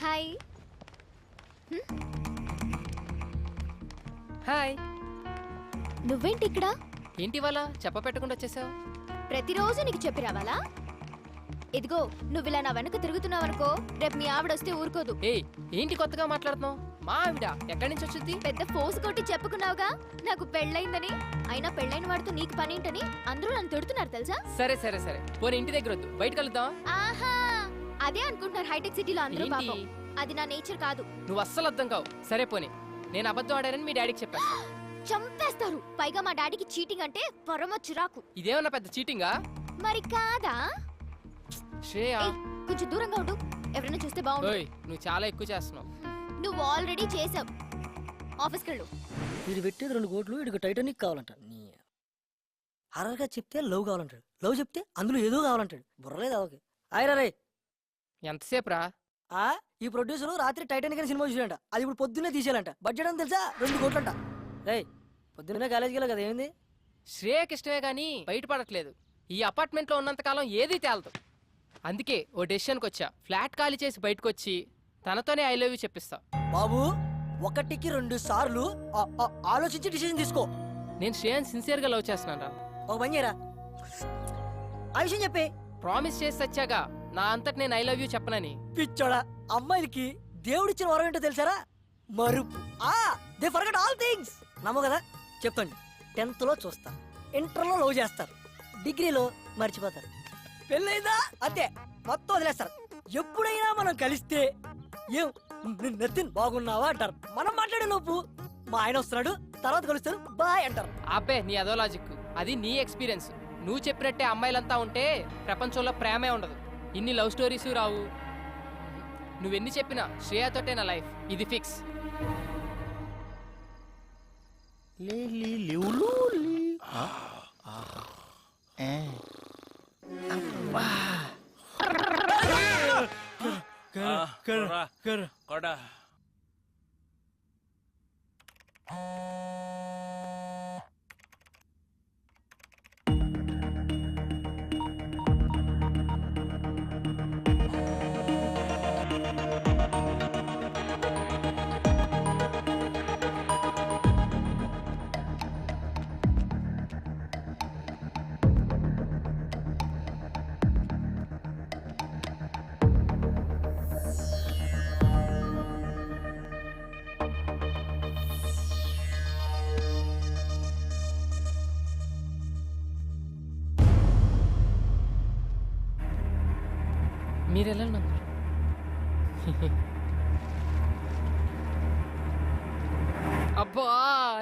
హాయ్. హాయ్. నువ్వేంటి ఇక్కడ? ఏంటి వాళ్ళ చెప్ప పెట్టకుండా వచ్చేసావు? ప్రతిరోజు నీకు చెప్పి రావాలా? ఇదిగో, నువ్వు ఇలా నా వెనక తిరుగుతున్నావనుకో, రేపు మీ ఆవిడ వస్తే ఊరుకోదు. ఏయ్, ఏంటి కొత్తగా మాట్లాడుతున్నావు? మా ఆవిడ ఎక్కడి నుంచి వచ్చింది? పెద్ద ఫోర్స్ కొట్టి చెప్పుకున్నావుగా నాకు పెళ్ళైందని. అయినా పెళ్ళైన వాడితో నీకు పనేంటని అందరూ నన్ను తిడుతున్నారు తెలుసా? సరే సరే సరే, పోనీ ఇంటి దగ్గర వద్దు, బయట కలుద్దాం. ఆహా, అదే అనుకుంటున్నారు హైటెక్ సిటీలో అందరూ. ఏంటి? పాపం అది నా నేచర్ కాదు. నువ్వు అస్సలు అర్థం కావు. సరే పోనీ, నేను అబద్ధం ఆడానని మీ డాడీకి చెప్పాను. చంపేస్తారు. పైగా మా డాడీకి చీటింగ్ అంటే పరమ చిరాకు. ఇదేమన్నా పెద్ద చీటింగా? మరి కాదా? శ్రేయ, కొంచెం దూరంగా ఉండు, ఎవరైనా చూస్తే బాగుండు. నువ్వు చాలా ఎక్కువ చేస్తున్నావు. నువ్వు ఆల్రెడీ చేసావు. ఆఫీస్కి వెళ్ళు. వీడు పెట్టేది 2 కోట్లు, వీడికి టైటానిక్ కావాలంట. హర్రర్గా చెప్తే లవ్ కావాలంటాడు, లవ్ చెప్తే అందులో ఏదో కావాలంటాడు. బుర్రలేదు అవకి. ఆయరా రే, ఎంతసేపు రా? ఈ ప్రొడ్యూసర్ రాత్రి టైటానిక్ అని సినిమా చూసాడంట, అది ఇప్పుడు పొద్దున్నే తీసేయాలంట. బడ్జెట్ అని తెలుసా? 2 కోట్లంట. రే, పొద్దున్నే కాలేజీకి వెళ్ళా కదా, ఏమైంది? శ్రేయకి ఇష్టమే గానీ బయటపడట్లేదు. ఈ అపార్ట్మెంట్లో ఉన్నంతకాలం ఏదీ తేలదు. అందుకే ఓ డెసిషన్కి వచ్చా. ఫ్లాట్ ఖాళీ చేసి బయటకు వచ్చి తనతోనే ఐ లవ్ యూ చెప్పిస్తా. బాబు, 1కి 2 సార్లు ఆలోచించి డిసిజన్ తీసుకో. నేను శ్రేయన్ సిన్సియర్గా లవ్ చేస్తున్నాను రా. ఒక పని చేయరా, ఆ విషయం చెప్పే. ప్రామిస్ చేసి వచ్చాగా నా అంతటి నేను ఐ లవ్ యూ చెప్పనని. పిచ్చోడా, అమ్మాయిలకి దేవుడిచ్చిన వరం ఏంటో తెలుసారా? మరుపు. They forget all things. నమ్మో కదా, చెప్తాను. 10th లో చూస్తారు, ఇంటర్లో లవ్ చేస్తారు, డిగ్రీలో మర్చిపోతారు, పెళ్ళైందా అంతే, మొత్తం వదిలేస్తారు. ఎప్పుడైనా మనం కలిస్తే ఏం నతిన్ బాగున్నావా అంటారు. మనం మాట్లాడే లోపు మా ఆయన వస్తున్నాడు, తర్వాత కలుస్తారు, బాయ్ అంటారు. అబ్బే, నీ అదో లాజిక్. అది నీ ఎక్స్పీరియన్స్. నువ్వు చెప్పినట్టే అమ్మాయిలంతా ఉంటే ప్రపంచంలో ప్రేమే ఉండదు, ఇన్ని లవ్ స్టోరీస్ రావు. నువ్వెన్ని చెప్పినా శ్రేయతోటే నా లైఫ్, ఇది ఫిక్స్. కొడా మీరెలా నమ్మరు? అబ్బా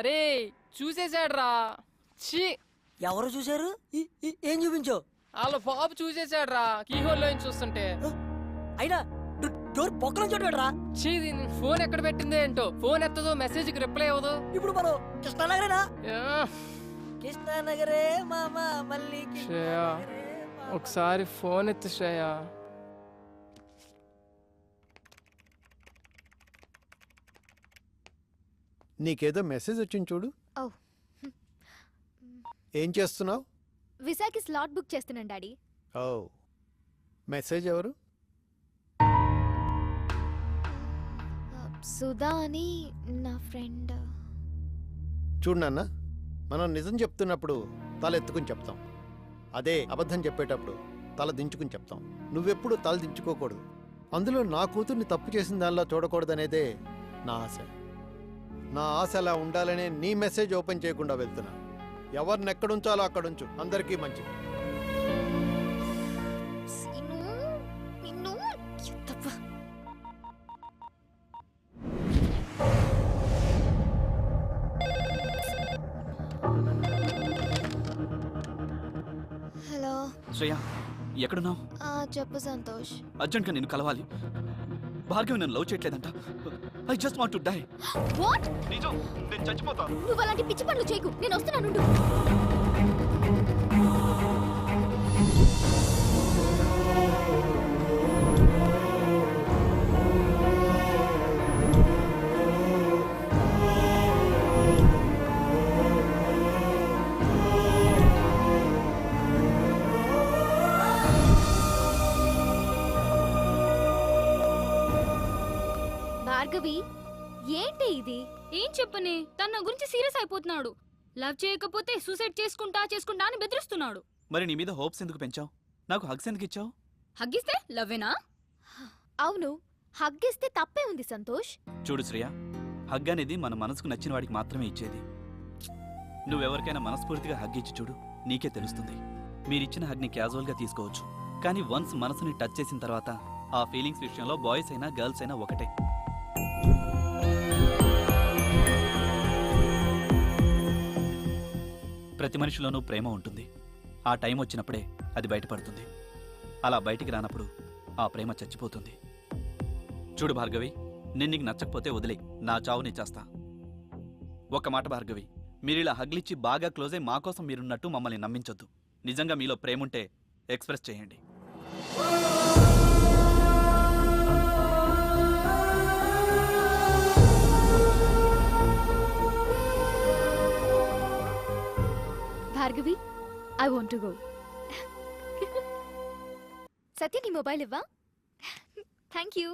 రే, చూసేశాడ్రా. ఛీ, ఎవరు చూశారు? ఏం చూపించావు? వాళ్ళ బాబు చూసేశాడ్రా, కీహోల్లో నుంచి చూస్తుంటే. అయినా డోర్ పొక్కల చూడరా. ఛీ, ఫోన్ ఎక్కడ పెట్టిందో ఏంటో, ఫోన్ ఎత్తదో, మెసేజ్కి రిప్లై అవ్వదు. ఇప్పుడు మనం కృష్ణనగరేనా? కృష్ణానగరే మామ మళ్ళీ శ్రేయ ఒకసారి ఫోన్ ఎత్తు శ్రేయ. నీకేదో మెసేజ్ వచ్చింది చూడు. ఓ ఏం చేస్తున్నావు? విసాకి స్లాట్ బుక్ చేస్తున్నాను డాడీ. ఓ మెసేజ్ ఎవరు? సుధా అని నా ఫ్రెండ్. చూడు నాన్న, మనం నిజం చెప్తున్నప్పుడు తల ఎత్తుకుని చెప్తాం, అదే అబద్ధం చెప్పేటప్పుడు తల దించుకుని చెప్తాం. నువ్వెప్పుడు తల దించుకోకూడదు. అందులో నా కూతుర్ని తప్పు చేసిన దానిలో చూడకూడదనేదే నా ఆశ. నా ఆశ అలా ఉండాలనే నీ మెసేజ్ ఓపెన్ చేయకుండా వెళ్తున్నా. ఎవరిని ఎక్కడుంచాలో అక్కడుంచు, అందరికీ మంచిది. హలో శ్రేయ ఎక్కడున్నావు? చెప్పు సంతోష్. అర్జెంట్గా నేను కలవాలి. భార్గవి నన్ను లవ్ చేయట్లేదంట. I just want to die. What? నిజం, నేను చచ్చిపోతాను. నువ్వు అలాంటి పిచ్చి పనులు చేయకు, నేను వస్తున్నాను. భార్గవి ఏంటి ఇది? ఏం చెప్పని, తన గురించి సీరియస్ అయిపోతున్నాడు. లవ్ చేయకపోతే సూసైడ్ చేసుకుంటా అని బెదిరిస్తున్నాడు. మరి నీ మీద హోప్స్ ఎందుకు పెంచావు? నాకు హగ్స్ ఎందుకు ఇచ్చావు? హగ్గిస్తే లవ్వేనా? అవును, హగ్గిస్తే తప్పే ఉంది సంతోష్. చూడు శ్రేయ, హగ్ అనేది మన మనసుకు నచ్చిన వాడికి మాత్రమే ఇచ్చేది. నువ్వెవరికైనా మనస్ఫూర్తిగా హగ్ ఇచ్చి చూడు, నీకే తెలుస్తుంది. మీరిచ్చిన హగ్ని క్యాజువల్గా తీసుకోవచ్చు, కానీ వన్స్ మనసుని టచ్ చేసిన తర్వాత ఆ ఫీలింగ్స్ విషయంలో బాయ్స్ అయినా గర్ల్స్ అయినా ఒకటే. ప్రతి మనిషిలోనూ ప్రేమ ఉంటుంది. ఆ టైం వచ్చినప్పుడే అది బయటపడుతుంది. అలా బయటికి రానప్పుడు ఆ ప్రేమ చచ్చిపోతుంది. చూడు భార్గవి, నేను నీకు నచ్చకపోతే వదిలే, నా చావు నీ చేస్తా. ఒక్క మాట భార్గవి, మీరిలా హగ్లిచ్చి బాగా క్లోజ్ అయి మా కోసం మీరున్నట్టు మమ్మల్ని నమ్మించొద్దు. నిజంగా మీలో ప్రేముంటే ఎక్స్ప్రెస్ చేయండి. Bhargavi, I want to go. Satya, నీ మొబైల్ ఇవ్వా? Thank you.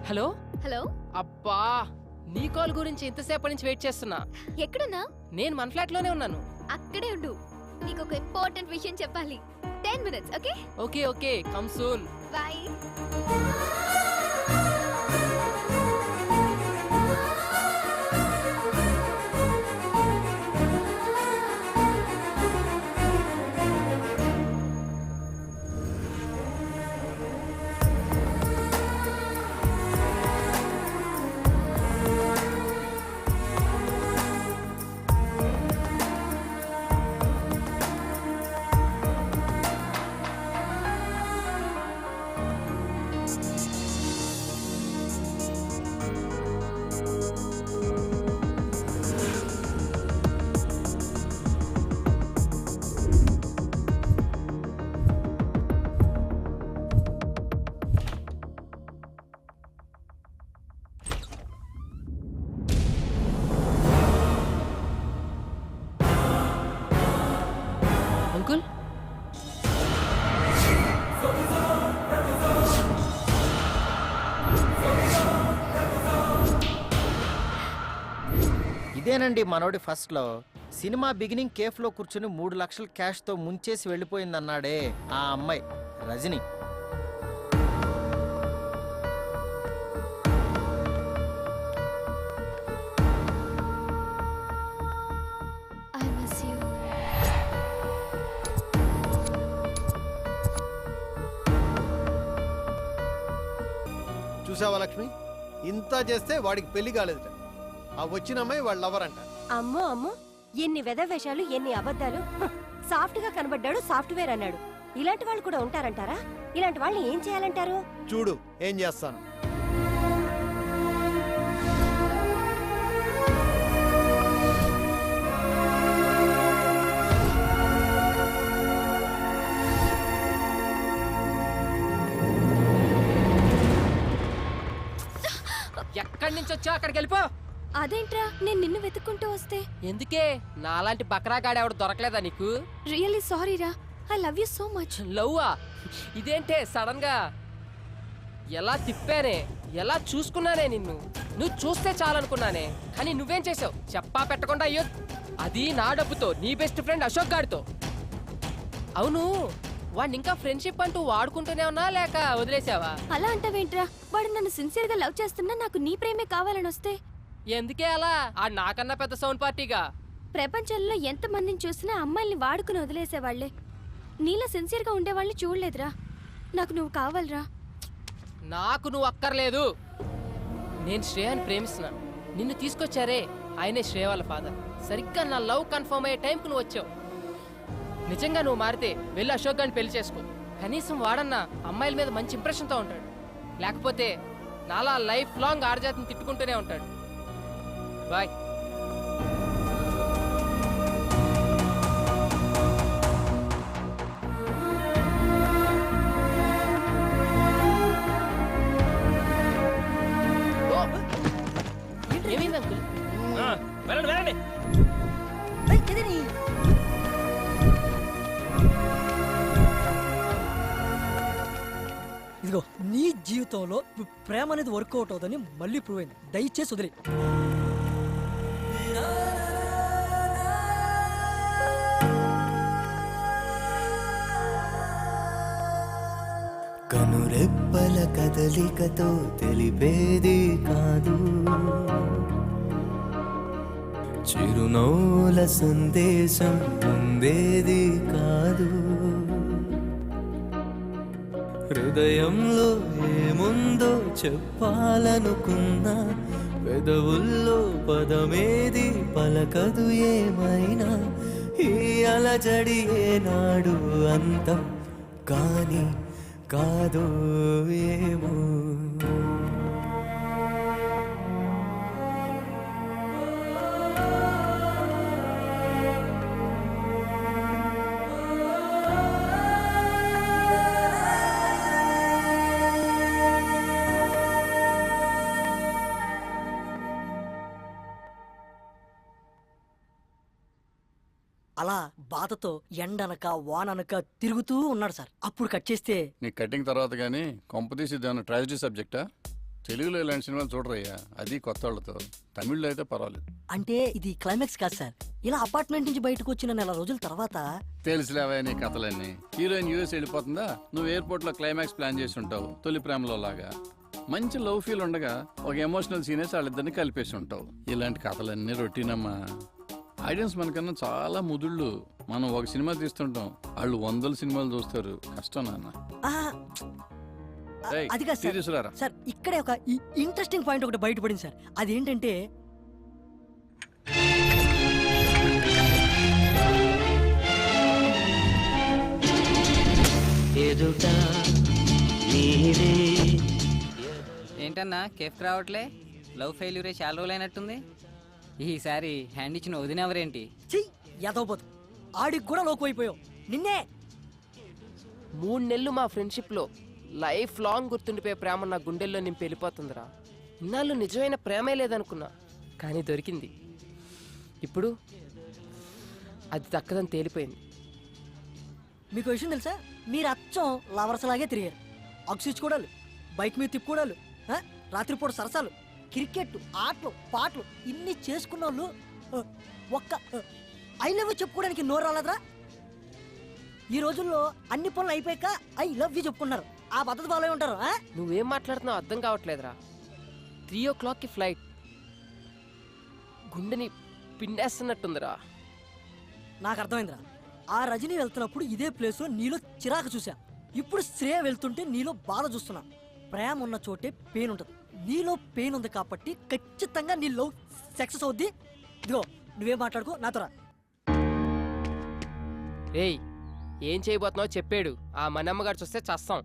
Hello hello. అబ్బా, నీ కాల్ గురించి ఇంతసేపటి నుంచి వెయిట్ చేస్తున్నా. ఎక్కడున్నా? నేను మన ఫ్లాట్ లోనే ఉన్నాను. అక్కడే ఉండు, నీకు ఒక ఇంపార్టెంట్ విషయం చెప్పాలి. 10 minutes, okay? Okay okay, come soon. Bye. Uncle, ఇదేనండి మనోడి ఫస్ట్లో. సినిమా బిగినింగ్ కేఫ్లో కూర్చుని 3 లక్షల క్యాష్తో ముంచేసి వెళ్ళిపోయిందన్నాడే ఆ అమ్మాయి రజని. I miss you. చూసావా లక్ష్మి, ఇంత చేస్తే వాడికి పెళ్లి కాలేదుట. ఆ వచ్చిన అమ్మాయి వాళ్ళ లవర్ అంట. అమ్మో అమ్మో, ఎన్ని వెధవేషాలు, ఎన్ని అబద్ధాలు. సాఫ్ట్ గా కనబడ్డాడు, సాఫ్ట్వేర్ అన్నాడు. ఇలాంటి వాళ్ళు కూడా ఉంటారంటారా? ఇలాంటి వాళ్ళని ఏం చేయాలంటారు? చూడు ఏం చేస్తాను. ఎక్కడి నుంచి వచ్చావు అక్కడికి వెళ్ళిపో. అదేంట్రా నేను నిన్ను వెతుక్కుంటూ వస్తే? ఎందుకే నాలాంటి బకరాగాడు ఎవడు దొరకలేదా నీకు? రియల్లీ సారీ రా, I love you so much. లవ్వా? ఇదేంటే సడన్ గా? ఎలా తిప్పానే, ఎలా చూసుకున్నానే నిన్ను. నువ్వు చూస్తే చాలనుకున్నానే, కానీ నువ్వేం చేసావు చెప్పా పెట్టకుండా. అయ్యో, అది నా డబ్బుతో నీ బెస్ట్ ఫ్రెండ్ అశోక్ గాడితో. అవును, వాడిని ఇంకా ఫ్రెండ్షిప్ అంటూ వాడుకుంటూనే ఉన్నా లేక వదిలేసావా? అలా అంటావేంట్రా? వాడు నన్ను సిన్సియర్ గా లవ్ చేస్తున్నా, నాకు నీ ప్రేమే కావాలని వస్తే ఎందుకే అలా? ఆ నాకన్నా పెద్ద సౌండ్ పార్టీగా. ప్రపంచంలో ఎంత మందిని చూసినా అమ్మాయిల్ని వాడుకుని వదిలేసేవాళ్లే. నీలా సిన్సియర్ గా ఉండేవాళ్ళని చూడలేదురా. నాకు నువ్వు కావాలరా. నాకు నువ్వు అక్కర్లేదు. నేను శ్రేయాని ప్రేమిస్తున్నా. నిన్ను తీసుకొచ్చారే ఆయనే శ్రేయ వాళ్ళ ఫాదర్. సరిగ్గా నా లవ్ కన్ఫర్మ్ అయ్యే టైంకు నువ్వు వచ్చావు. నిజంగా నువ్వు మారితే వెళ్ళి అశోక్ గారిని పెళ్లి చేసుకో. కనీసం వాడన్నా అమ్మాయిల మీద మంచి ఇంప్రెషన్తో ఉంటాడు. లేకపోతే నాలా లైఫ్ లాంగ్ ఆడజాతిని తిట్టుకుంటూనే ఉంటాడు. బాయ్. ఏమైంది అంకుల్? వెళ్ళండి వెళ్ళండి. ఇదిగో నీ జీవితంలో ప్రేమ అనేది వర్కౌట్ అవుతుందని మళ్ళీ ప్రూవ్ అయింది. దయచేసి వదిలే. కనురెప్పల కదలికతో తెలిపేది కాదు, చిరునవ్వుల సందేశం పొందేది కాదు. హృదయంలో ఏముందో చెప్పాలనుకున్నా పెదవుల్లో పదమేది పలకదు ఏమైనా. ఈ అలజడి ఏనాడు అంతం కానీ కాదు ఏమో. అలా బాధతో ఎండనక వాననక తిరుగుతూ ఉన్నాడు సార్. అప్పుడు కట్ చేస్తే నీ కటింగ్ తర్వాత కానీ కొంపతీసి ఏమైనా ట్రాజడీ సబ్జెక్టా? తెలుగులో ఇలాంటి సినిమాలు చూడరయ్యా, అది కొత్త వాళ్ళతో. తమిళ్లో అయితే పర్వాలేదు. అంటే ఇది క్లైమాక్స్ కాదు సార్. ఇలా అపార్ట్మెంట్ నుంచి బయటకు వచ్చిన నెల రోజుల తర్వాత తెలుసులేవా నీ కథలన్నీ. హీరోయిన్ యూఎస్ వెళ్ళిపోతుందా, నువ్వు ఎయిర్పోర్ట్ లో క్లైమాక్స్ ప్లాన్ చేసి ఉంటావు. తొలి ప్రేమలో లాగా మంచి లవ్ ఫీల్ ఉండగా ఒక ఎమోషనల్ సీనేసి వాళ్ళిద్దరిని కలిపేసి ఉంటావు. ఇలాంటి కథలన్నీ రొటీనమ్మా. ఆడియన్స్ మనకన్నా చాలా ముదుళ్ళు. మనం ఒక సినిమా తీస్తుంటాం, వాళ్ళు 100 సినిమాలు చూస్తారు. కష్టం నాన్న. అది కాదు సార్. తీసుకురారా. సార్ ఇక్కడే ఒక ఇంట్రెస్టింగ్ పాయింట్ ఒకటి బయటపడింది సార్. అదేంటంటే ఏంటన్నా కేఫ్ రావట్లే? లవ్ ఫెయిల్యూరే చాలా రోజులైనట్టుంది. ఈసారి హ్యాండ్ ఇచ్చిన వదినెవరేంటి? యాదవపోతు ఆడికి కూడా లోకు అయిపోయావు. నిన్నే 3 నెలలు మా ఫ్రెండ్షిప్లో లైఫ్ లాంగ్ గుర్తుండిపోయే ప్రేమ నా గుండెల్లో నింపి వెళ్ళిపోతుందిరా. ఇన్నాళ్ళు నిజమైన ప్రేమే లేదనుకున్నా, కానీ దొరికింది. ఇప్పుడు అది దక్కదని తేలిపోయింది. మీకు విషయం తెలుసా? మీరు అచ్చం లవర్స్ లాగే తిరిగారు. అగ్సిచ్చుకోవడాలు, బైక్ మీద తిప్పుకోవడాలు, రాత్రిపూట సరసాలు, క్రికెట్ ఆటలు పాటలు ఇన్ని చేసుకున్న వాళ్ళు ఒక్క ఐ లవ్ యూ చెప్పుకోవడానికి నోరు రాలేదురా? ఈ రోజుల్లో అన్ని పనులు అయిపోయాక ఐ లవ్ యూ చెప్పుకున్నారు. ఆ పద్ధతి ఫాలో ఉంటారు. నువ్వేం మాట్లాడుతున్నావు అర్థం కావట్లేదురా. 3 o'clockకి ఫ్లైట్. గుండెని పిండేస్తున్నట్టుందిరా. నాకు అర్థమైందిరా. ఆ రజనీ వెళ్తున్నప్పుడు ఇదే ప్లేస్ లో నీలో చిరాకు చూసా. ఇప్పుడు శ్రేయ వెళ్తుంటే నీలో బాధ చూస్తున్నా. ప్రేమ ఉన్న చోటే పెయిన్ ఉంటుంది. నీలో పెయిన్ ఉంది కాబట్టి ఖచ్చితంగా నీ లవ్ సక్సెస్ అవుద్ది. ఇదిగో నువ్వేం మాట్లాడుకో, నాతో రా. ఏయ్, ఏం చేయబోతున్నావు చెప్పాడు. ఆ మనమ్మగారు చూస్తే చస్తాం.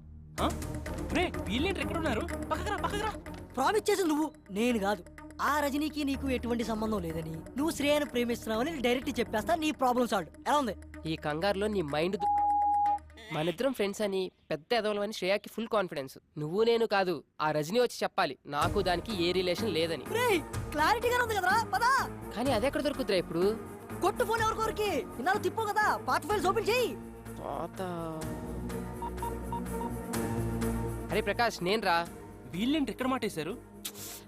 ప్రామిస్ చేసి నువ్వు, నేను కాదు. ఆ రజనీకి నీకు ఎటువంటి సంబంధం లేదని, నువ్వు శ్రేయను ప్రేమిస్తున్నావని డైరెక్ట్ చెప్పేస్తా. నీ ప్రాబ్లం సాల్వ్. ఎలా ఉంది? ఈ కంగారులో నీ మైండ్ మనిద్దరం ఫ్రెండ్స్ అని పెద్ద ఎదవలమని శ్రేయాకి ఫుల్ కాన్ఫిడెన్స్. నువ్వు నేను కాదు, ఆ రజనీ వచ్చి చెప్పాలి నాకు దానికి ఏ రిలేషన్ లేదని. క్లారిటీగా ఉంది కదరా, పదా. కానీ అది ఎక్కడ దొరుకుతురా ఇప్పుడు? కొట్టు ఫోన్ ఎవరికోరికి ఇన్నాళ్ళు తిప్పు కదా, పాత ఫైల్స్ ఓపెన్ చేయి. అరే ప్రకాష్, నేను రా. వీళ్ళేంటి ఎక్కడ మాటేశారు?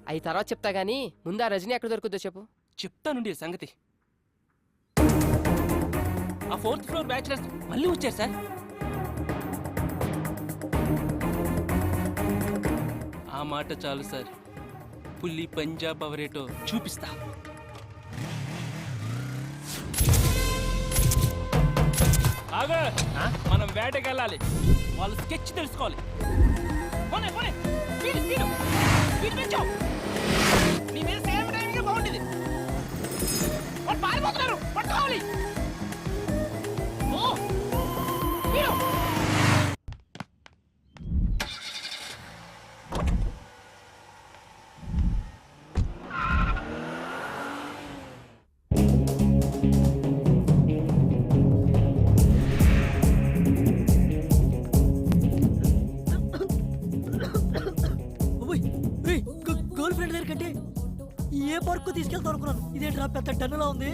అవి తర్వాత చెప్తా గానీ ముందు ఆ రజనీ ఎక్కడ దొరుకుతుందో చెప్పు. చెప్తానుండి సంగతి. ఆ 4th ఫ్లోర్ బ్యాచిలర్స్ మళ్ళీ వచ్చారు సార్. ఆ మాట చాలు సార్, పుల్లి పంజాబ్ అవరేటో చూపిస్తా. ఆగా, మనం వేటకెళ్ళాలి. వాళ్ళు స్కెచ్ తెలుసుకోవాలి. పోనీ, పోనీ. Speed, speed. స్పీడ్ పెంచావు. నీ మీద సేమ్ టైంగా బాగుండేది. వాళ్ళు పారిపోతున్నారు, పట్టుకోవాలి. ఓ, స్పీడ్. గర్ల్ ఫ్రెండ్ దగ్గర కంటే ఏ పార్క్ తీసుకెళ్తాను అనుకున్నాను. ఇదేంట్రా పెద్ద టన్నులా ఉంది.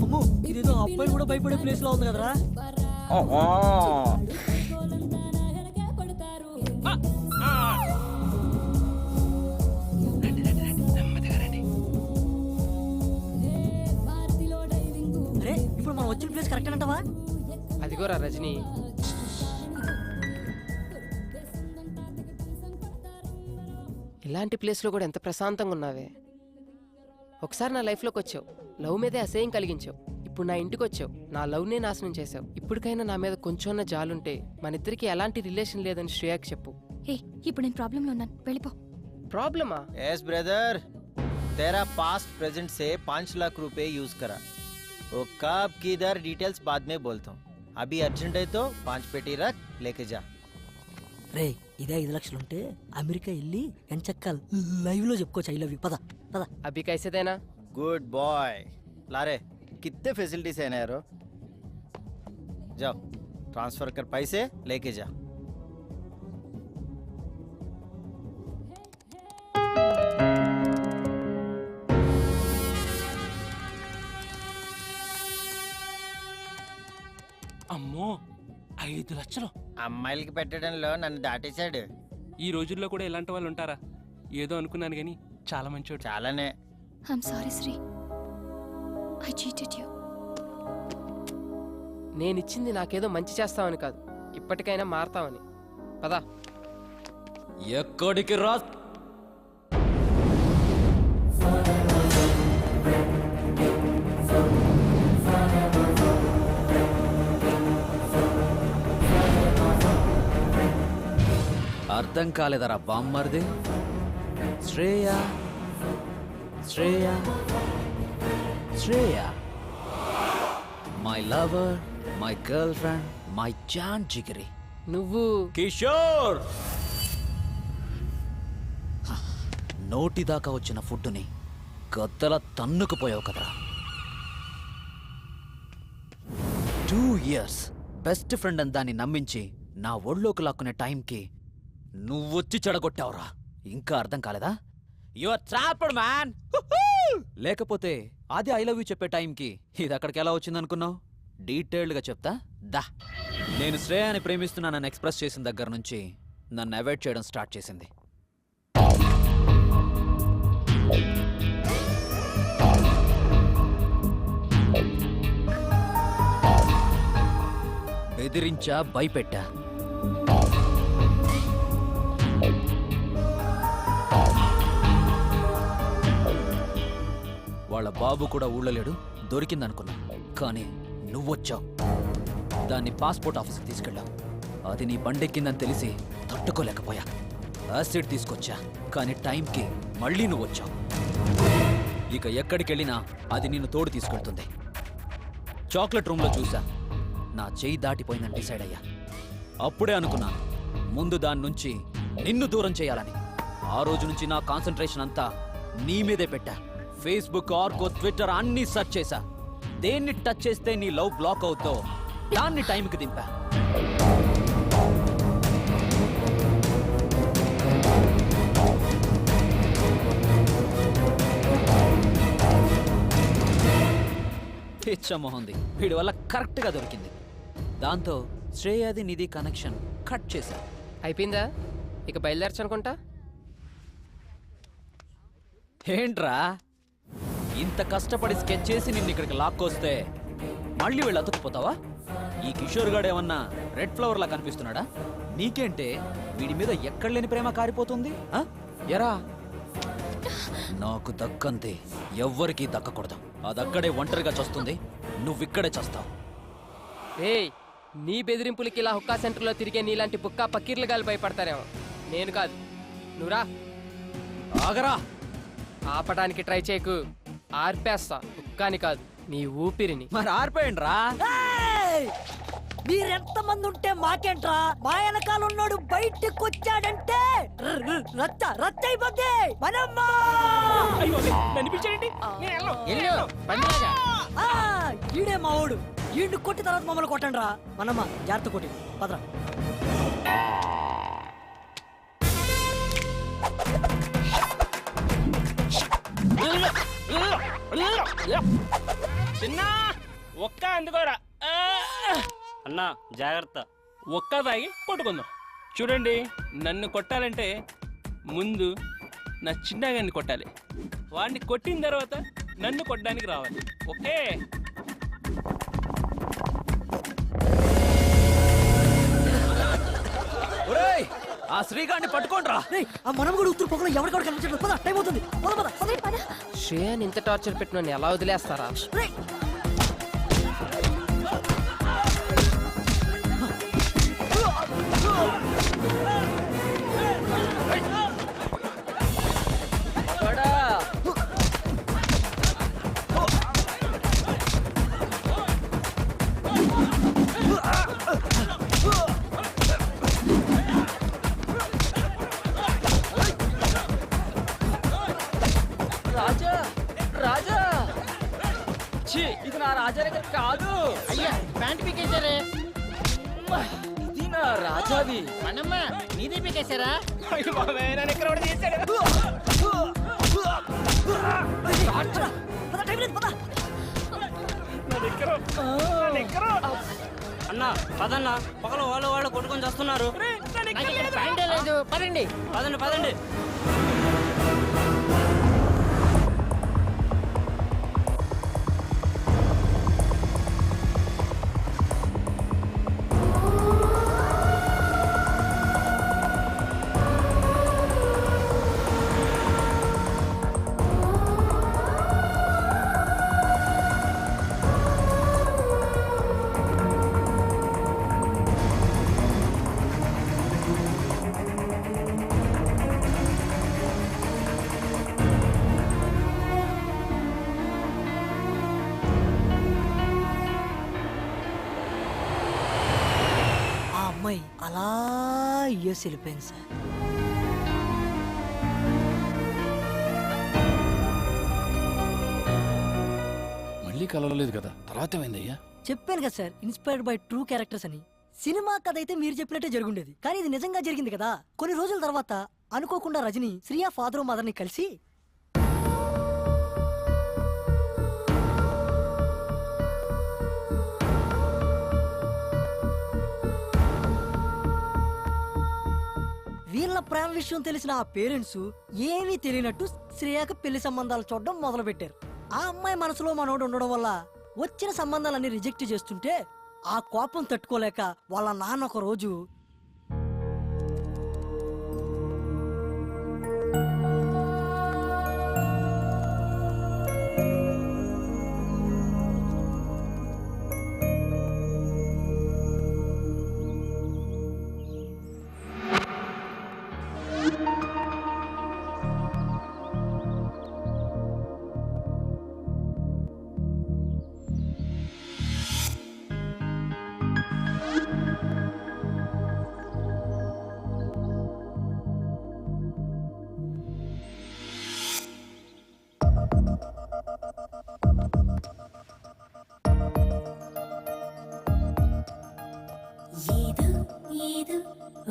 అమ్మో, ఇదేదో అబ్బాయి కూడా భయపడే ప్లేస్ లో ఉంది కదరా. అరే, ఇప్పుడు మనం వచ్చిన ప్లేస్ కరెక్ట్ అంటావా? అదిగోరా రజనీ. ఇలాంటి ప్లేస్లో కూడా ఎంత ప్రశాంతంగా ఉన్నావే. ఒకసారి నా లైఫ్లోకి వచ్చావు, లవ్ మీదే అసహ్యం కలిగించావు. ఇప్పుడు నా ఇంటికి వచ్చావు, నా లవ్నే నాశనం చేసావు. ఇప్పటికైనా నా మీద కొంచెం జాలుంటే మన ఇద్దరికి ఎలాంటి రిలేషన్ లేదని శ్రేయాకి చెప్పు. ఇప్పుడు నేను ప్రాబ్లంలో ఉన్నాను, వెళ్ళిపో. प्रॉब्लम? यस ब्रदर, तेरा पास्ट प्रेजेंट से 5 लाख रुपए यूज करा. वो कब किधर डिटेल्स बाद में बोलता हूँ. अभी अर्जेंट है तो 5 पेटी रख, लेके जा. రే, ఇదే 5 లక్షలు ఉంటే అమెరికా వెళ్ళి ఎంచక్క లైవ్ లో చెప్పుకోవచ్చు ఐ లవ్ యూ. పద పద. अभी कैसे देना? Good boy. लारे कितने फैसिलिटीज है ना यारो. जाओ ट्रांसफर कर पैसे, लेके जा. అమ్మో, 5 లక్షలు అమ్మాయిలకి పెట్టడంలో నన్ను దాటేశాడు. ఈ రోజుల్లో కూడా ఇలాంటి వాళ్ళు ఉంటారా? ఏదో అనుకున్నాను కానీ చాలా మంచోడు. చాలానే. I'm sorry Sri, I cheated you. నేనిచ్చింది నాకేదో మంచి చేస్తావని కాదు, ఇప్పటికైనా మారతావని. పదా. ఎక్కడికి రా? అర్థం కాలేదరా బామ్మర్ది. Shreya Shreya Shreya, my lover, my girlfriend, my జాన్ జిగరి. నువ్వు కిషోర్. నోటి దాకా వచ్చిన ఫుడ్డుని గద్దల తన్నుకుపోయావు కదరా. 2 years బెస్ట్ ఫ్రెండ్ అని దాన్ని నమ్మించి నా ఒళ్ళోకి లాక్కునే టైంకి నువ్వొచ్చి చెడగొట్టావురా. ఇంకా అర్థం కాలేదా? Your trapped man. లేకపోతే అది ఐ లవ్ యూ చెప్పే టైంకి ఇది అక్కడికి ఎలా వచ్చిందనుకున్నావు? డీటెయిల్డ్గా చెప్తా దా. నేను శ్రేయాని ప్రేమిస్తున్నానని ఎక్స్ప్రెస్ చేసిన దగ్గర నుంచి నన్ను అవాయిడ్ చేయడం స్టార్ట్ చేసింది. బెదిరించా, భయపెట్టా. వాళ్ళ బాబు కూడా ఊళ్ళలేడు, దొరికిందనుకున్నా. కానీ నువ్వొచ్చావు, దాన్ని పాస్పోర్ట్ ఆఫీస్కి తీసుకెళ్ళావు. అది నీ బండెక్కిందని తెలిసి తట్టుకోలేకపోయా. యాసిడ్ తీసుకొచ్చా, కానీ టైంకి మళ్ళీ నువ్వొచ్చావు. ఇక ఎక్కడికెళ్ళినా అది నిన్ను తోడు తీసుకెళ్తుంది. చాక్లెట్ రూమ్లో చూసా, నా చెయ్యి దాటిపోయిందని డిసైడ్ అయ్యా. అప్పుడే అనుకున్నాను ముందు దాని నుంచి నిన్ను దూరం చేయాలని. ఆ రోజు నుంచి నా కాన్సంట్రేషన్ అంతా నీ మీదే పెట్టా. ఫేస్బుక్, ఆర్కో, ట్విట్టర్ అన్నీ సెర్చ్ చేశా. దేన్ని టచ్ చేస్తే నీ లవ్ బ్లాక్ అవుతో దాన్ని టైంకి దింపా. పిచ్చమోహంది వీడి వల్ల కరెక్ట్గా దొరికింది. దాంతో శ్రేయాది నిధి కనెక్షన్ కట్ చేశా. అయిపోయిందా? ఇక బయలుదేరచ్చు అనుకుంటా. ఏంట్రా ఇంత కష్టపడి స్కెచ్ చేసి నిన్ను ఇక్కడికి లాక్కొస్తే మళ్ళీ వీళ్ళు అతుక్కుపోతావా? ఈ కిషోర్ గాడు ఏమన్నా రెడ్ ఫ్లవర్ లా కనిపిస్తున్నాడా? నీకేంటే వీడి మీద ఎక్కడ లేని ప్రేమ కారిపోతుంది. ఎరా నాకు దక్కంతే ఎవ్వరికీ దక్కకూడదు. అదక్కడే ఒంటరిగా చస్తుంది, నువ్విక్కడే చస్తావు. ఏయ్, నీ బెదిరింపులకి ఇలా హుక్కా సెంటర్లో తిరిగే నీలాంటి బుక్కా పకీర్లు గాలి భయపడతారేమో. నేను కాదు, నువ్వురా. ఆగరా. ఆపడానికి ట్రై చేయకు, ఆర్పేస్తా. హుక్కాని కాదు, నీ ఊపిరిని. మరి ఆర్పేయండి రా. మీరెంత మంది ఉంటే మాకేంట్రా? మా వెనకాల ఉన్నాడు బయటకు వచ్చాడంటే రచ్చ రచ్చ అయిపోద్ది. మనమ్మా ఈడే మా ఓడు. ఈడు కొట్టి తర్వాత మమ్మల్ని కొట్టండి రా. మనమ్మ జాగ్రత్త కొట్టి పదరా. చిన్న ఒక్క అందుకోరా. అన్నా జాగ్రత్త. ఒక్క తాగి కొట్టుకుందాం. చూడండి, నన్ను కొట్టాలంటే ముందు నా చిన్నగాన్ని కొట్టాలి. వాడిని కొట్టిన తర్వాత నన్ను కొట్టడానికి రావాలి. ఓకే? ఆ శ్రీగాడిని పట్టుకోండిరా. ఆ మనం కూడా ఉత్తర పొగలో ఎవరికక్కడ కనిపించలేదు. పద, టైం అవుతుంది. శ్రేయాని ఇంత టార్చర్ పెట్టిన ఎలా వదిలేస్తారా? రాజా రాజా, ఇది నా రాజా దగ్గర కాదు. అయ్యా, ప్యాంట్ పీకేశారే. ఇది నా రాజాది. మనమ్మ నీది పీకేశారా? అన్నా పదన్నా, పక్కన వాళ్ళు కొట్టుకొని చేస్తున్నారు. పదండి పదండి పదండి. అలా యూఎస్ వెళ్ళిపోయింది సార్. మళ్ళీ కలవలేదు కదా, తర్వాత ఏమైందయ్యా? చెప్పాను కదా sir, inspired by true characters అని. సినిమా కథ అయితే మీరు చెప్పినట్టే జరుగుండేది, కానీ ఇది నిజంగా జరిగింది కదా. కొన్ని రోజుల తర్వాత అనుకోకుండా రజని శ్రియా ఫాదర్ మదర్ ని కలిసి వీళ్ళ ప్రేమ విషయం తెలిసిన ఆ పేరెంట్స్ ఏమీ తెలియనట్టు శ్రేయాకి పెళ్లి సంబంధాలు చూడడం మొదలు పెట్టారు. ఆ అమ్మాయి మనసులో మనోడు ఉండడం వల్ల వచ్చిన సంబంధాలన్నీ రిజెక్ట్ చేస్తుంటే ఆ కోపం తట్టుకోలేక వాళ్ళ నాన్న ఒక రోజు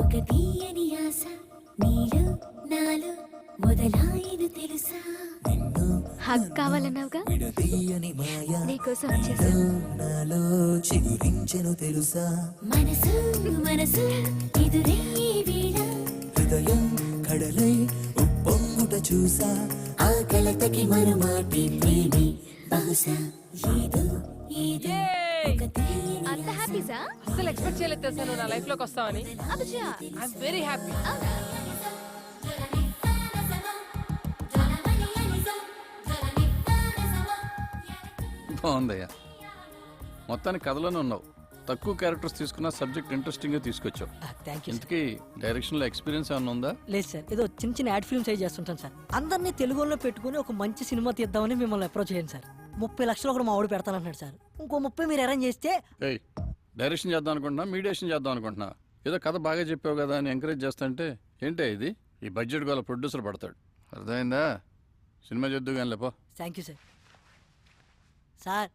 ఒక తీయని ఆశ నీలో నాలో మొదలాయను తెలుసా హగ్ కావాలన్నావుగా విడదీయని మాయ నీకోసం వచ్చేసా నాలో చిగురించెను తెలుసా మనసు మనసు ఎదురే వేళ హృదయం కడలై ఉప్పొంగుట చూసా ఆ కలతకి మరుమాటి ప్రేమి బహుశా ఏదో ఏదో ఒక తీయని అంత హ్యాపీసా అసలు ఎక్స్పెక్ట్ చేయలేదు తెలుసా నువ్వు నా లైఫ్ లోకి వస్తావని. అబ్బా ఐఎమ్ వెరీ హ్యాపీ. బాగుందయ్యా, మొత్తానికి కథలోనే ఉన్నావు. తక్కువ క్యారెక్టర్స్ తీసుకున్న సబ్జెక్ట్ ఇంట్రెస్టింగ్ గా తీసుకొచ్చావు. Thank you. ఇంతకీ డైరెక్షన్ లో ఎక్స్పీరియన్స్ ఏమైనా ఉందా? లేదు సార్, ఏదో చిన్న చిన్న యాడ్ ఫిల్మ్స్ అవి చేస్తుంటాను సార్. అందరినీ తెలుగులో పెట్టుకుని ఒక మంచి సినిమా తీద్దామని మిమ్మల్ని అప్రోచ్ చేయండి సార్. 30 లక్షలు ఒకటి మా ఆవిడ పెడతానంటున్నాడు సార్. ఇంకో 30 మీరు అరేంజ్ చేస్తే. ఏయ్, డైరెక్షన్ చేద్దాం అనుకుంటున్నా, మీడియేషన్ చేద్దాం అనుకుంటున్నా. ఏదో కథ బాగా చెప్పావు కదా అని ఎంకరేజ్ చేస్తుంటే ఏంటే ఇది? ఈ బడ్జెట్ గల ప్రొడ్యూసర్ పడతాడు. అర్థమైందా? సినిమా చేద్దు కానీ లేపో. Thank you sir. సార్